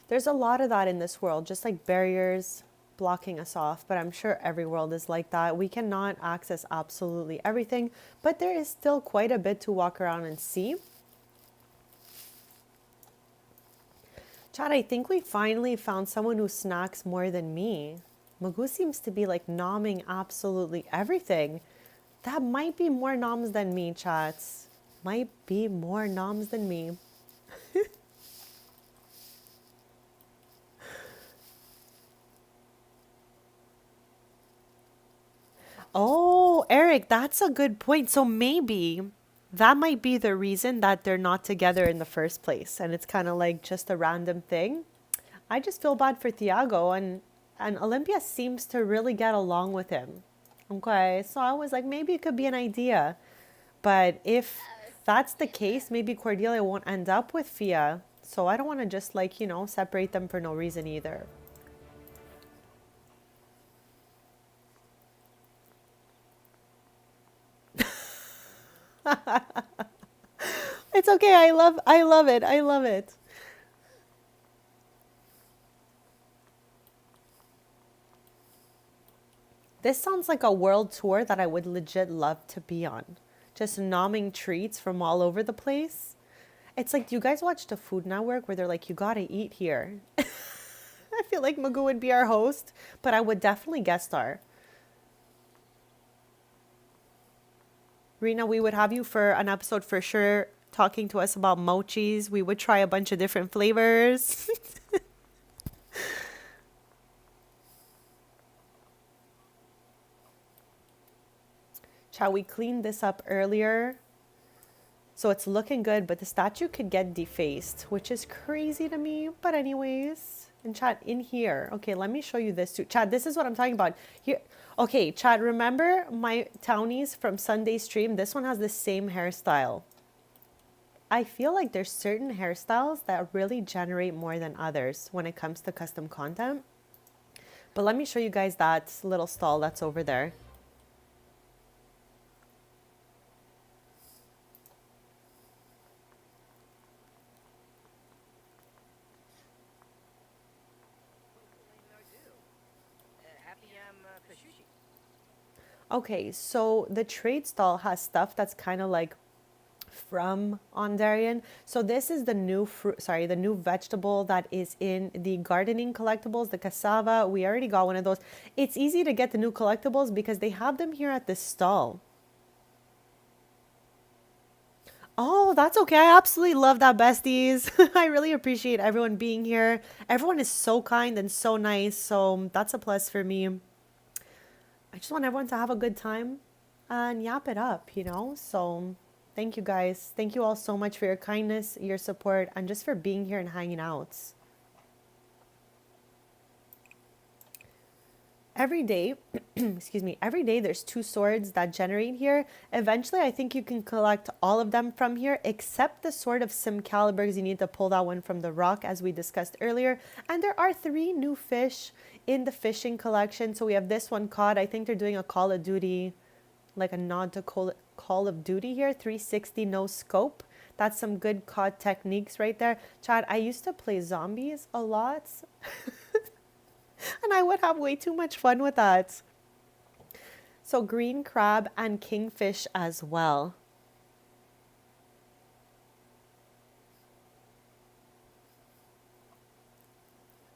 There's a lot of that in this world, just like barriers blocking us off, but I'm sure every world is like that. We cannot access absolutely everything, but there is still quite a bit to walk around and see. Chad, I think we finally found someone who snacks more than me. Magoo seems to be like nomming absolutely everything. That might be more noms than me, chats. Might be more noms than me. Oh, Eric, that's a good point. So maybe that might be the reason that they're not together in the first place. And it's kind of like just a random thing. I just feel bad for Thiago, and Olympia seems to really get along with him. Okay, so I was like, maybe it could be an idea. But if that's the case, maybe Cordelia won't end up with Fia. So I don't want to just like, separate them for no reason either. It's okay. I love it. I love it. This sounds like a world tour that I would legit love to be on. Just nomming treats from all over the place. It's like, do you guys watch the Food Network where they're like, you gotta eat here? I feel like Magoo would be our host, but I would definitely guest star. Rena, we would have you for an episode for sure, talking to us about mochis. We would try a bunch of different flavors. Shall we clean this up earlier? So it's looking good, but the statue could get defaced, which is crazy to me. But anyways, and chat in here. Okay, let me show you this too. Chad, this is what I'm talking about. Here. Okay, Chad, remember my townies from Sunday stream? This one has the same hairstyle. I feel like there's certain hairstyles that really generate more than others when it comes to custom content. But let me show you guys that little stall that's over there. Okay, so the trade stall has stuff that's kind of like from Ondarian. So this is the new fruit, sorry, the new vegetable that is in the gardening collectibles, the cassava. We already got one of those. It's easy to get the new collectibles because they have them here at this stall. Oh, that's okay. I absolutely love that, besties. I really appreciate everyone being here. Everyone is so kind and so nice. So that's a plus for me. I just want everyone to have a good time and yap it up. So thank you guys. Thank you all so much for your kindness, your support, and just for being here and hanging out. Every day, excuse me, every day there's 2 swords that generate here. Eventually, I think you can collect all of them from here, except the sword of Simcalibur's. You need to pull that one from the rock, as we discussed earlier. And there are 3 new fish in the fishing collection. So we have this one caught. I think they're doing a Call of Duty, like a nod to Call of Duty here. 360 no scope. That's some good cod techniques right there. Chad, I used to play zombies a lot. And I would have way too much fun with that. So green crab and kingfish as well.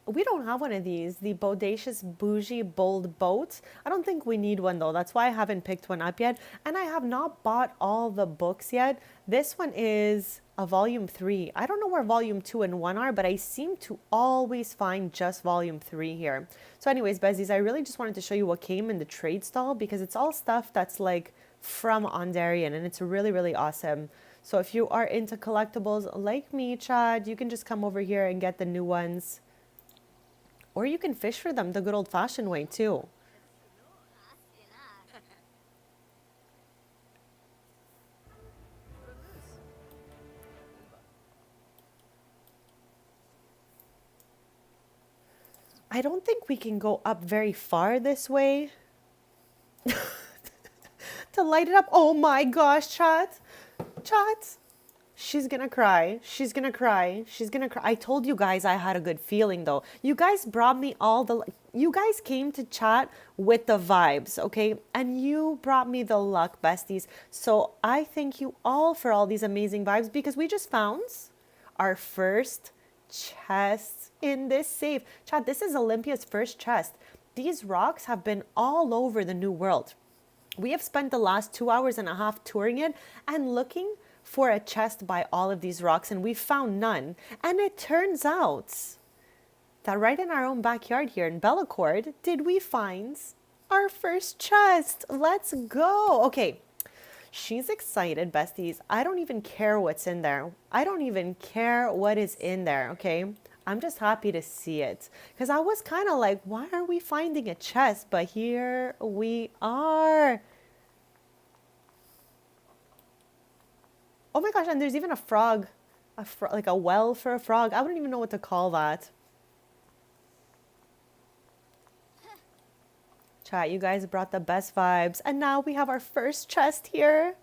We don't have one of these, the Bodacious Bougie Bold Boat. I don't think we need one though. That's why I haven't picked one up yet. And I have not bought all the books yet. This one is a volume 3. I don't know where volume 2 and 1 are, but I seem to always find just volume 3 here. So anyways, Bezies, I really just wanted to show you what came in the trade stall because it's all stuff that's like from Ondarian and it's really, really awesome. So if you are into collectibles like me, Chad, you can just come over here and get the new ones. Or you can fish for them the good old-fashioned way, too. I don't think we can go up very far this way to light it up. Oh my gosh, chat. Chat. She's gonna cry. She's gonna cry. She's gonna cry. I told you guys I had a good feeling though. You guys brought me all the. You guys came to chat with the vibes, okay? And you brought me the luck, besties. So I thank you all for all these amazing vibes because we just found our first chest in this safe. Chat, this is Olympia's first chest. These rocks have been all over the New World. We have spent the last 2 hours and a half touring it and looking for a chest by all of these rocks, and we found none. And it turns out that right in our own backyard here in Bellacord, did we find our first chest. Let's go. Okay, she's excited, besties. I don't even care what's in there. I don't even care what is in there, okay? I'm just happy to see it. Because I was kind of like, why are we finding a chest? But here we are. Oh my gosh, and there's even a frog. Like a well for a frog. I wouldn't even know what to call that. Chat, you guys brought the best vibes. And now we have our first chest here.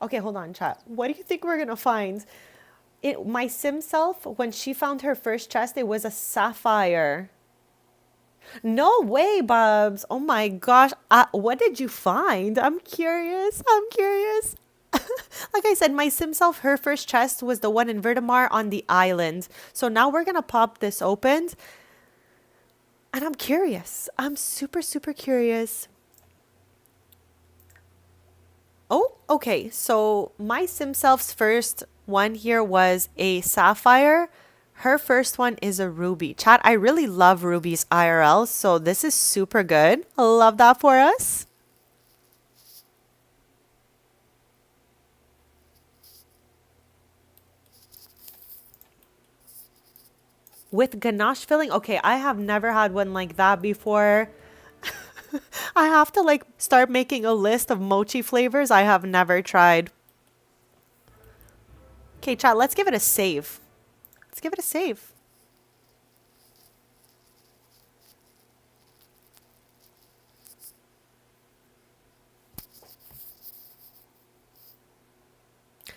Okay, hold on, chat. What do you think we're going to find? My sim self, when she found her first chest, it was a sapphire. No way, Bubs. Oh my gosh. What did you find? I'm curious. I'm curious. Like I said, my sim self, her first chest was the one in Vertimar on the island. So now we're going to pop this open. And I'm curious. I'm super, super curious. Oh, okay. So my sim self's first one here was a sapphire. Her first one is a ruby. Chat, I really love rubies IRL, so this is super good. I love that for us. With ganache filling? Okay, I have never had one like that before. I have to like start making a list of mochi flavors I have never tried. Okay, chat, let's give it a save. Let's give it a save.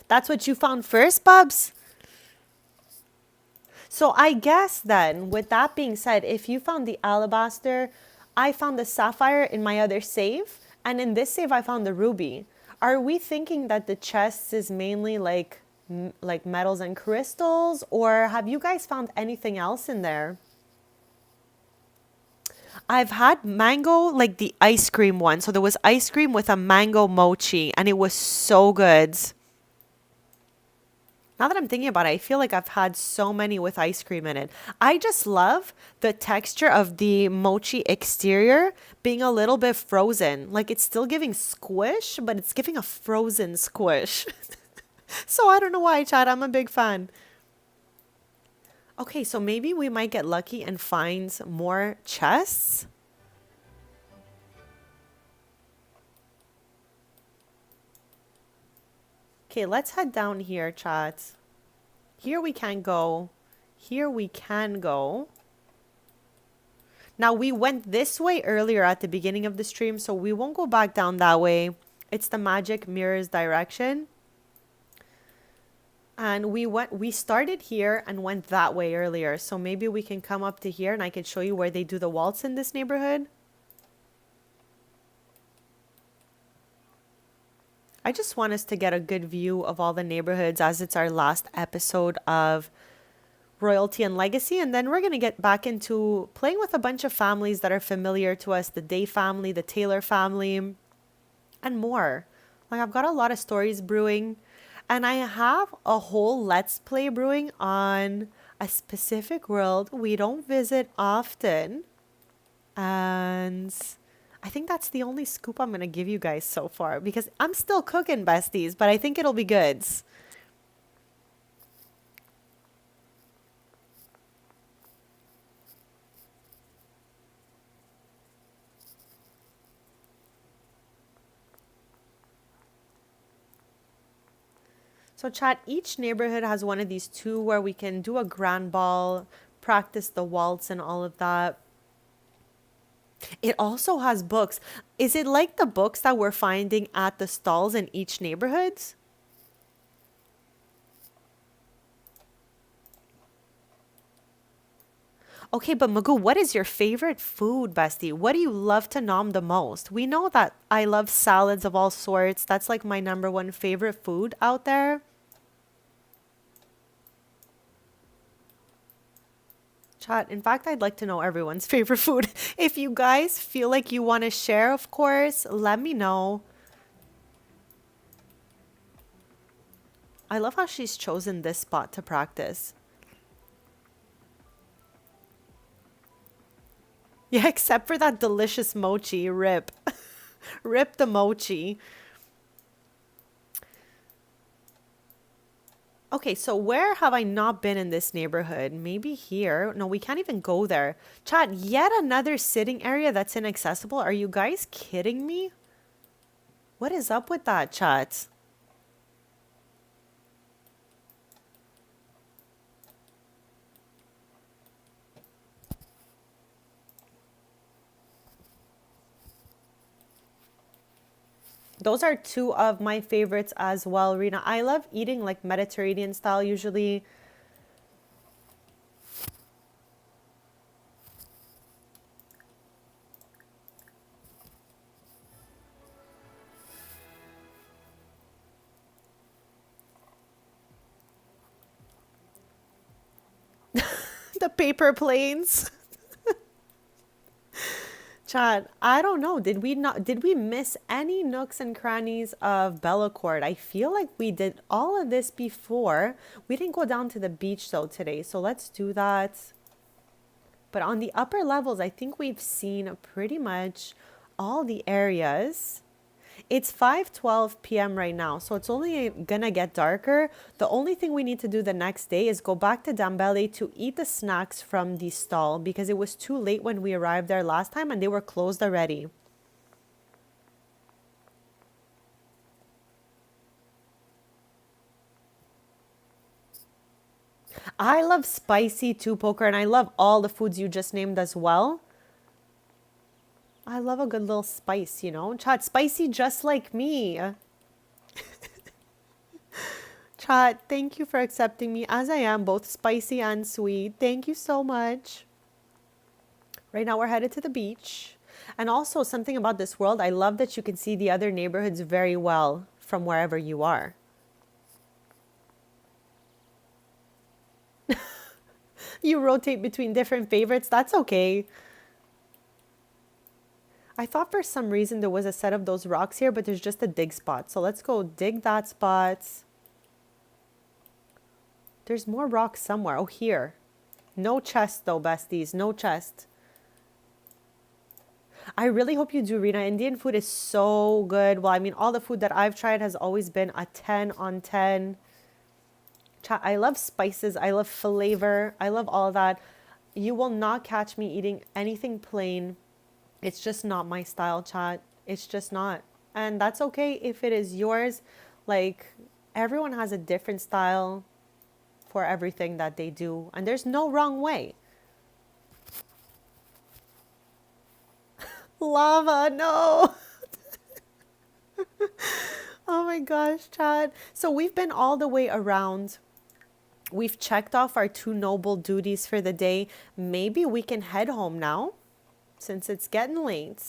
That's what you found first, Bubs? So I guess then, with that being said, if you found the alabaster, I found the sapphire in my other save, and in this save I found the ruby. Are we thinking that the chest is mainly like metals and crystals, or have you guys found anything else in there? I've had mango, like the ice cream one. So there was ice cream with a mango mochi, and it was so good. Now that I'm thinking about it, I feel like I've had so many with ice cream in it. I just love the texture of the mochi exterior being a little bit frozen. Like it's still giving squish, but it's giving a frozen squish. So I don't know why, Chad. I'm a big fan. Okay, so maybe we might get lucky and find more chests. Okay, let's head down here, chat. Here we can go. Here we can go. Now, we went this way earlier at the beginning of the stream, so we won't go back down that way. It's the magic mirrors direction. And we started here and went that way earlier. So maybe we can come up to here and I can show you where they do the waltz in this neighborhood. I just want us to get a good view of all the neighborhoods as it's our last episode of Royalty and Legacy. And then we're going to get back into playing with a bunch of families that are familiar to us. The Day family, the Taylor family, and more. Like I've got a lot of stories brewing. And I have a whole Let's Play brewing on a specific world we don't visit often. And I think that's the only scoop I'm going to give you guys so far because I'm still cooking, besties, but I think it'll be good. So, chat, each neighborhood has one of these two where we can do a grand ball, practice the waltz, and all of that. It also has books. Is it like the books that we're finding at the stalls in each neighborhood? Okay, but Magoo, what is your favorite food, bestie? What do you love to nom the most? We know that I love salads of all sorts. That's like my number one favorite food out there. Chat, in fact, I'd like to know everyone's favorite food. If you guys feel like you want to share, of course, let me know. I love how she's chosen this spot to practice. Yeah, except for that delicious mochi. Rip. Rip the mochi. Okay, so where have I not been in this neighborhood? Maybe here. No, we can't even go there. Chat, yet another sitting area that's inaccessible. Are you guys kidding me? What is up with that, chat? Those are two of my favorites as well, Rena. I love eating like Mediterranean style usually. The paper planes. Chat, I don't know. Did we miss any nooks and crannies of Bellacourt? I feel like we did all of this before. We didn't go down to the beach though today, so let's do that. But on the upper levels, I think we've seen pretty much all the areas. It's 5:12 p.m. right now, so it's only gonna get darker. The only thing we need to do the next day is go back to Dambele to eat the snacks from the stall because it was too late when we arrived there last time and they were closed already. I love spicy too, Poker, and I love all the foods you just named as well. I love a good little spice, you know? Chat, spicy just like me. Chat, thank you for accepting me as I am, both spicy and sweet. Thank you so much. Right now, we're headed to the beach. And also, something about this world, I love that you can see the other neighborhoods very well from wherever you are. You rotate between different favorites. That's okay. I thought for some reason there was a set of those rocks here, but there's just a dig spot. So let's go dig that spot. There's more rocks somewhere. Oh, here. No chest though, besties. No chest. I really hope you do, Rena. Indian food is so good. Well, I mean, all the food that I've tried has always been a 10 on 10. I love spices. I love flavor. I love all of that. You will not catch me eating anything plain. It's just not my style, chat. It's just not. And that's okay if it is yours. Like, everyone has a different style for everything that they do. And there's no wrong way. Lava, no. Oh my gosh, chat. So we've been all the way around. We've checked off our two noble duties for the day. Maybe we can head home now since it's getting late.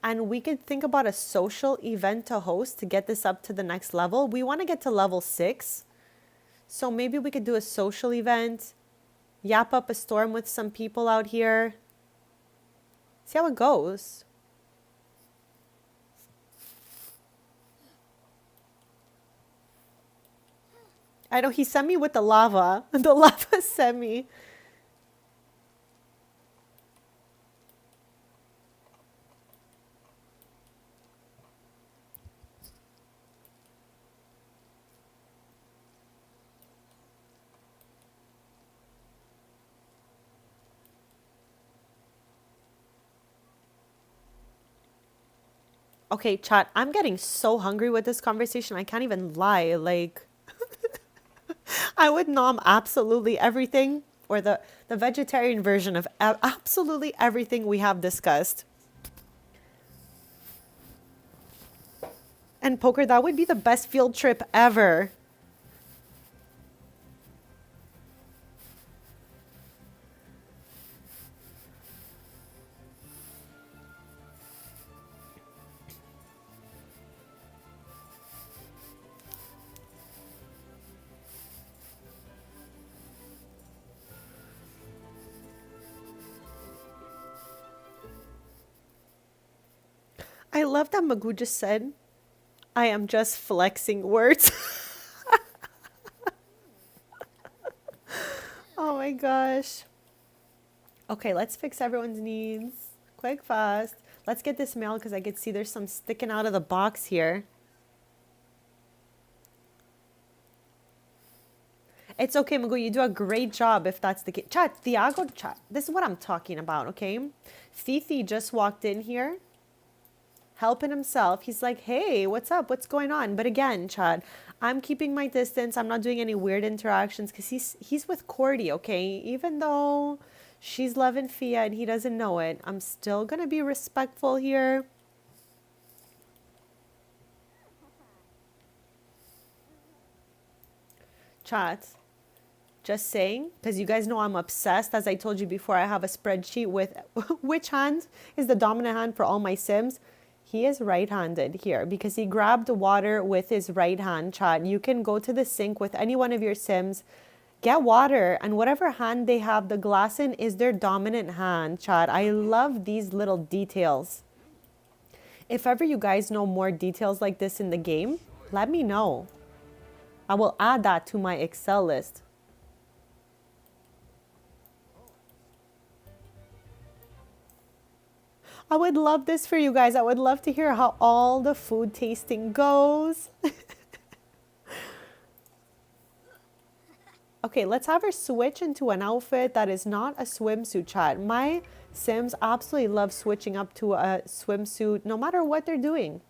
And we could think about a social event to host to get this up to the next level. We want to get to level 6. So maybe we could do a social event, yap up a storm with some people out here. See how it goes. I know he sent me with the lava. The lava sent me. Okay, chat, I'm getting so hungry with this conversation. I can't even lie. Like, I would nom absolutely everything, or the vegetarian version of absolutely everything we have discussed. And poker, that would be the best field trip ever. I love that Magoo just said, I am just flexing words. Oh my gosh. Okay, let's fix everyone's needs. Quick, fast. Let's get this mail because I could see there's some sticking out of the box here. It's okay, Magoo. You do a great job if that's the case. Chat, Thiago, chat. This is what I'm talking about, okay? Fifi just walked in here, helping himself. He's like, hey, what's up? What's going on? But again, Chad, I'm keeping my distance. I'm not doing any weird interactions because he's with Cordy, okay? Even though she's loving Fia and he doesn't know it, I'm still going to be respectful here. Chat, just saying, because you guys know I'm obsessed. As I told you before, I have a spreadsheet with which hand is the dominant hand for all my Sims. He is right-handed here because he grabbed water with his right hand, chat. You can go to the sink with any one of your Sims, get water, and whatever hand they have the glass in is their dominant hand, chat. I love these little details. If ever you guys know more details like this in the game, let me know. I will add that to my Excel list. I would love this for you guys. I would love to hear how all the food tasting goes. Okay, let's have her switch into an outfit that is not a swimsuit, chat. My Sims absolutely love switching up to a swimsuit no matter what they're doing.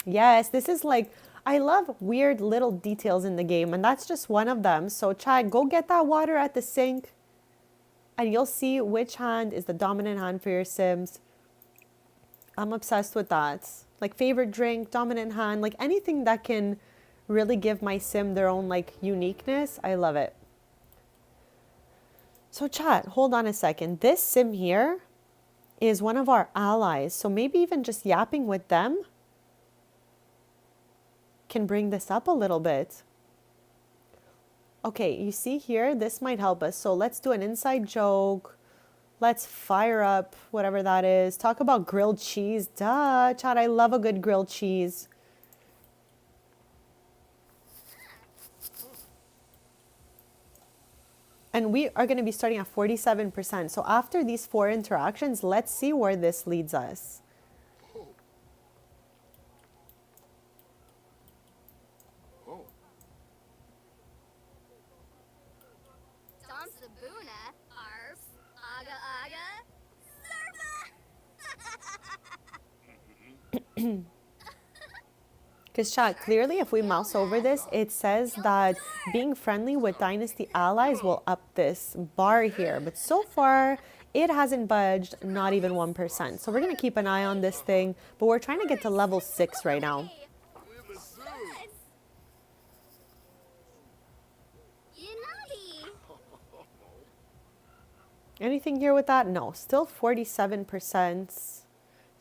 Yes, this is like, I love weird little details in the game, and that's just one of them. So, chat, go get that water at the sink, and you'll see which hand is the dominant hand for your Sims. I'm obsessed with that. Like favorite drink, dominant hand, like anything that can really give my Sim their own like uniqueness. I love it. So chat, hold on a second. This Sim here is one of our allies. So maybe even just yapping with them can bring this up a little bit. Okay, you see here, this might help us. So let's do an inside joke. Let's fire up whatever that is. Talk about grilled cheese. Duh, chat, I love a good grilled cheese. And we are going to be starting at 47%. So after these 4 interactions, let's see where this leads us. Because chat, clearly if we mouse over this, it says that being friendly with Dynasty allies will up this bar here. But so far, it hasn't budged, not even 1%. So we're going to keep an eye on this thing. But we're trying to get to level 6 right now. Anything here with that? No, still 47%.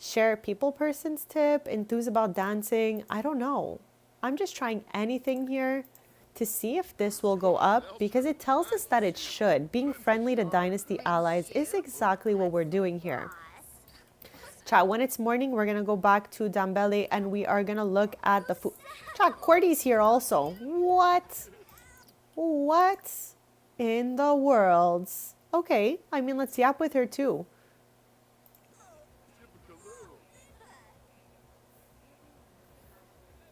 Share people person's tip, enthuse about dancing. I don't know. I'm just trying anything here to see if this will go up because it tells us that it should. Being friendly to Dynasty allies is exactly what we're doing here. Chat, when it's morning, we're going to go back to Dambele and we are going to look at the food. Chat, Cordy's here also. What? What in the world? Okay, I mean, let's yap with her too.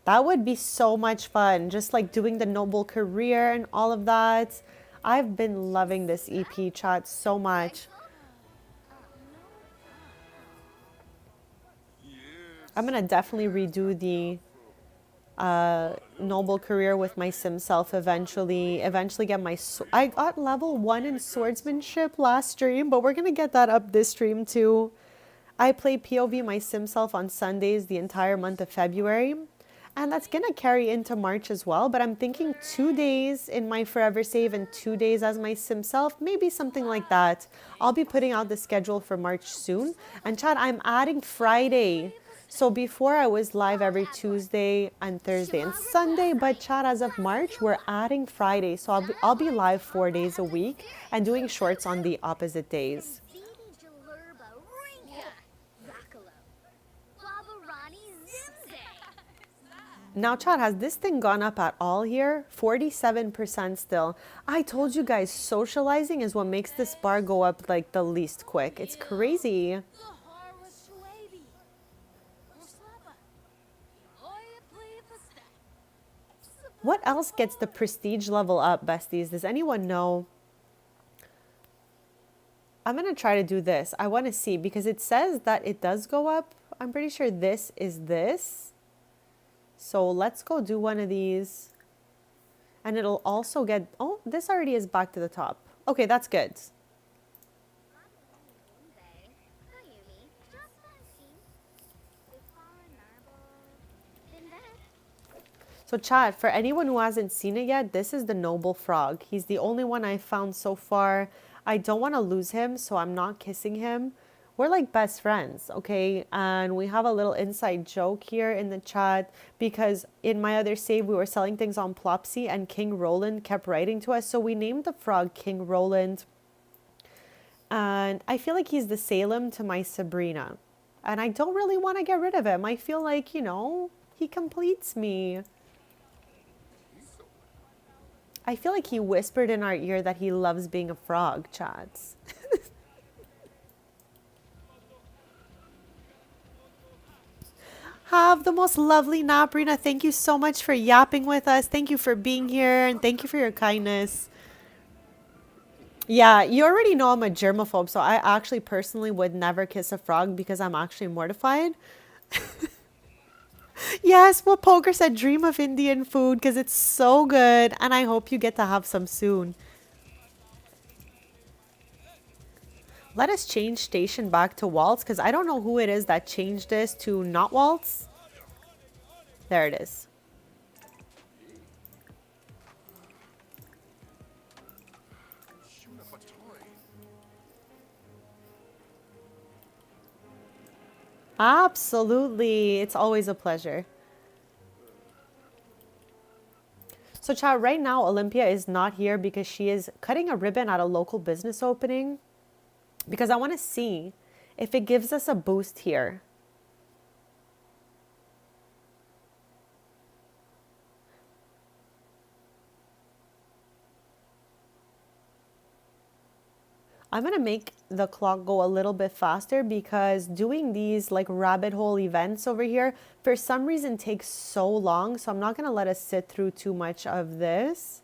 That would be so much fun, just like doing the noble career and all of that. I've been loving this EP, chat, so much. I'm going to definitely redo the noble career with my sim self eventually get my I got level 1 in swordsmanship last stream, but we're gonna get that up this stream too. I play POV my sim self on Sundays the entire month of February, and that's gonna carry into March as well, but I'm thinking 2 days in my forever save and 2 days as my sim self, maybe something like that. I'll be putting out the schedule for March soon. And Chad, I'm adding Friday. So before I was live every Tuesday and Thursday and Sunday, but Chad, as of March, we're adding Friday. So I'll be live 4 days a week and doing shorts on the opposite days. Now, Chad, has this thing gone up at all here? 47% still. I told you guys, socializing is what makes this bar go up like the least quick. It's crazy. What else gets the prestige level up, besties? Does anyone know? I'm going to try to do this. I want to see because it says that it does go up. I'm pretty sure this is this. So let's go do one of these. And it'll also get... Oh, this already is back to the top. Okay, that's good. So chat, for anyone who hasn't seen it yet, this is the noble frog. He's the only one I found so far. I don't want to lose him, so I'm not kissing him. We're like best friends, okay? And we have a little inside joke here in the chat because in my other save, we were selling things on Plopsy and King Roland kept writing to us. So we named the frog King Roland. And I feel like he's the Salem to my Sabrina. And I don't really want to get rid of him. I feel like, you know, he completes me. I feel like he whispered in our ear that he loves being a frog, chats. Have the most lovely Nabrina. Thank you so much for yapping with us. Thank you for being here and thank you for your kindness. Yeah, you already know I'm a germaphobe, so I actually personally would never kiss a frog because I'm actually mortified. Yes, what Poker said, dream of Indian food because it's so good and I hope you get to have some soon. Let us change station back to Waltz because I don't know who it is that changed this to not Waltz. There it is. Absolutely. It's always a pleasure. So chat, right now Olympia is not here because she is cutting a ribbon at a local business opening. Because I want to see if it gives us a boost here. I'm going to make the clock go a little bit faster because doing these like rabbit hole events over here for some reason takes so long. So I'm not going to let us sit through too much of this.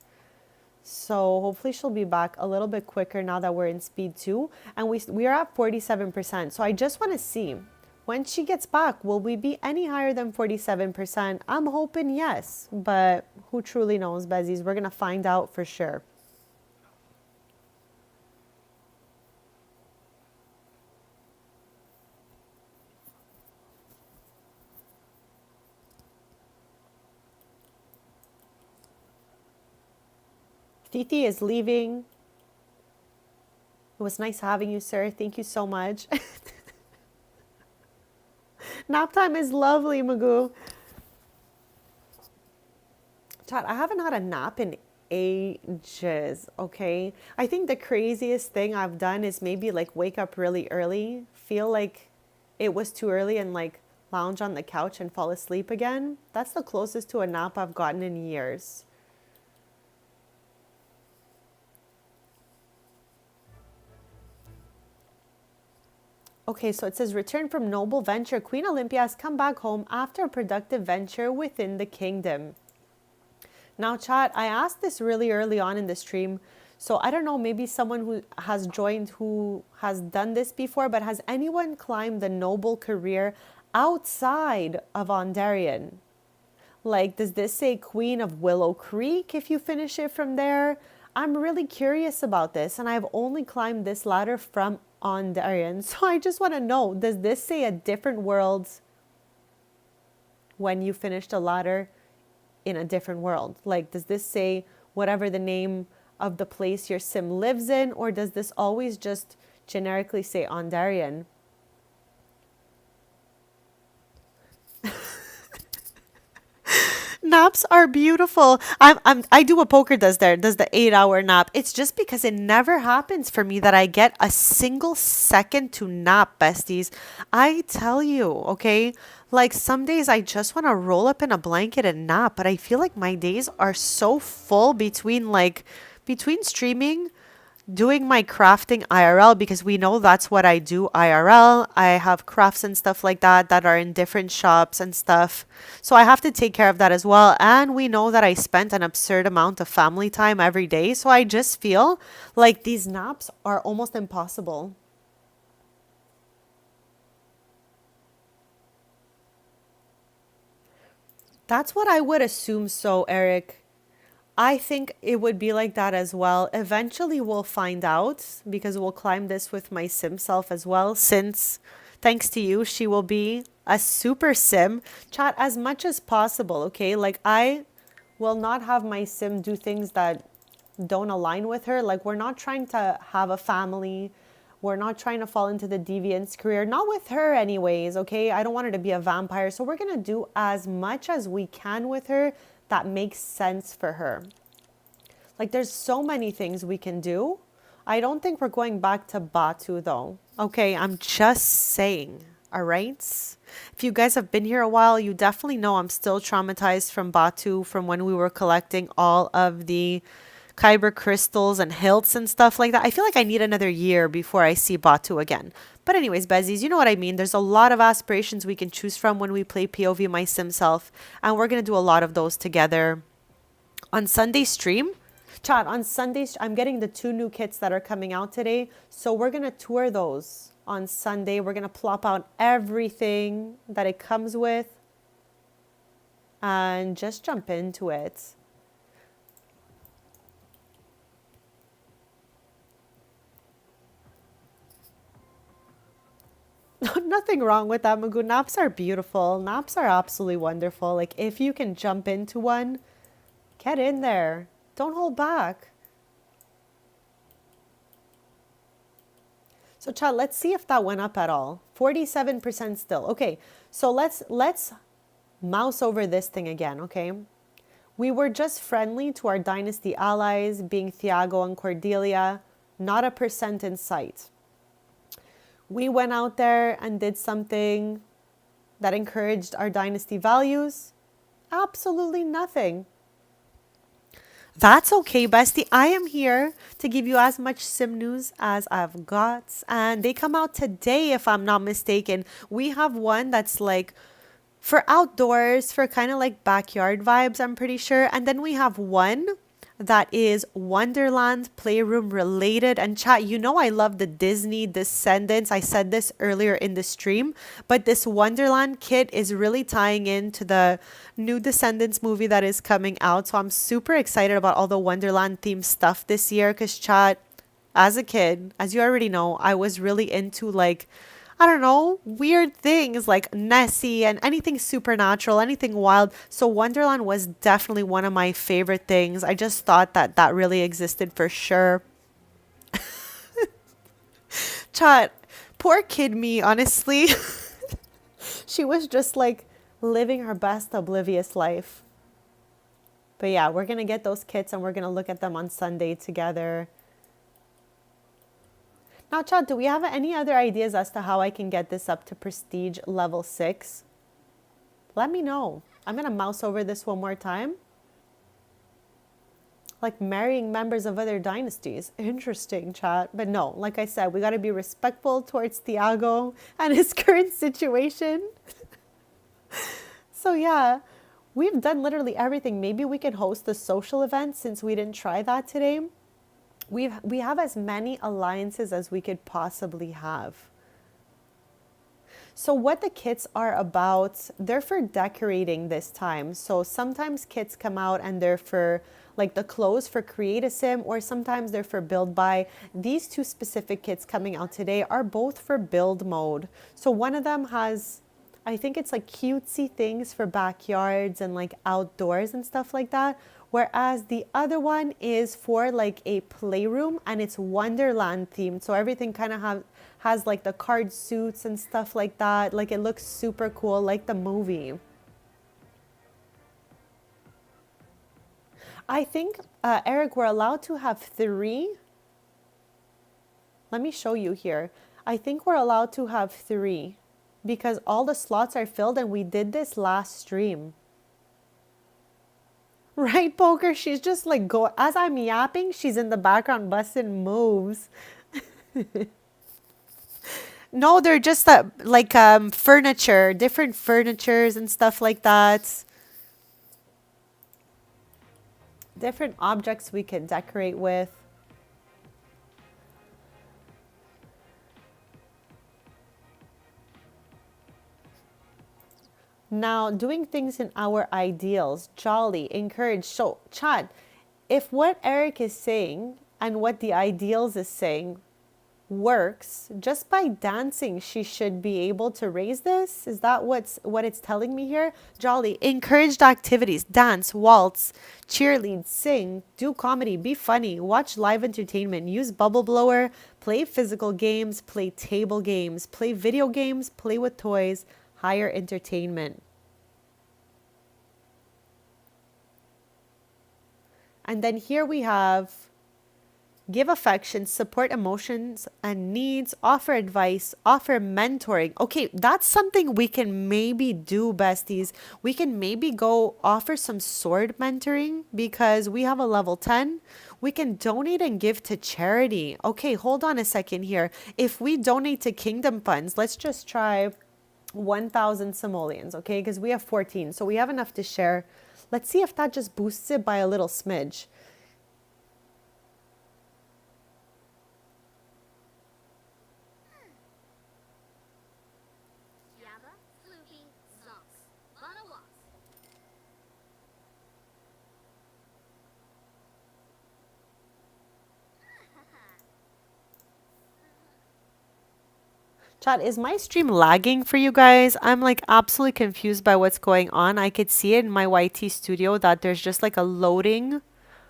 So hopefully she'll be back a little bit quicker now that we're in speed 2. And we are at 47%. So I just want to see when she gets back, will we be any higher than 47%? I'm hoping yes, but who truly knows, Bezies? We're going to find out for sure. Titi is leaving. It was nice having you, sir. Thank you so much. Nap time is lovely, Magoo. Chat, I haven't had a nap in ages, okay? I think the craziest thing I've done is maybe like wake up really early, feel like it was too early and like lounge on the couch and fall asleep again. That's the closest to a nap I've gotten in years. Okay, so it says, return from noble venture. Queen Olympia has come back home after a productive venture within the kingdom. Now, chat, I asked this really early on in the stream. So I don't know, maybe someone who has joined who has done this before, but has anyone climbed the noble career outside of Ondarian? Like, does this say Queen of Willow Creek if you finish it from there? I'm really curious about this, and I've only climbed this ladder from Ondarian. So I just want to know, does this say a different world when you finish the ladder in a different world? Like, does this say whatever the name of the place your sim lives in, or does this always just generically say Ondarian? Naps are beautiful. I do what poker does the 8 hour nap. It's just because it never happens for me that I get a single second to nap, besties. I tell you, okay? Like some days I just want to roll up in a blanket and nap, but I feel like my days are so full between streaming, doing my crafting IRL, because we know that's what I do IRL. I have crafts and stuff like that that are in different shops and stuff. So I have to take care of that as well. And we know that I spent an absurd amount of family time every day. So I just feel like these naps are almost impossible. That's what I would assume so, Eric. I think it would be like that as well. Eventually, we'll find out because we'll climb this with my sim self as well. Since, thanks to you, she will be a super sim. Chat as much as possible, okay? Like, I will not have my sim do things that don't align with her. Like, we're not trying to have a family. We're not trying to fall into the deviance career. Not with her, anyways, okay? I don't want her to be a vampire. So, we're going to do as much as we can with her that makes sense for her. Like, there's so many things we can do. I don't think we're going back to Batu, though. Okay, I'm just saying. All right? If you guys have been here a while, you definitely know I'm still traumatized from Batu, from when we were collecting all of the kyber crystals and hilts and stuff like that. I feel like I need another year before I see Batu again. But anyways, Bezies, you know what I mean. There's a lot of aspirations we can choose from when we play POV My Sim Self, and we're going to do a lot of those together. On Sunday stream, chat, on Sundays, I'm getting the 2 new kits that are coming out today. So we're going to tour those on Sunday. We're going to plop out everything that it comes with and just jump into it. Nothing wrong with that, Magoo. Naps are beautiful. Naps are absolutely wonderful. Like, if you can jump into one, get in there. Don't hold back. So, chat, let's see if that went up at all. 47% still. Okay, so let's mouse over this thing again, okay? We were just friendly to our dynasty allies, being Thiago and Cordelia, not a percent in sight. We went out there and did something that encouraged our dynasty values. Absolutely nothing. That's okay, bestie. I am here to give you as much sim news as I've got. And they come out today, if I'm not mistaken. We have one that's like for outdoors, for kind of like backyard vibes, I'm pretty sure. And then we have one that is Wonderland Playroom related. And chat, you know I love the Disney Descendants. I said this earlier in the stream, but this Wonderland kit is really tying into the new Descendants movie that is coming out. So I'm super excited about all the Wonderland themed stuff this year because chat, as a kid, as you already know, I was really into like, I don't know, weird things like Nessie and anything supernatural, anything wild. So Wonderland was definitely one of my favorite things. I just thought that that really existed for sure. Chat, poor kid me, honestly. She was just like living her best oblivious life. But yeah, we're going to get those kits and we're going to look at them on Sunday together. Now, Chad, do we have any other ideas as to how I can get this up to prestige level 6? Let me know. I'm going to mouse over this one more time. Like marrying members of other dynasties. Interesting, chat. But no, like I said, we got to be respectful towards Thiago and his current situation. So yeah, we've done literally everything. Maybe we can host the social event since we didn't try that today. We have as many alliances as we could possibly have. So what the kits are about, they're for decorating this time. So sometimes kits come out and they're for like the clothes for Create a Sim, or sometimes they're for Build By. These two specific kits coming out today are both for build mode. So one of them has, I think it's like cutesy things for backyards and like outdoors and stuff like that. Whereas the other one is for like a playroom and it's Wonderland themed. So everything kind of has like the card suits and stuff like that. Like it looks super cool, like the movie. I think, Eric, we're allowed to have 3. Let me show you here. I think we're allowed to have 3 because all the slots are filled and we did this last stream. Right, Poker? She's just like as I'm yapping, she's in the background busting moves. No, they're just like furniture, different furnitures and stuff like that. Different objects we can decorate with. Now, doing things in our ideals, jolly, encourage. So, Chad, if what Eric is saying and what the ideals is saying works, just by dancing, she should be able to raise this? Is that what it's telling me here? Jolly, encouraged activities, dance, waltz, cheerlead, sing, do comedy, be funny, watch live entertainment, use bubble blower, play physical games, play table games, play video games, play with toys, higher entertainment. And then here we have give affection, support emotions and needs, offer advice, offer mentoring. Okay, that's something we can maybe do, besties. We can maybe go offer some sword mentoring because we have a level 10. We can donate and give to charity. Okay, hold on a second here. If we donate to Kingdom Funds, let's just try 1,000 simoleons, okay? Because we have 14, so we have enough to share. Let's see if that just boosts it by a little smidge. Chat, is my stream lagging for you guys? I'm like absolutely confused by what's going on. I could see it in my YT studio that there's just like a loading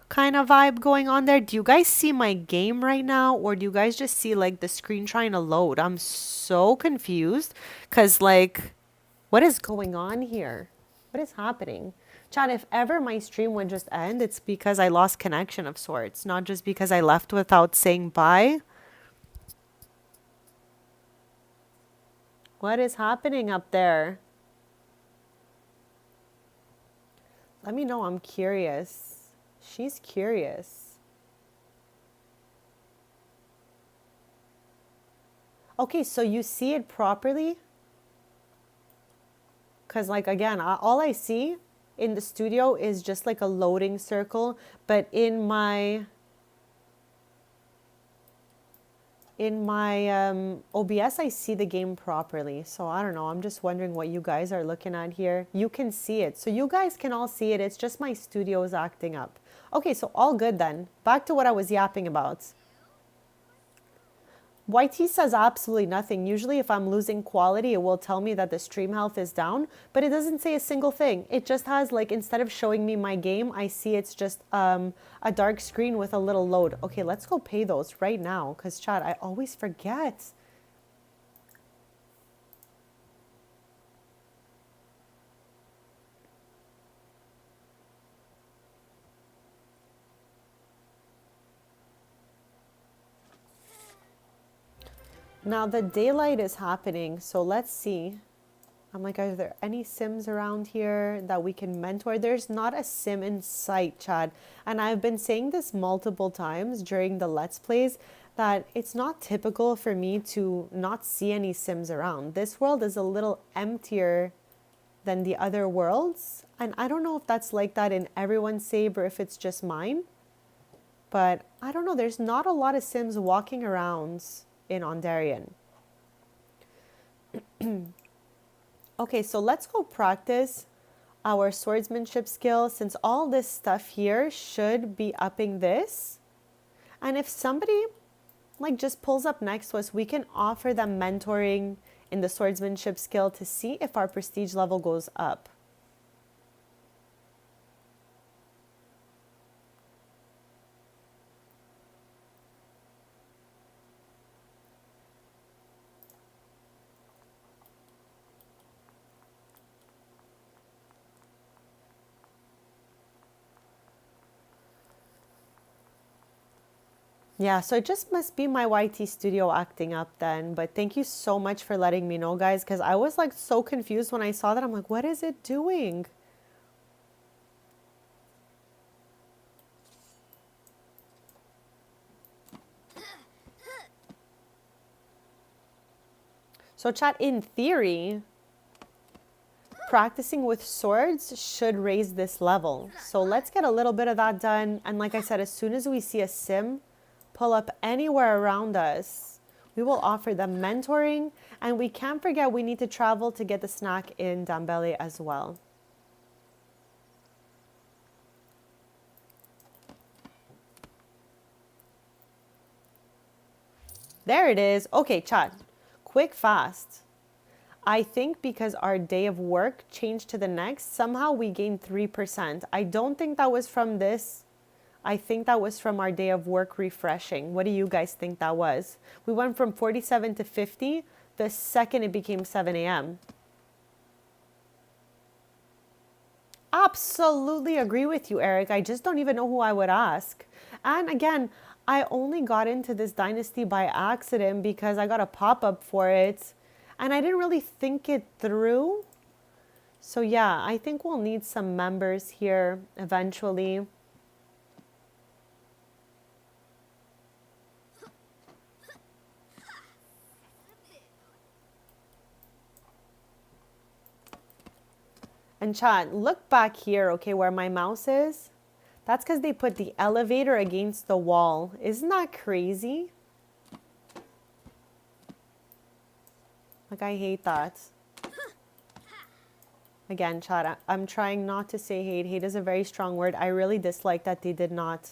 kind of vibe going on there. Do you guys see my game right now, or do you guys just see like the screen trying to load? I'm so confused because like what is going on here? What is happening? Chat, if ever my stream would just end, it's because I lost connection of sorts, not just because I left without saying bye. What is happening up there? Let me know. I'm curious. She's curious. Okay, so you see it properly? Because like again, all I see in the studio is just like a loading circle, but in my OBS, I see the game properly. So I don't know. I'm just wondering what you guys are looking at here. You can see it. So you guys can all see it. It's just my studio is acting up. Okay, so all good then. Back to what I was yapping about. YT says absolutely nothing. Usually if I'm losing quality, it will tell me that the stream health is down, but it doesn't say a single thing. It just has like, instead of showing me my game, I see it's just a dark screen with a little load. Okay, let's go pay those right now because chat, I always forget. Now the daylight is happening, so let's see. I'm like, are there any Sims around here that we can mentor? There's not a Sim in sight, Chad. And I've been saying this multiple times during the Let's Plays that it's not typical for me to not see any Sims around. This world is a little emptier than the other worlds. And I don't know if that's like that in everyone's save or if it's just mine. But I don't know, there's not a lot of Sims walking around in Ondarian. Okay, so let's go practice our swordsmanship skill since all this stuff here should be upping this. And if somebody like just pulls up next to us, we can offer them mentoring in the swordsmanship skill to see if our prestige level goes up. Yeah, so it just must be my YT studio acting up then. But thank you so much for letting me know, guys, because I was like so confused when I saw that. I'm like, what is it doing? So chat, in theory, practicing with swords should raise this level. So let's get a little bit of that done. And like I said, as soon as we see a sim pull up anywhere around us, we will offer them mentoring. And we can't forget we need to travel to get the snack in Dambele as well. There it is. Okay, chat. Quick, fast. I think because our day of work changed to the next, somehow we gained 3%. I don't think that was from this. I think that was from our day of work refreshing. What do you guys think that was? We went from 47 to 50 the second it became 7 a.m. Absolutely agree with you, Eric. I just don't even know who I would ask. And again, I only got into this dynasty by accident because I got a pop-up for it and I didn't really think it through. So yeah, I think we'll need some members here eventually. And chat, look back here, okay, where my mouse is. That's because they put the elevator against the wall. Isn't that crazy? Like, I hate that. Again, chat, I'm trying not to say hate. Hate is a very strong word. I really dislike that they did not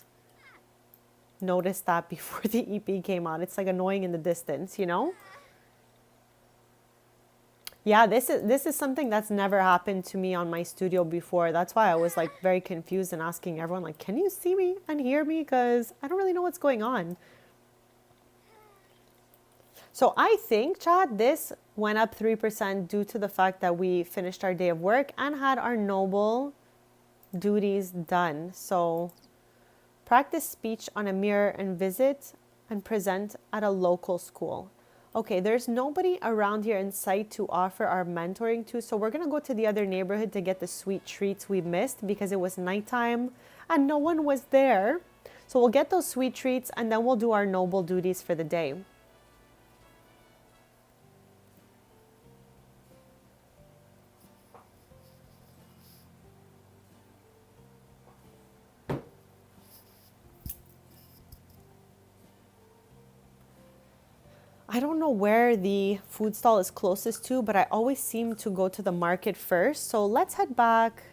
notice that before the EP came out. It's like annoying in the distance, you know? Yeah, this is something that's never happened to me on my studio before. That's why I was like very confused and asking everyone like, can you see me and hear me? Because I don't really know what's going on. So I think, Chad, this went up 3% due to the fact that we finished our day of work and had our noble duties done. So practice speech on a mirror and visit and present at a local school. Okay, there's nobody around here in sight to offer our mentoring to, so we're gonna go to the other neighborhood to get the sweet treats we missed because it was nighttime and no one was there. So we'll get those sweet treats and then we'll do our noble duties for the day. I don't know where the food stall is closest to, but I always seem to go to the market first. So let's head back.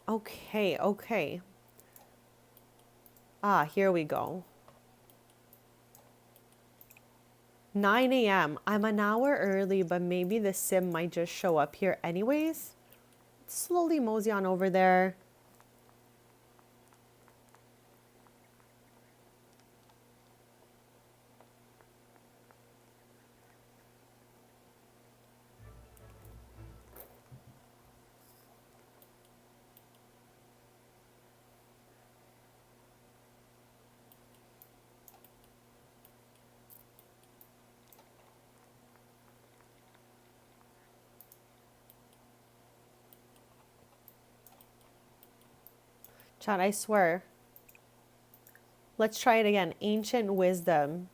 Okay, okay. Ah, here we go. 9 a.m. I'm an hour early, but maybe the sim might just show up here anyways. Slowly mosey on over there. Chat, I swear. Let's try it again. Ancient wisdom.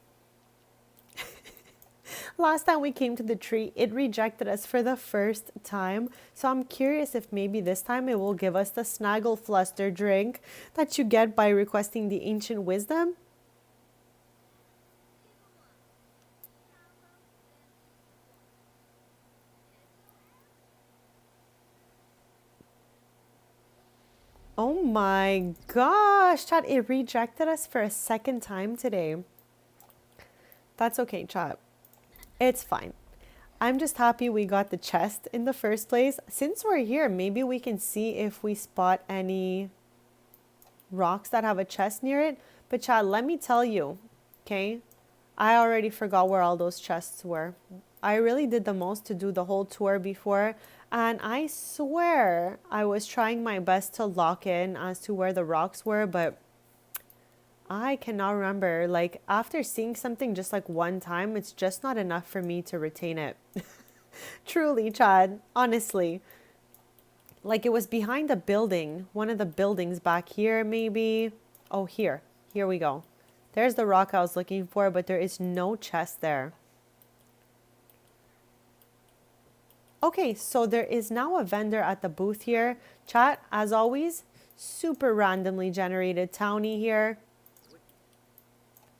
Last time we came to the tree, it rejected us for the first time. So I'm curious if maybe this time it will give us the snaggle fluster drink that you get by requesting the ancient wisdom. Oh my gosh, chat, it rejected us for a second time today. That's okay, chat. It's fine. I'm just happy we got the chest in the first place. Since we're here, maybe we can see if we spot any rocks that have a chest near it. But chat, let me tell you, okay? I already forgot where all those chests were. I really did the most to do the whole tour before, and I swear I was trying my best to lock in as to where the rocks were, but I cannot remember. Like, after seeing something just like one time, it's just not enough for me to retain it. Truly, Chad, honestly. Like, it was behind a building, one of the buildings back here, maybe. Oh, here. Here we go. There's the rock I was looking for, but there is no chest there. Okay, so there is now a vendor at the booth here. Chat, as always, super randomly generated townie here.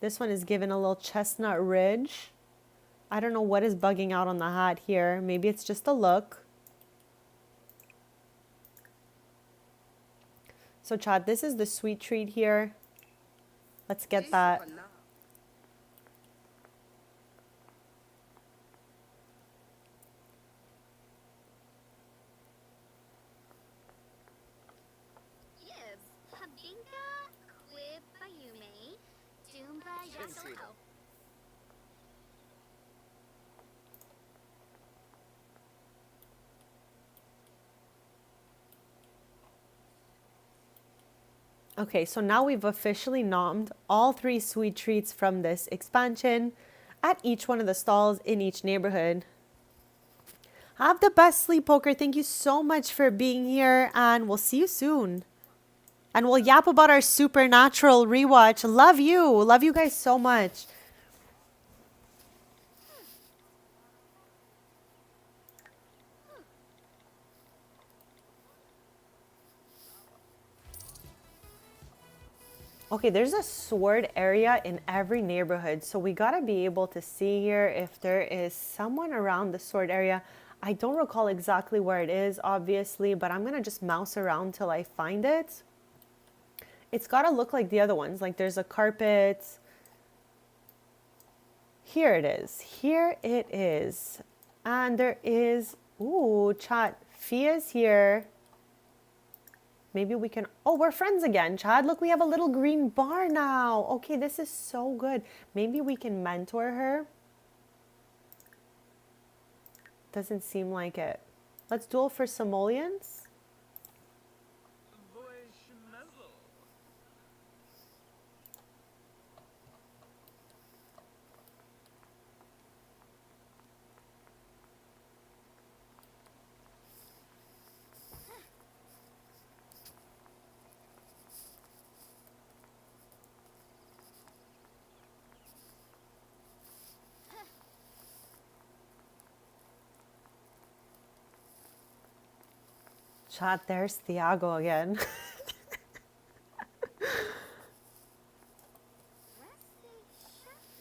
This one is given a little chestnut ridge. I don't know what is bugging out on the hat here. Maybe it's just a look. So chat, this is the sweet treat here. Let's get that. Okay, so now we've officially nommed all 3 sweet treats from this expansion at each one of the stalls in each neighborhood. Have the best sleep, Poker. Thank you so much for being here, and we'll see you soon. And we'll yap about our Supernatural rewatch. Love you. Love you guys so much. Okay, there's a sword area in every neighborhood, so we gotta be able to see here if there is someone around the sword area. I don't recall exactly where it is, obviously, but I'm gonna just mouse around till I find it. It's gotta look like the other ones, like there's a carpet. Here it is. Here it is. And there is, ooh, chat, Fia's here. Maybe we can, oh, we're friends again, Chad. Look, we have a little green bar now. Okay, this is so good. Maybe we can mentor her. Doesn't seem like it. Let's duel for simoleons. Chat, there's Thiago again.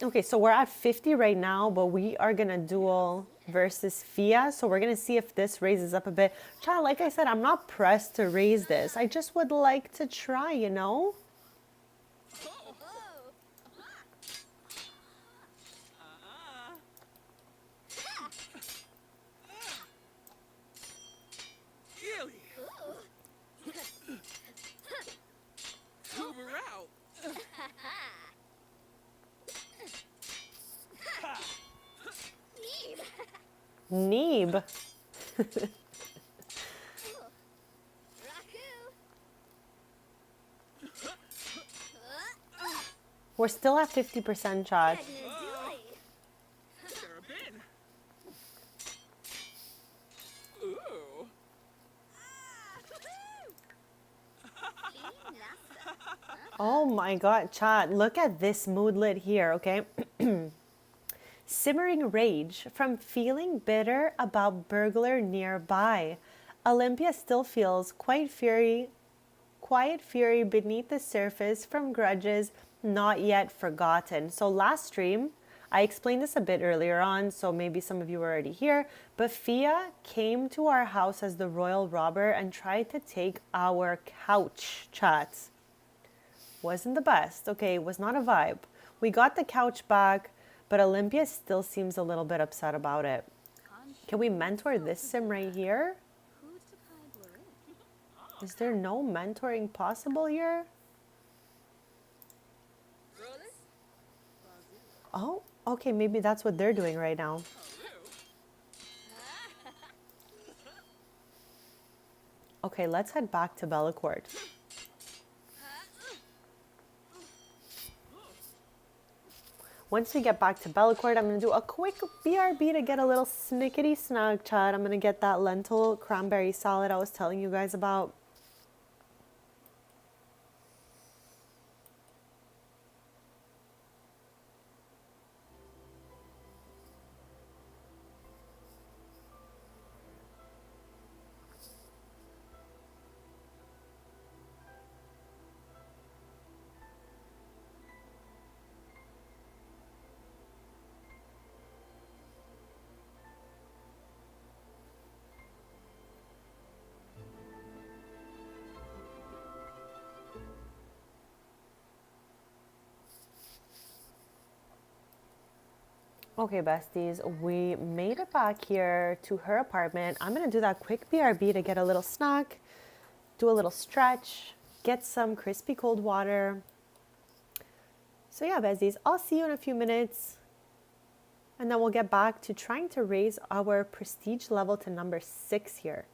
Okay, so we're at 50 right now, but we are gonna duel versus Fia. So we're gonna see if this raises up a bit. Chat, like I said, I'm not pressed to raise this. I just would like to try, you know? Neeb. We're still at 50%, Chad. Oh my God, chat, look at this moodlet here, okay? Simmering rage from feeling bitter about burglar nearby. Olympia still feels quiet fury beneath the surface from grudges not yet forgotten. So last stream, I explained this a bit earlier on, so maybe some of you were already here, but Fia came to our house as the royal robber and tried to take our couch, chats. Wasn't the best. Okay, it was not a vibe. We got the couch back, but Olympia still seems a little bit upset about it. Can we mentor this sim right here? Is there no mentoring possible here? Oh, okay, maybe that's what they're doing right now. Okay, let's head back to Bellacourt. Once we get back to Bellacourt, I'm going to do a quick BRB to get a little snickety snug, chat. I'm going to get that lentil cranberry salad I was telling you guys about. Okay, besties, we made it back here to her apartment. I'm gonna do that quick BRB to get a little snack, do a little stretch, get some crispy cold water. So yeah, besties, I'll see you in a few minutes. And then we'll get back to trying to raise our prestige level to number 6 here.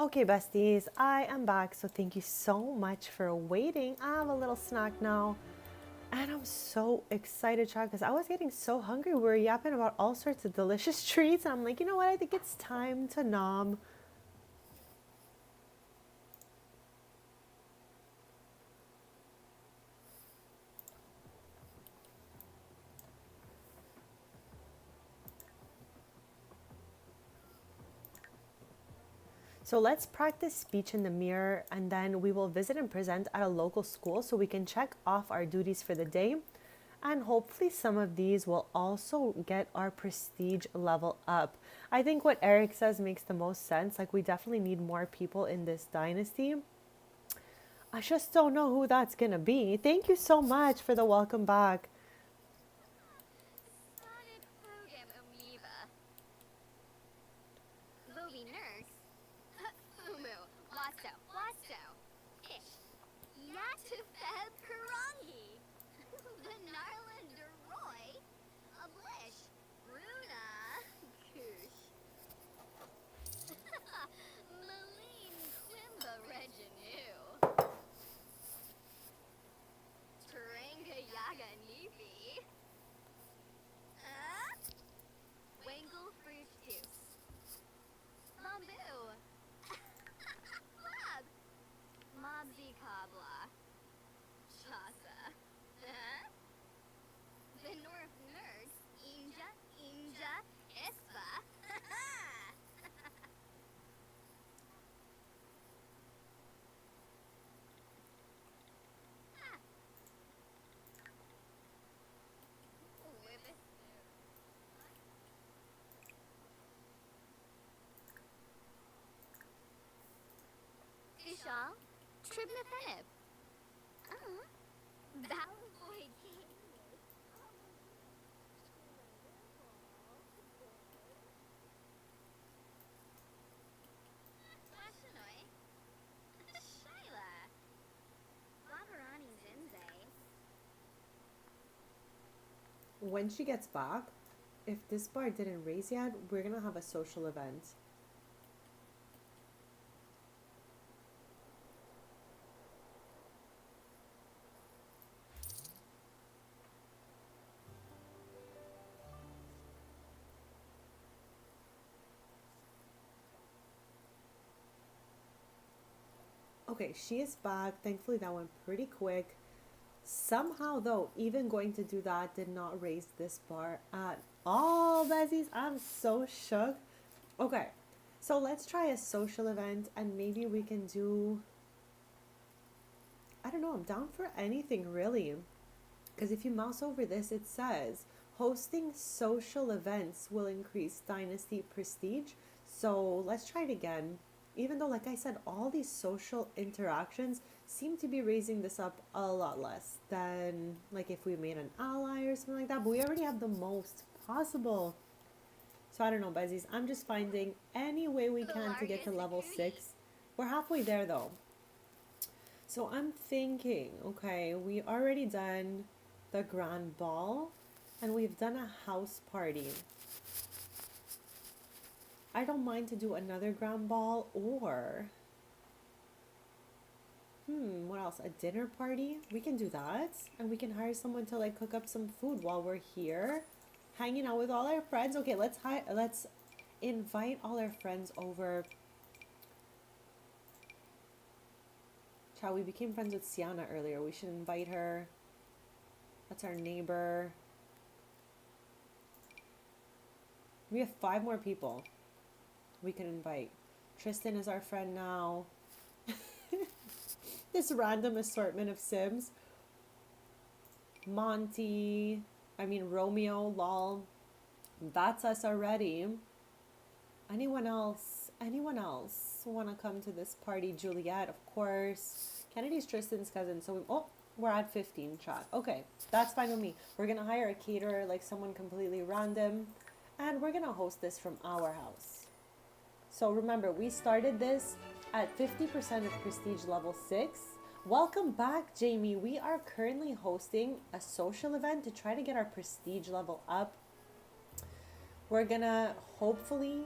Okay, besties, I am back. So thank you so much for waiting. I have a little snack now. And I'm so excited, child, because I was getting so hungry. We were yapping about all sorts of delicious treats. And I'm like, you know what? I think it's time to nom. So let's practice speech in the mirror, and then we will visit and present at a local school so we can check off our duties for the day. And hopefully, some of these will also get our prestige level up. I think what Eric says makes the most sense. Like, we definitely need more people in this dynasty. I just don't know who that's gonna be. Thank you so much for the welcome back. When she gets back, if this bar didn't raise yet, we're gonna have a social event. Okay, she is back. Thankfully, that went pretty quick. Somehow, though, even going to do that did not raise this bar at all, Bezies. I'm so shook. Okay, so let's try a social event and maybe we can do. I don't know, I'm down for anything really. Because if you mouse over this, it says hosting social events will increase dynasty prestige. So let's try it again. Even though, like I said, all these social interactions seem to be raising this up a lot less than like if we made an ally or something like that. But we already have the most possible. So I don't know, Bezies. I'm just finding any way we can to get to level 6. We're halfway there though. So I'm thinking, okay, we already done the grand ball and we've done a house party. I don't mind to do another grand ball or what else? A dinner party? We can do that. And we can hire someone to like cook up some food while we're here, hanging out with all our friends. Okay, let's invite all our friends over. Child, we became friends with Sienna earlier. We should invite her. That's our neighbor. We have 5 more people we can invite. Tristan is our friend now. This random assortment of Sims. Romeo, lol. That's us already. Anyone else? Anyone else want to come to this party? Juliet, of course. Kennedy's Tristan's cousin. So we're at 15, chat. Okay, that's fine with me. We're going to hire a caterer, like someone completely random. And we're going to host this from our house. So remember, we started this at 50% of prestige level 6. Welcome back, Jamie. We are currently hosting a social event to try to get our prestige level up. We're going to hopefully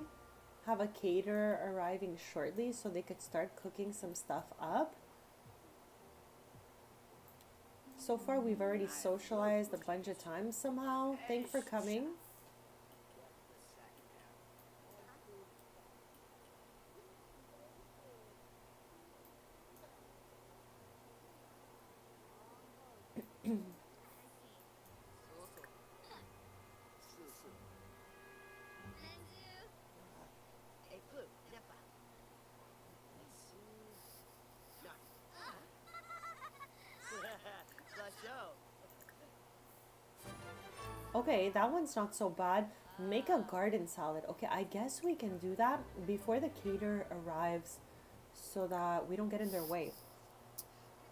have a caterer arriving shortly so they could start cooking some stuff up. So far, we've already socialized a bunch of times somehow. Thanks for coming. Okay, that one's not so bad. Make a garden salad. Okay, I guess we can do that before the caterer arrives so that we don't get in their way.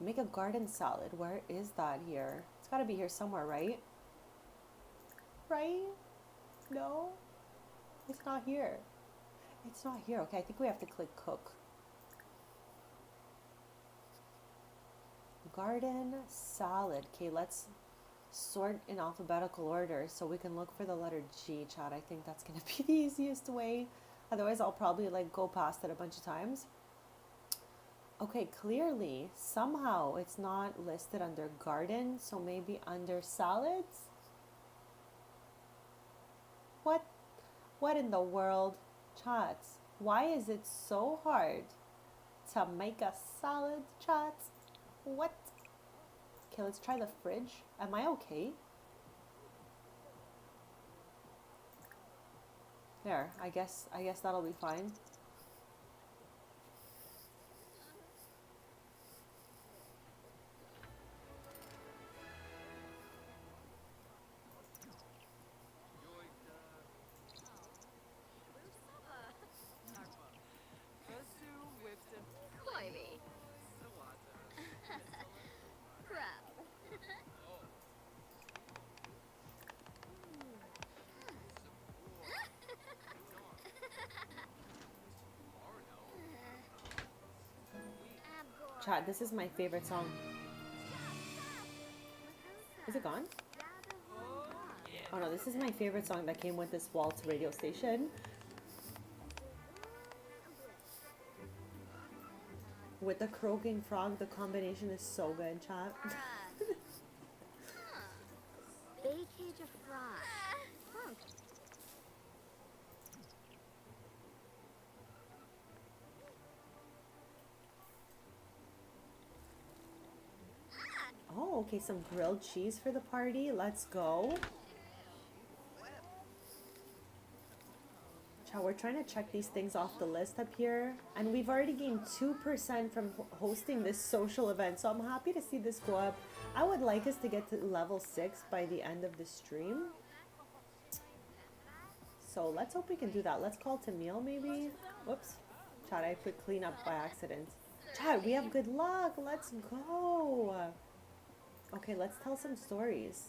Make a garden salad. Where is that here? It's got to be here somewhere, right? Right? No? It's not here. It's not here. Okay, I think we have to click cook. Garden salad. Okay, let's sort in alphabetical order so we can look for the letter G, chat. I think that's gonna be the easiest way. Otherwise, I'll probably like go past it a bunch of times. Okay, clearly, somehow it's not listed under garden, so maybe under salads? What? What in the world? Chats, why is it so hard to make a salad, chats? What? Okay, let's try the fridge. Am I okay? There, I guess that'll be fine. Chat, this is my favorite song. Is it gone? Oh no, this is my favorite song that came with this Waltz radio station. With the croaking frog, the combination is so good, chat. Oh, okay, some grilled cheese for the party. Let's go. Chat, we're trying to check these things off the list up here. And we've already gained 2% from hosting this social event. So I'm happy to see this go up. I would like us to get to level 6 by the end of the stream. So let's hope we can do that. Let's call to meal maybe. Whoops. Chat, I put clean up by accident. Chat, we have good luck. Let's go. Okay, let's tell some stories.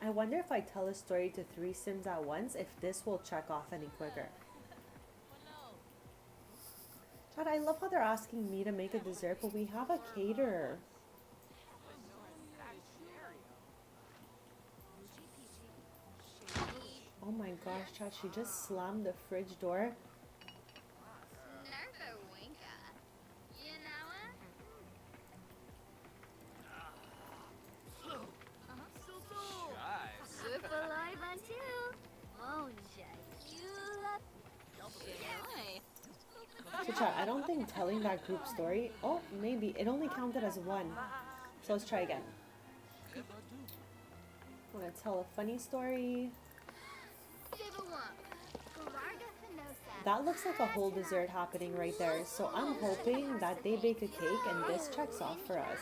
I wonder if I tell a story to 3 Sims at once, if this will check off any quicker. Chad, I love how they're asking me to make a dessert, but we have a caterer. Oh my gosh, Chad, she just slammed the fridge door. So chat, I don't think telling that group story, oh, maybe, it only counted as 1. So let's try again. I'm gonna tell a funny story. That looks like a whole dessert happening right there. So I'm hoping that they bake a cake and this checks off for us.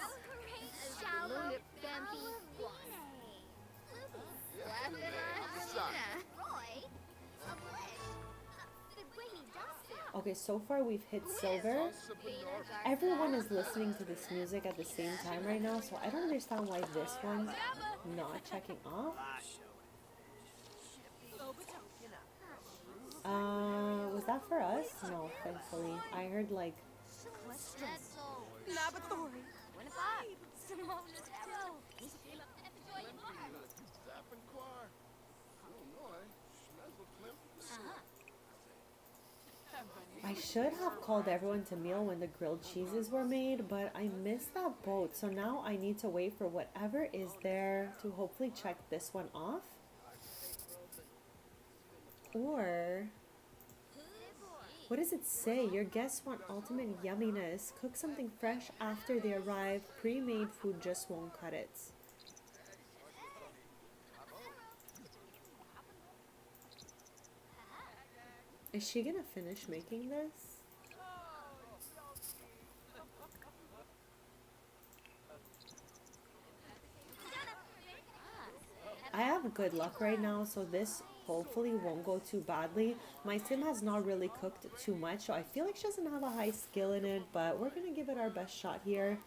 Okay, so far we've hit silver. Everyone is listening to this music at the same time right now, so I don't understand why this one's not checking off. Was that for us? No, thankfully. I heard like, I should have called everyone to meal when the grilled cheeses were made, but I missed that boat. So now I need to wait for whatever is there to hopefully check this one off. Or, what does it say? Your guests want ultimate yumminess. Cook something fresh after they arrive. Pre-made food just won't cut it. Is she gonna finish making this? I have good luck right now, so this hopefully won't go too badly. My sim has not really cooked too much, so I feel like she doesn't have a high skill in it, but we're gonna give it our best shot here.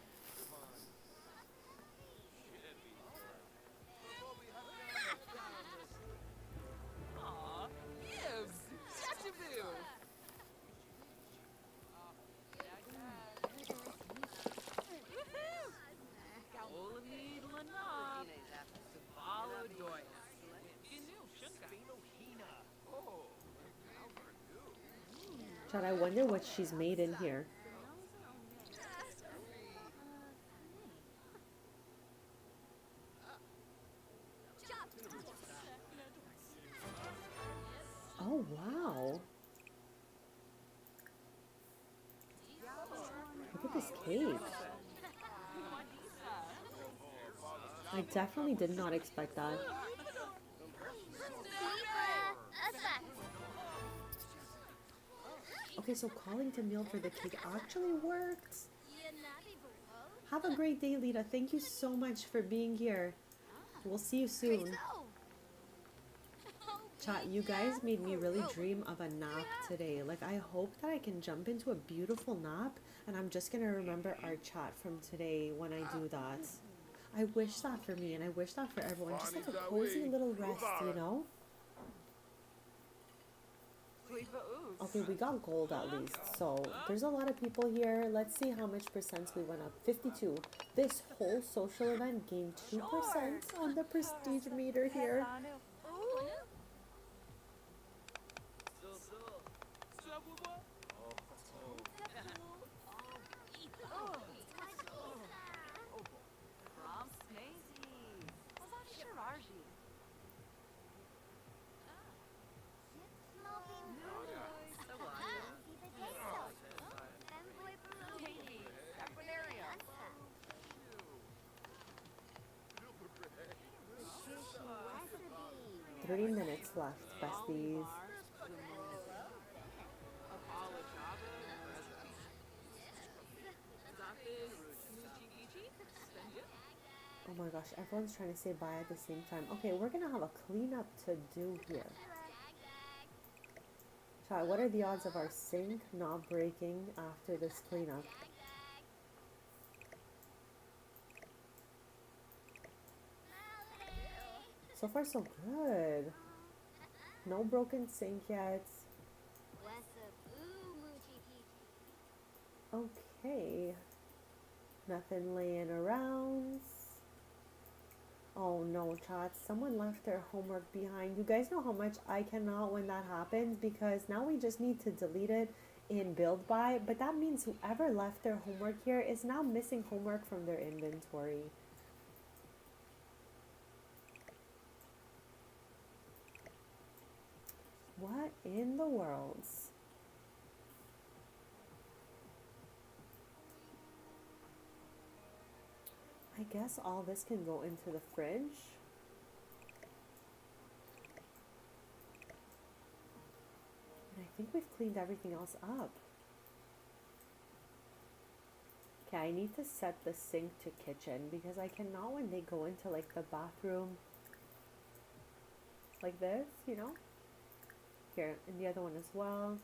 Chad, I wonder what she's made in here. Oh, wow. Look at this cake. I definitely did not expect that. Okay, so calling to meal for the cake actually worked. Have a great day, Lita. Thank you so much for being here. We'll see you soon. Chat, you guys made me really dream of a nap today. Like, I hope that I can jump into a beautiful nap, and I'm just gonna remember our chat from today when I do that. I wish that for me, and I wish that for everyone. Just like a cozy little rest, you know? Okay, we got gold at least, so there's a lot of people here. Let's see how much percents we went up. 52. This whole social event gained 2% on the prestige meter here. Three minutes left, besties. Oh my gosh, everyone's trying to say bye at the same time. Okay, we're gonna have a cleanup to do here. Chat, what are the odds of our sink not breaking after this cleanup? So far, so good. No broken sink yet. Okay. Nothing laying around. Oh no, chat. Someone left their homework behind. You guys know how much I cannot when that happens, because now we just need to delete it in build by. But that means whoever left their homework here is now missing homework from their inventory. What in the world? I guess all this can go into the fridge. And I think we've cleaned everything else up. Okay, I need to set the sink to kitchen, because I cannot, when they go into like the bathroom like this, you know? Here, and the other one as well.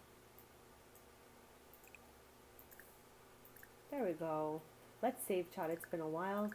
There we go. Let's save, chat. It's been a while.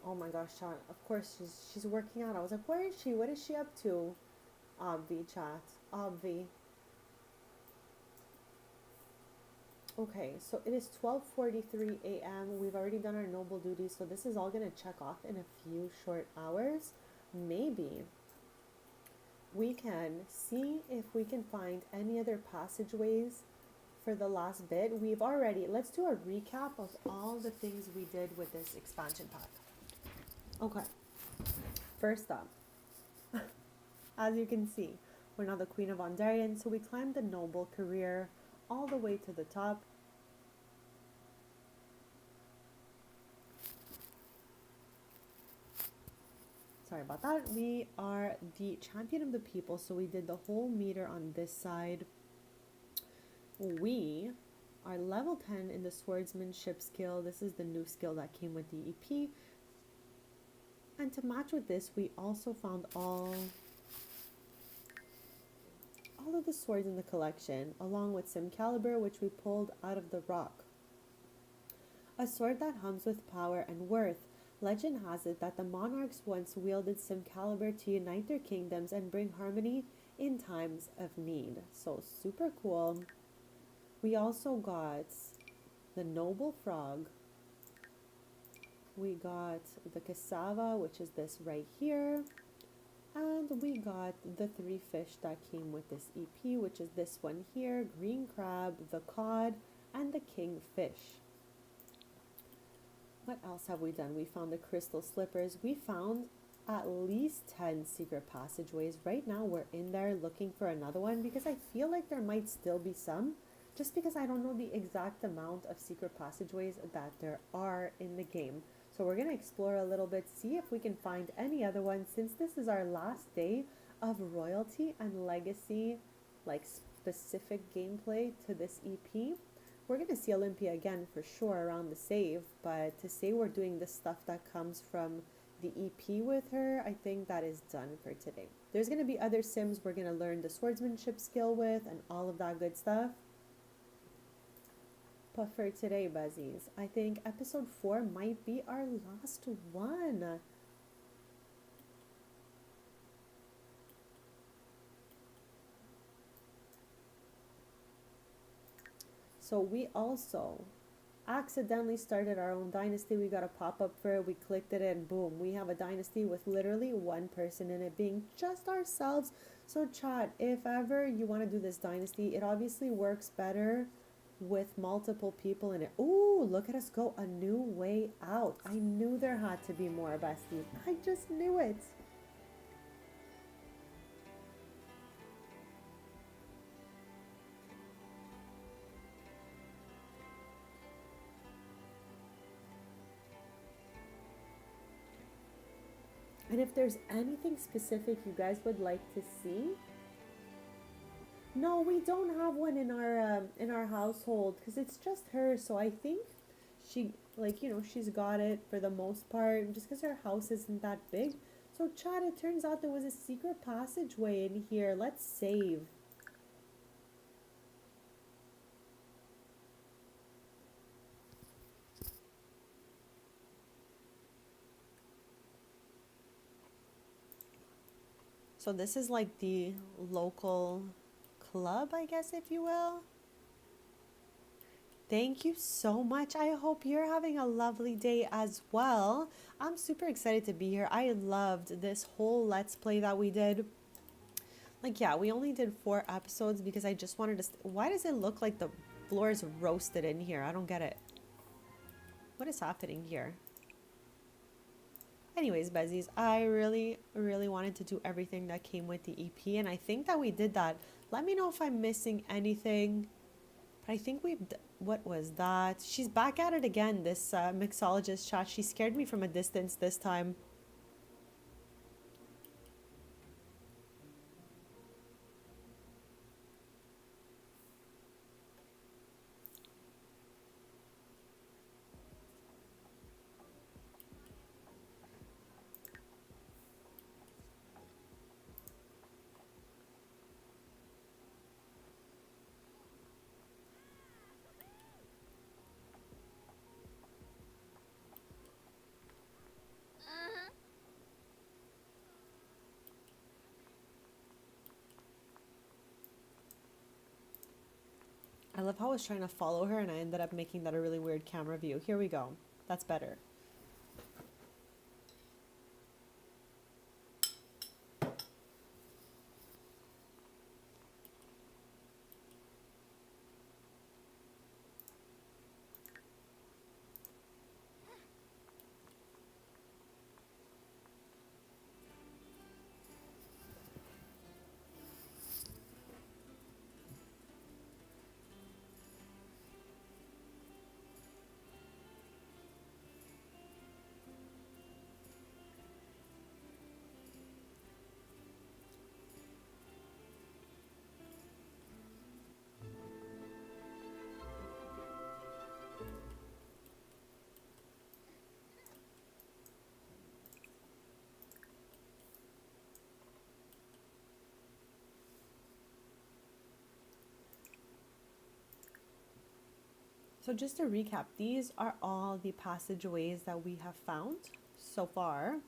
Oh my gosh, Sean. Of course she's working out. I was like, where is she? What is she up to? Obvi chat. Obvi. Okay, so it is 12:43 a.m. We've already done our noble duties, so this is all gonna check off in a few short hours. Maybe we can see if we can find any other passageways for the last bit. Let's do a recap of all the things we did with this expansion pack. Okay, first up, as you can see, we're now the Queen of Ondarian, so we climbed the noble career all the way to the top. Sorry about that. We are the champion of the people, so we did the whole meter on this side. We are level 10 in the swordsmanship skill. This is the new skill that came with the EP. And to match with this, we also found all of the swords in the collection, along with Simcalibur, which we pulled out of the rock. A sword that hums with power and worth. Legend has it that the monarchs once wielded Simcalibur to unite their kingdoms and bring harmony in times of need. So super cool. We also got the noble frog. We got the cassava, which is this right here. And we got the 3 fish that came with this EP, which is this one here, green crab, the cod, and the kingfish. What else have we done? We found the crystal slippers. We found at least 10 secret passageways. Right now we're in there looking for another one because I feel like there might still be some, just because I don't know the exact amount of secret passageways that there are in the game. So we're going to explore a little bit, see if we can find any other ones, since this is our last day of royalty and legacy, like specific gameplay to this EP. We're going to see Olympia again for sure around the save, but to say we're doing the stuff that comes from the EP with her, I think that is done for today. There's going to be other sims we're going to learn the swordsmanship skill with and all of that good stuff. But for today, buzzies, I think episode 4 might be our last one. So we also accidentally started our own dynasty. We got a pop-up for it. We clicked it and boom, we have a dynasty with literally one person in it, being just ourselves. So chat, if ever you want to do this dynasty, it obviously works better with multiple people in it. Ooh, look at us go, a new way out. I knew there had to be more, besties. I just knew it. And if there's anything specific you guys would like to see, no, we don't have one in our household because it's just her. So I think she, like, she's got it for the most part, just because her house isn't that big. So chat, it turns out there was a secret passageway in here. Let's save. So this is like the local club, I guess, if you will. Thank you so much. I hope you're having a lovely day as well. I'm super excited to be here. I loved this whole Let's Play that we did. Like, yeah, we only did 4 episodes because I just wanted to... Why does it look like the floor is roasted in here? I don't get it. What is happening here? Anyways, Bezies, I really, really wanted to do everything that came with the EP, and I think that we did that. Let me know if I'm missing anything. But I think we've... What was that? She's back at it again, this mixologist chat. She scared me from a distance this time. love how I was trying to follow her and I ended up making that a really weird camera view. Here we go. That's better. So just to recap, these are all the passageways that we have found so far.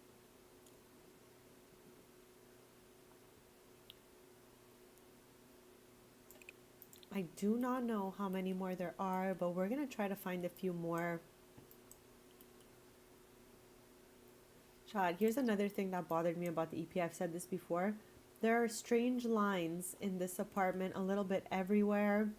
I do not know how many more there are, but we're going to try to find a few more. Chad, here's another thing that bothered me about the EP. I've said this before. There are strange lines in this apartment a little bit everywhere.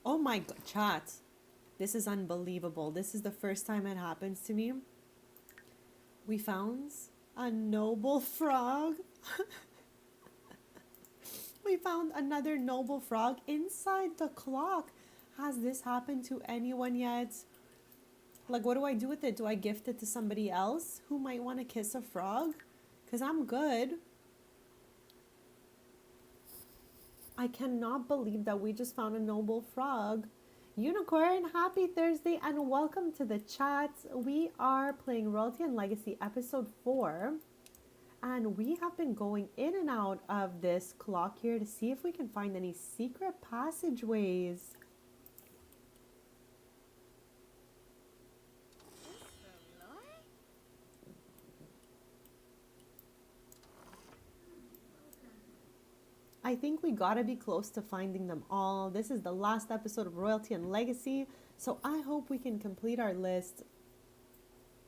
Oh my god, chat. This is unbelievable. This is the first time it happens to me. We found a noble frog. We found another noble frog inside the clock. Has this happened to anyone yet? Like, what do I do with it? Do I gift it to somebody else who might want to kiss a frog? Because I'm good. I cannot believe that we just found a noble frog. Unicorn, happy Thursday and welcome to the chat. We are playing Royalty and Legacy episode 4. And we have been going in and out of this clock here to see if we can find any secret passageways. I think we gotta be close to finding them all. This is the last episode of Royalty and Legacy, so I hope we can complete our list.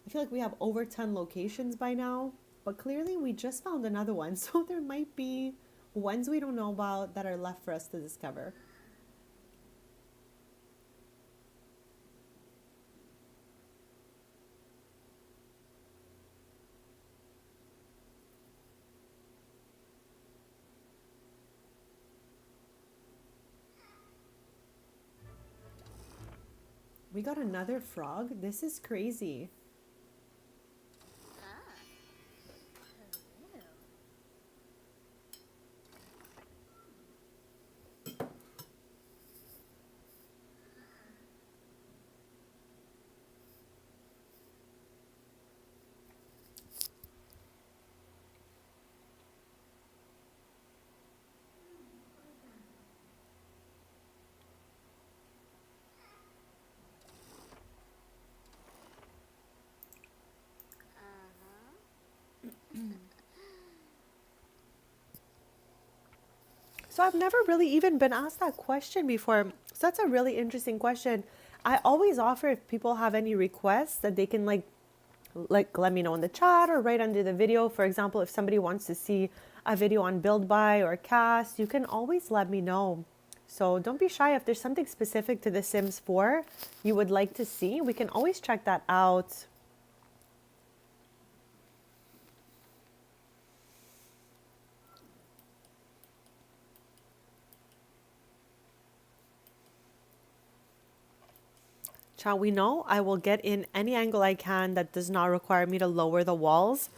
I feel like we have over 10 locations by now, but clearly we just found another one, so there might be ones we don't know about that are left for us to discover. We got another frog? This is crazy. So I've never really even been asked that question before. So that's a really interesting question. I always offer if people have any requests that they can like let me know in the chat or right under the video. For example, if somebody wants to see a video on build buy or cast, you can always let me know. So don't be shy if there's something specific to The Sims 4 you would like to see. We can always check that out. Shall we know? I will get in any angle I can that does not require me to lower the walls.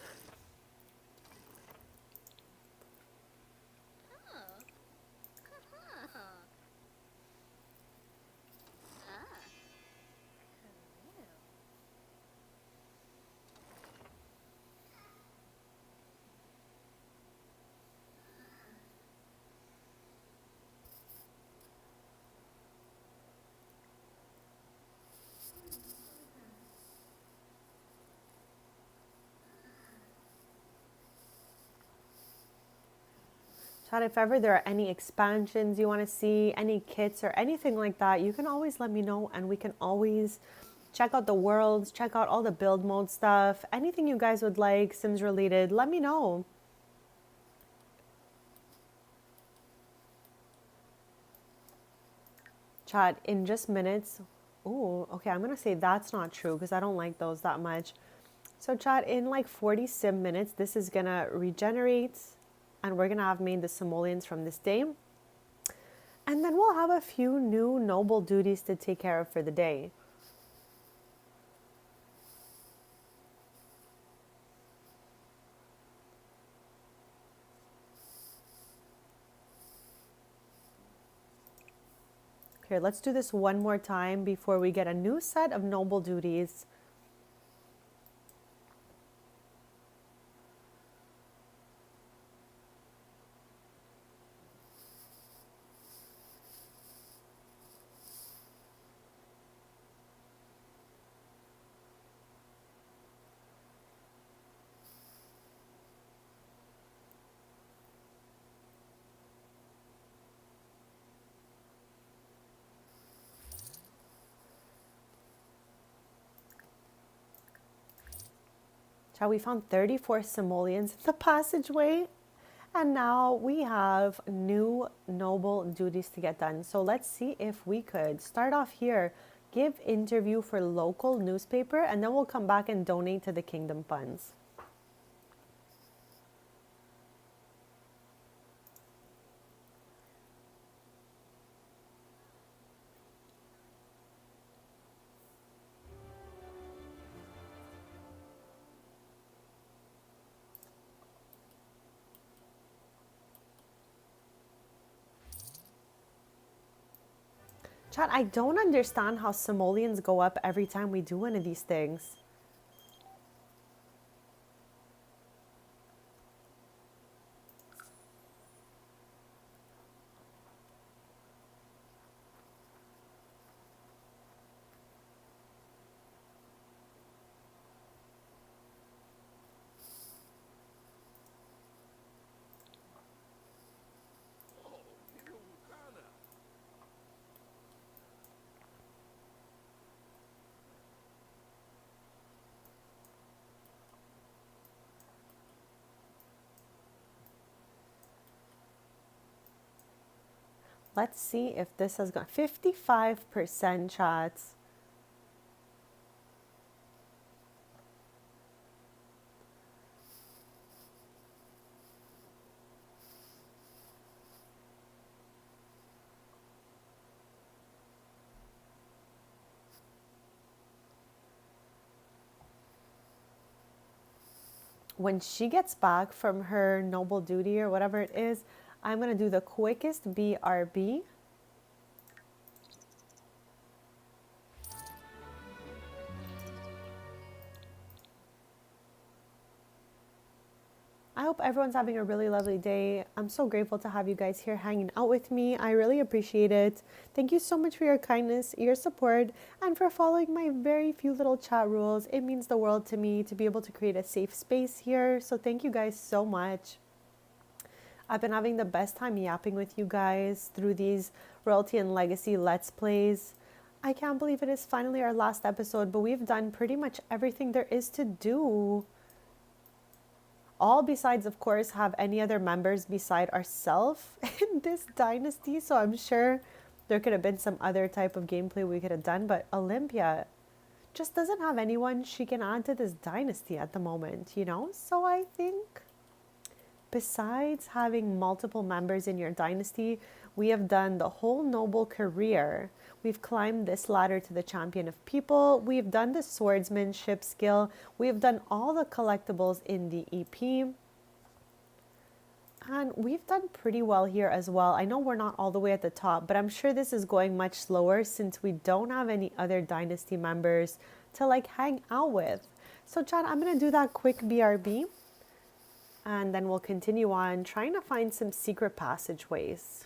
Chat, if ever there are any expansions you want to see, any kits or anything like that, you can always let me know and we can always check out the worlds, check out all the build mode stuff, anything you guys would like, Sims related, let me know. Chat, in just minutes. Oh, okay, I'm going to say that's not true because I don't like those that much. So chat, in like 40 sim minutes, this is going to regenerate and we're going to have made the simoleons from this day. And then we'll have a few new noble duties to take care of for the day. Here, let's do this one more time before we get a new set of noble duties. We found 34 simoleons in the passageway. And now we have new noble duties to get done. So let's see if we could start off here, give interview for local newspaper, and then we'll come back and donate to the kingdom funds. Chat, I don't understand how simoleons go up every time we do one of these things. Let's see if this has got 55% chats. When she gets back from her noble duty or whatever it is, I'm going to do the quickest BRB. I hope everyone's having a really lovely day. I'm so grateful to have you guys here hanging out with me. I really appreciate it. Thank you so much for your kindness, your support, and for following my very few little chat rules. It means the world to me to be able to create a safe space here. So thank you guys so much. I've been having the best time yapping with you guys through these Royalty and Legacy Let's Plays. I can't believe it is finally our last episode, but we've done pretty much everything there is to do. All besides, of course, have any other members beside ourselves in this dynasty. So I'm sure there could have been some other type of gameplay we could have done, but Olympia just doesn't have anyone she can add to this dynasty at the moment, you know? So I think besides having multiple members in your dynasty, we have done the whole noble career. We've climbed this ladder to the champion of people. We've done the swordsmanship skill. We've done all the collectibles in the EP. And we've done pretty well here as well. I know we're not all the way at the top, but I'm sure this is going much slower since we don't have any other dynasty members to like hang out with. So Chad, I'm going to do that quick BRB. And then we'll continue on trying to find some secret passageways.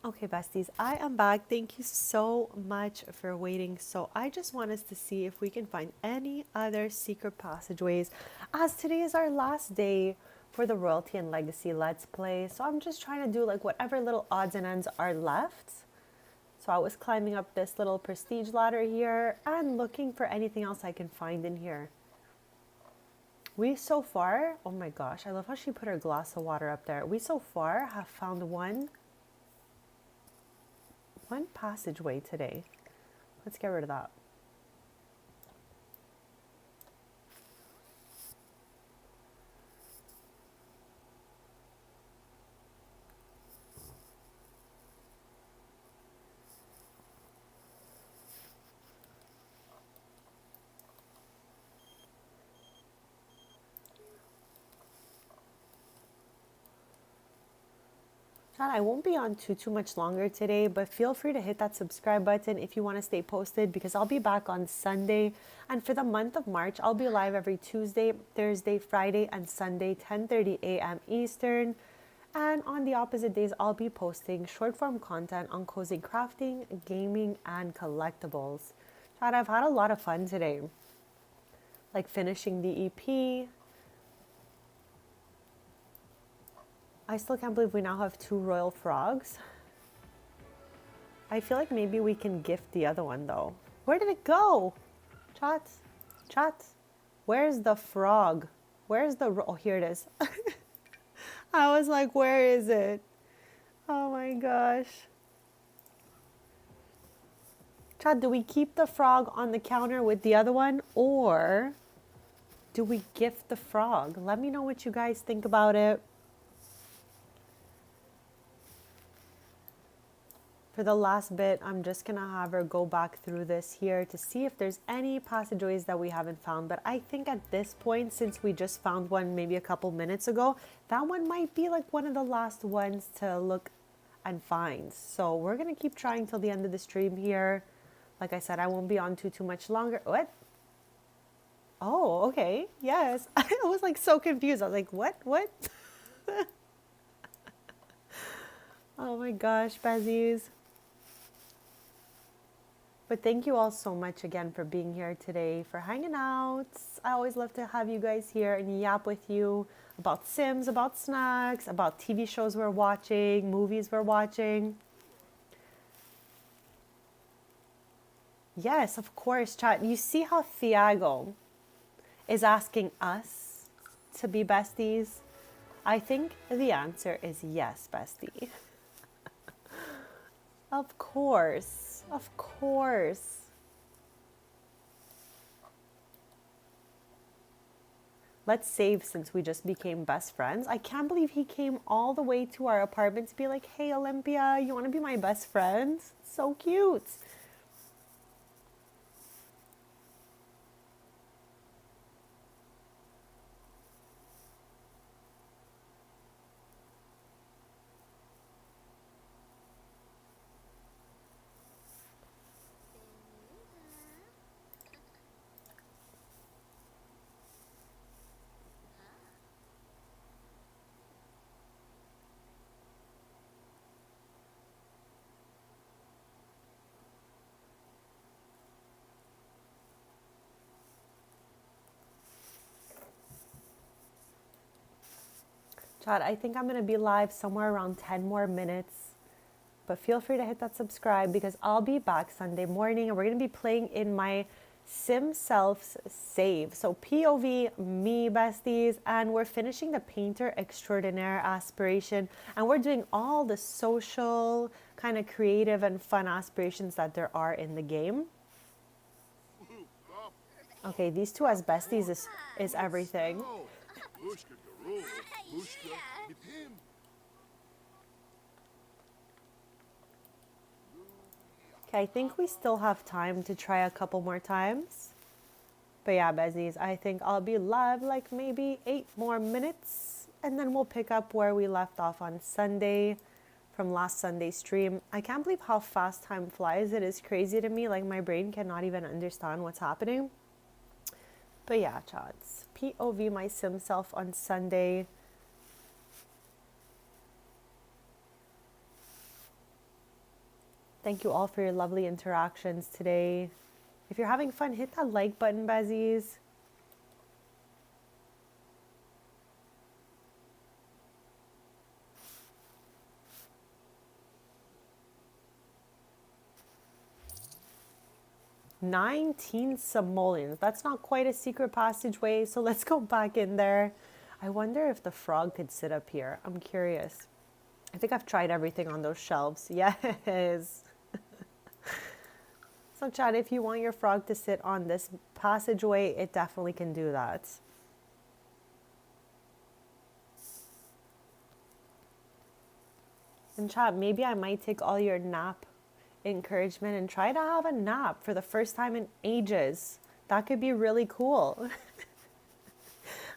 Okay, besties, I am back. Thank you so much for waiting. So I just want us to see if we can find any other secret passageways, as today is our last day for the Royalty and Legacy Let's Play. So I'm just trying to do like whatever little odds and ends are left. So I was climbing up this little prestige ladder here and looking for anything else I can find in here. We so far, oh my gosh, I love how she put her glass of water up there. We so far have found one passageway today. Let's get rid of that. I won't be on too much longer today, but feel free to hit that subscribe button if you want to stay posted, because I'll be back on Sunday. And for the month of March, I'll be live every Tuesday, Thursday, Friday, and Sunday, 10:30 a.m. Eastern. And on the opposite days, I'll be posting short form content on cozy crafting, gaming, and collectibles. Chad, I've had a lot of fun today. Like finishing the EP. I still can't believe we now have 2 royal frogs. I feel like maybe we can gift the other one though. Where did it go? Chats, chats. Where's the frog? Where's the, oh, here it is. I was like, where is it? Oh my gosh. Chad, do we keep the frog on the counter with the other one, or do we gift the frog? Let me know what you guys think about it. For the last bit, I'm just gonna have her go back through this here to see if there's any passageways that we haven't found. But I think at this point, since we just found one maybe a couple minutes ago, that one might be like one of the last ones to look and find. So we're gonna keep trying till the end of the stream here. Like I said, I won't be on too much longer. What? Oh, okay. Yes. I was like so confused. I was like, what? What? Oh my gosh, Bezzies. But thank you all so much again for being here today, for hanging out. I always love to have you guys here and yap with you about Sims, about snacks, about TV shows we're watching, movies we're watching. Yes, of course, chat. You see how Thiago is asking us to be besties? I think the answer is yes, bestie. Of course. Of course. Let's save since we just became best friends. I can't believe he came all the way to our apartment to be like, hey, Olympia, you want to be my best friend? So cute. Chad, I think I'm going to be live somewhere around 10 more minutes. But feel free to hit that subscribe because I'll be back Sunday morning and we're going to be playing in my Sim Self's save. So POV, me, besties, and we're finishing the Painter Extraordinaire aspiration. And we're doing all the social, kind of creative and fun aspirations that there are in the game. Okay, these two as besties is everything. Okay, I think we still have time to try a couple more times. But yeah, Bezzies, I think I'll be live like maybe 8 more minutes. And then we'll pick up where we left off on Sunday from last Sunday's stream. I can't believe how fast time flies. It is crazy to me. Like my brain cannot even understand what's happening. But yeah, chats. POV my sim self on Sunday. Thank you all for your lovely interactions today. If you're having fun, hit that like button, Bezzies. $19 simoleons. That's not quite a secret passageway, so let's go back in there. I wonder if the frog could sit up here. I'm curious. I think I've tried everything on those shelves. Yes. So chat, if you want your frog to sit on this passageway, it definitely can do that. And chat, maybe I might take all your nap encouragement and try to have a nap for the first time in ages. That could be really cool.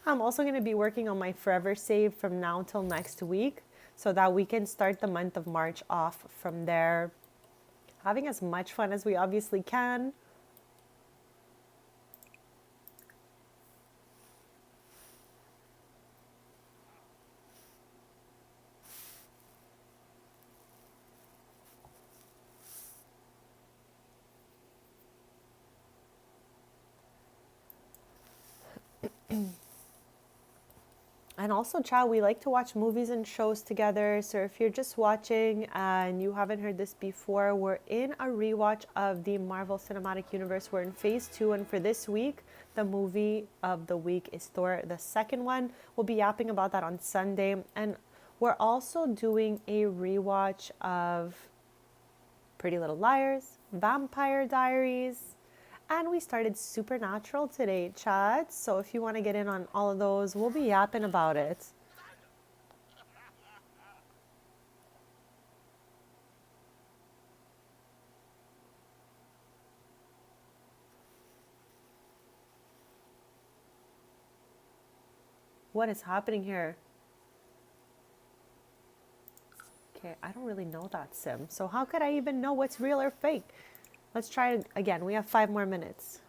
I'm also going to be working on my forever save from now till next week so that we can start the month of March off from there, having as much fun as we obviously can. And also, Chad, we like to watch movies and shows together. So if you're just watching and you haven't heard this before, we're in a rewatch of the Marvel Cinematic Universe. We're in phase 2, and for this week, the movie of the week is Thor, the second one. We'll be yapping about that on Sunday. And we're also doing a rewatch of Pretty Little Liars, Vampire Diaries, and we started Supernatural today, Chad. So if you want to get in on all of those, we'll be yapping about it. What is happening here? Okay, I don't really know that sim. So how could I even know what's real or fake? Let's try it again. We have 5 more minutes.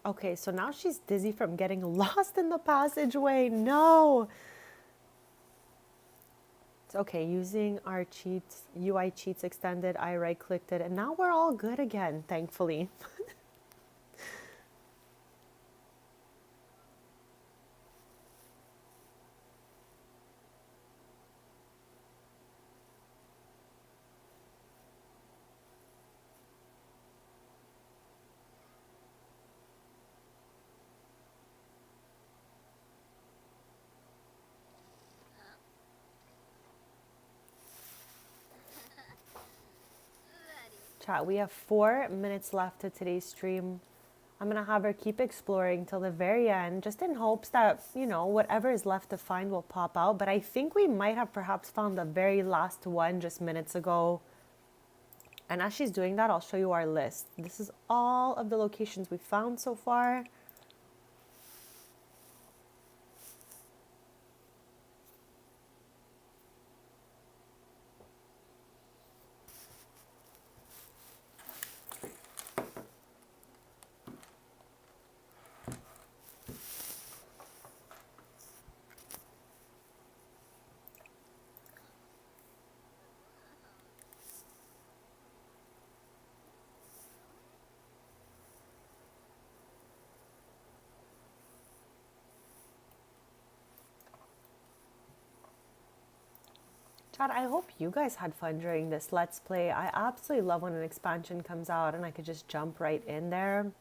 Okay, so now she's dizzy from getting lost in the passageway. No. It's okay, using our cheats, UI cheats extended, I right clicked it, and now we're all good again, thankfully. Chat, we have 4 minutes left to today's stream. I'm gonna have her keep exploring till the very end, just in hopes that, whatever is left to find will pop out. But I think we might have perhaps found the very last one just minutes ago. And as she's doing that, I'll show you our list. This is all of the locations we found so far. Chad, I hope you guys had fun during this Let's Play. I absolutely love when an expansion comes out and I could just jump right in there.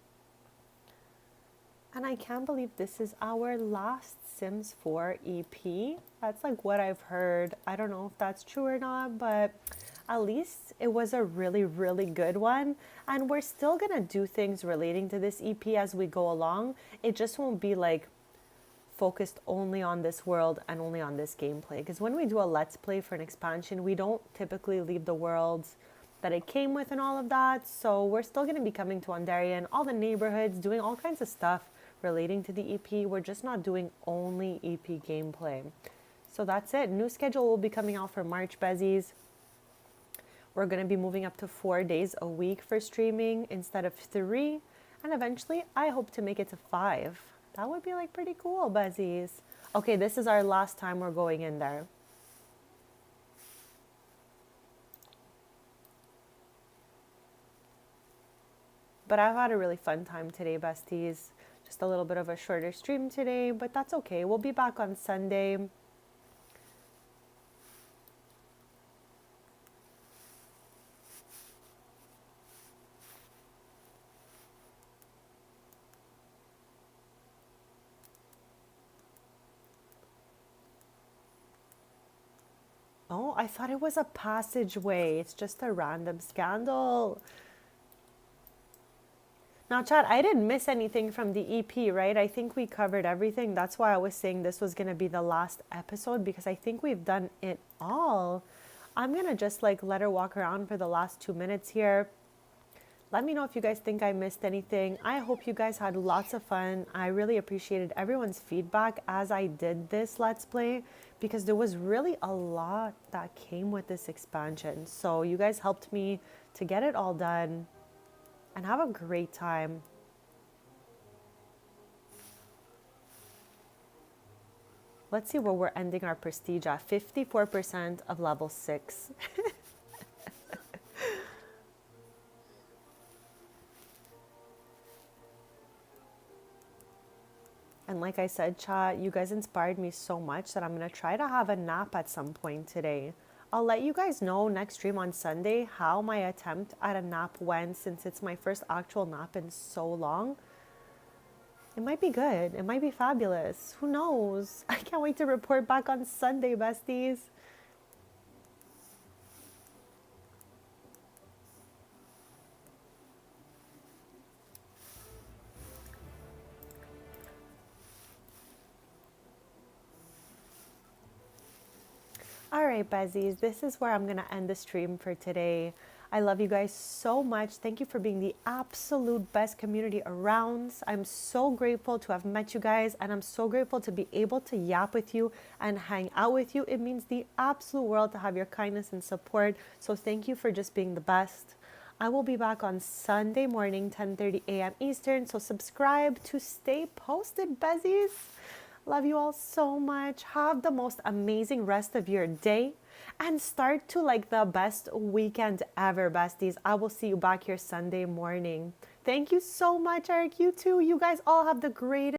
And I can't believe this is our last Sims 4 EP. That's like what I've heard. I don't know if that's true or not, but at least it was a really, really good one. And we're still gonna do things relating to this EP as we go along. It just won't be like focused only on this world and only on this gameplay. Because when we do a Let's Play for an expansion, we don't typically leave the worlds that it came with and all of that. So we're still going to be coming to Ondarian, all the neighborhoods, doing all kinds of stuff relating to the EP. We're just not doing only EP gameplay. So that's it. New schedule will be coming out for March, Bezies. We're going to be moving up to 4 days a week for streaming instead of 3. And eventually, I hope to make it to 5. That would be like pretty cool, Bezies. Okay, this is our last time we're going in there. But I've had a really fun time today, besties. Just a little bit of a shorter stream today, but that's okay. We'll be back on Sunday. Oh, I thought it was a passageway. It's just a random scandal. Now, Chad, I didn't miss anything from the EP, right? I think we covered everything. That's why I was saying this was going to be the last episode because I think we've done it all. I'm going to just like let her walk around for the last 2 minutes here. Let me know if you guys think I missed anything. I hope you guys had lots of fun. I really appreciated everyone's feedback as I did this Let's Play because there was really a lot that came with this expansion. So you guys helped me to get it all done and have a great time. Let's see where we're ending our prestige at. 54% of level 6. And like I said, chat, you guys inspired me so much that I'm going to try to have a nap at some point today. I'll let you guys know next stream on Sunday how my attempt at a nap went since it's my first actual nap in so long. It might be good. It might be fabulous. Who knows? I can't wait to report back on Sunday, besties. All right, Bezies, this is where I'm going to end the stream for today. I love you guys so much. Thank you for being the absolute best community around. I'm so grateful to have met you guys, and I'm so grateful to be able to yap with you and hang out with you. It means the absolute world to have your kindness and support. So thank you for just being the best. I will be back on Sunday morning, 10:30 a.m. Eastern. So subscribe to stay posted, Bezies. Love you all so much. Have the most amazing rest of your day and start to like the best weekend ever, besties. I will see you back here Sunday morning. Thank you so much, Eric. You too. You guys all have the greatest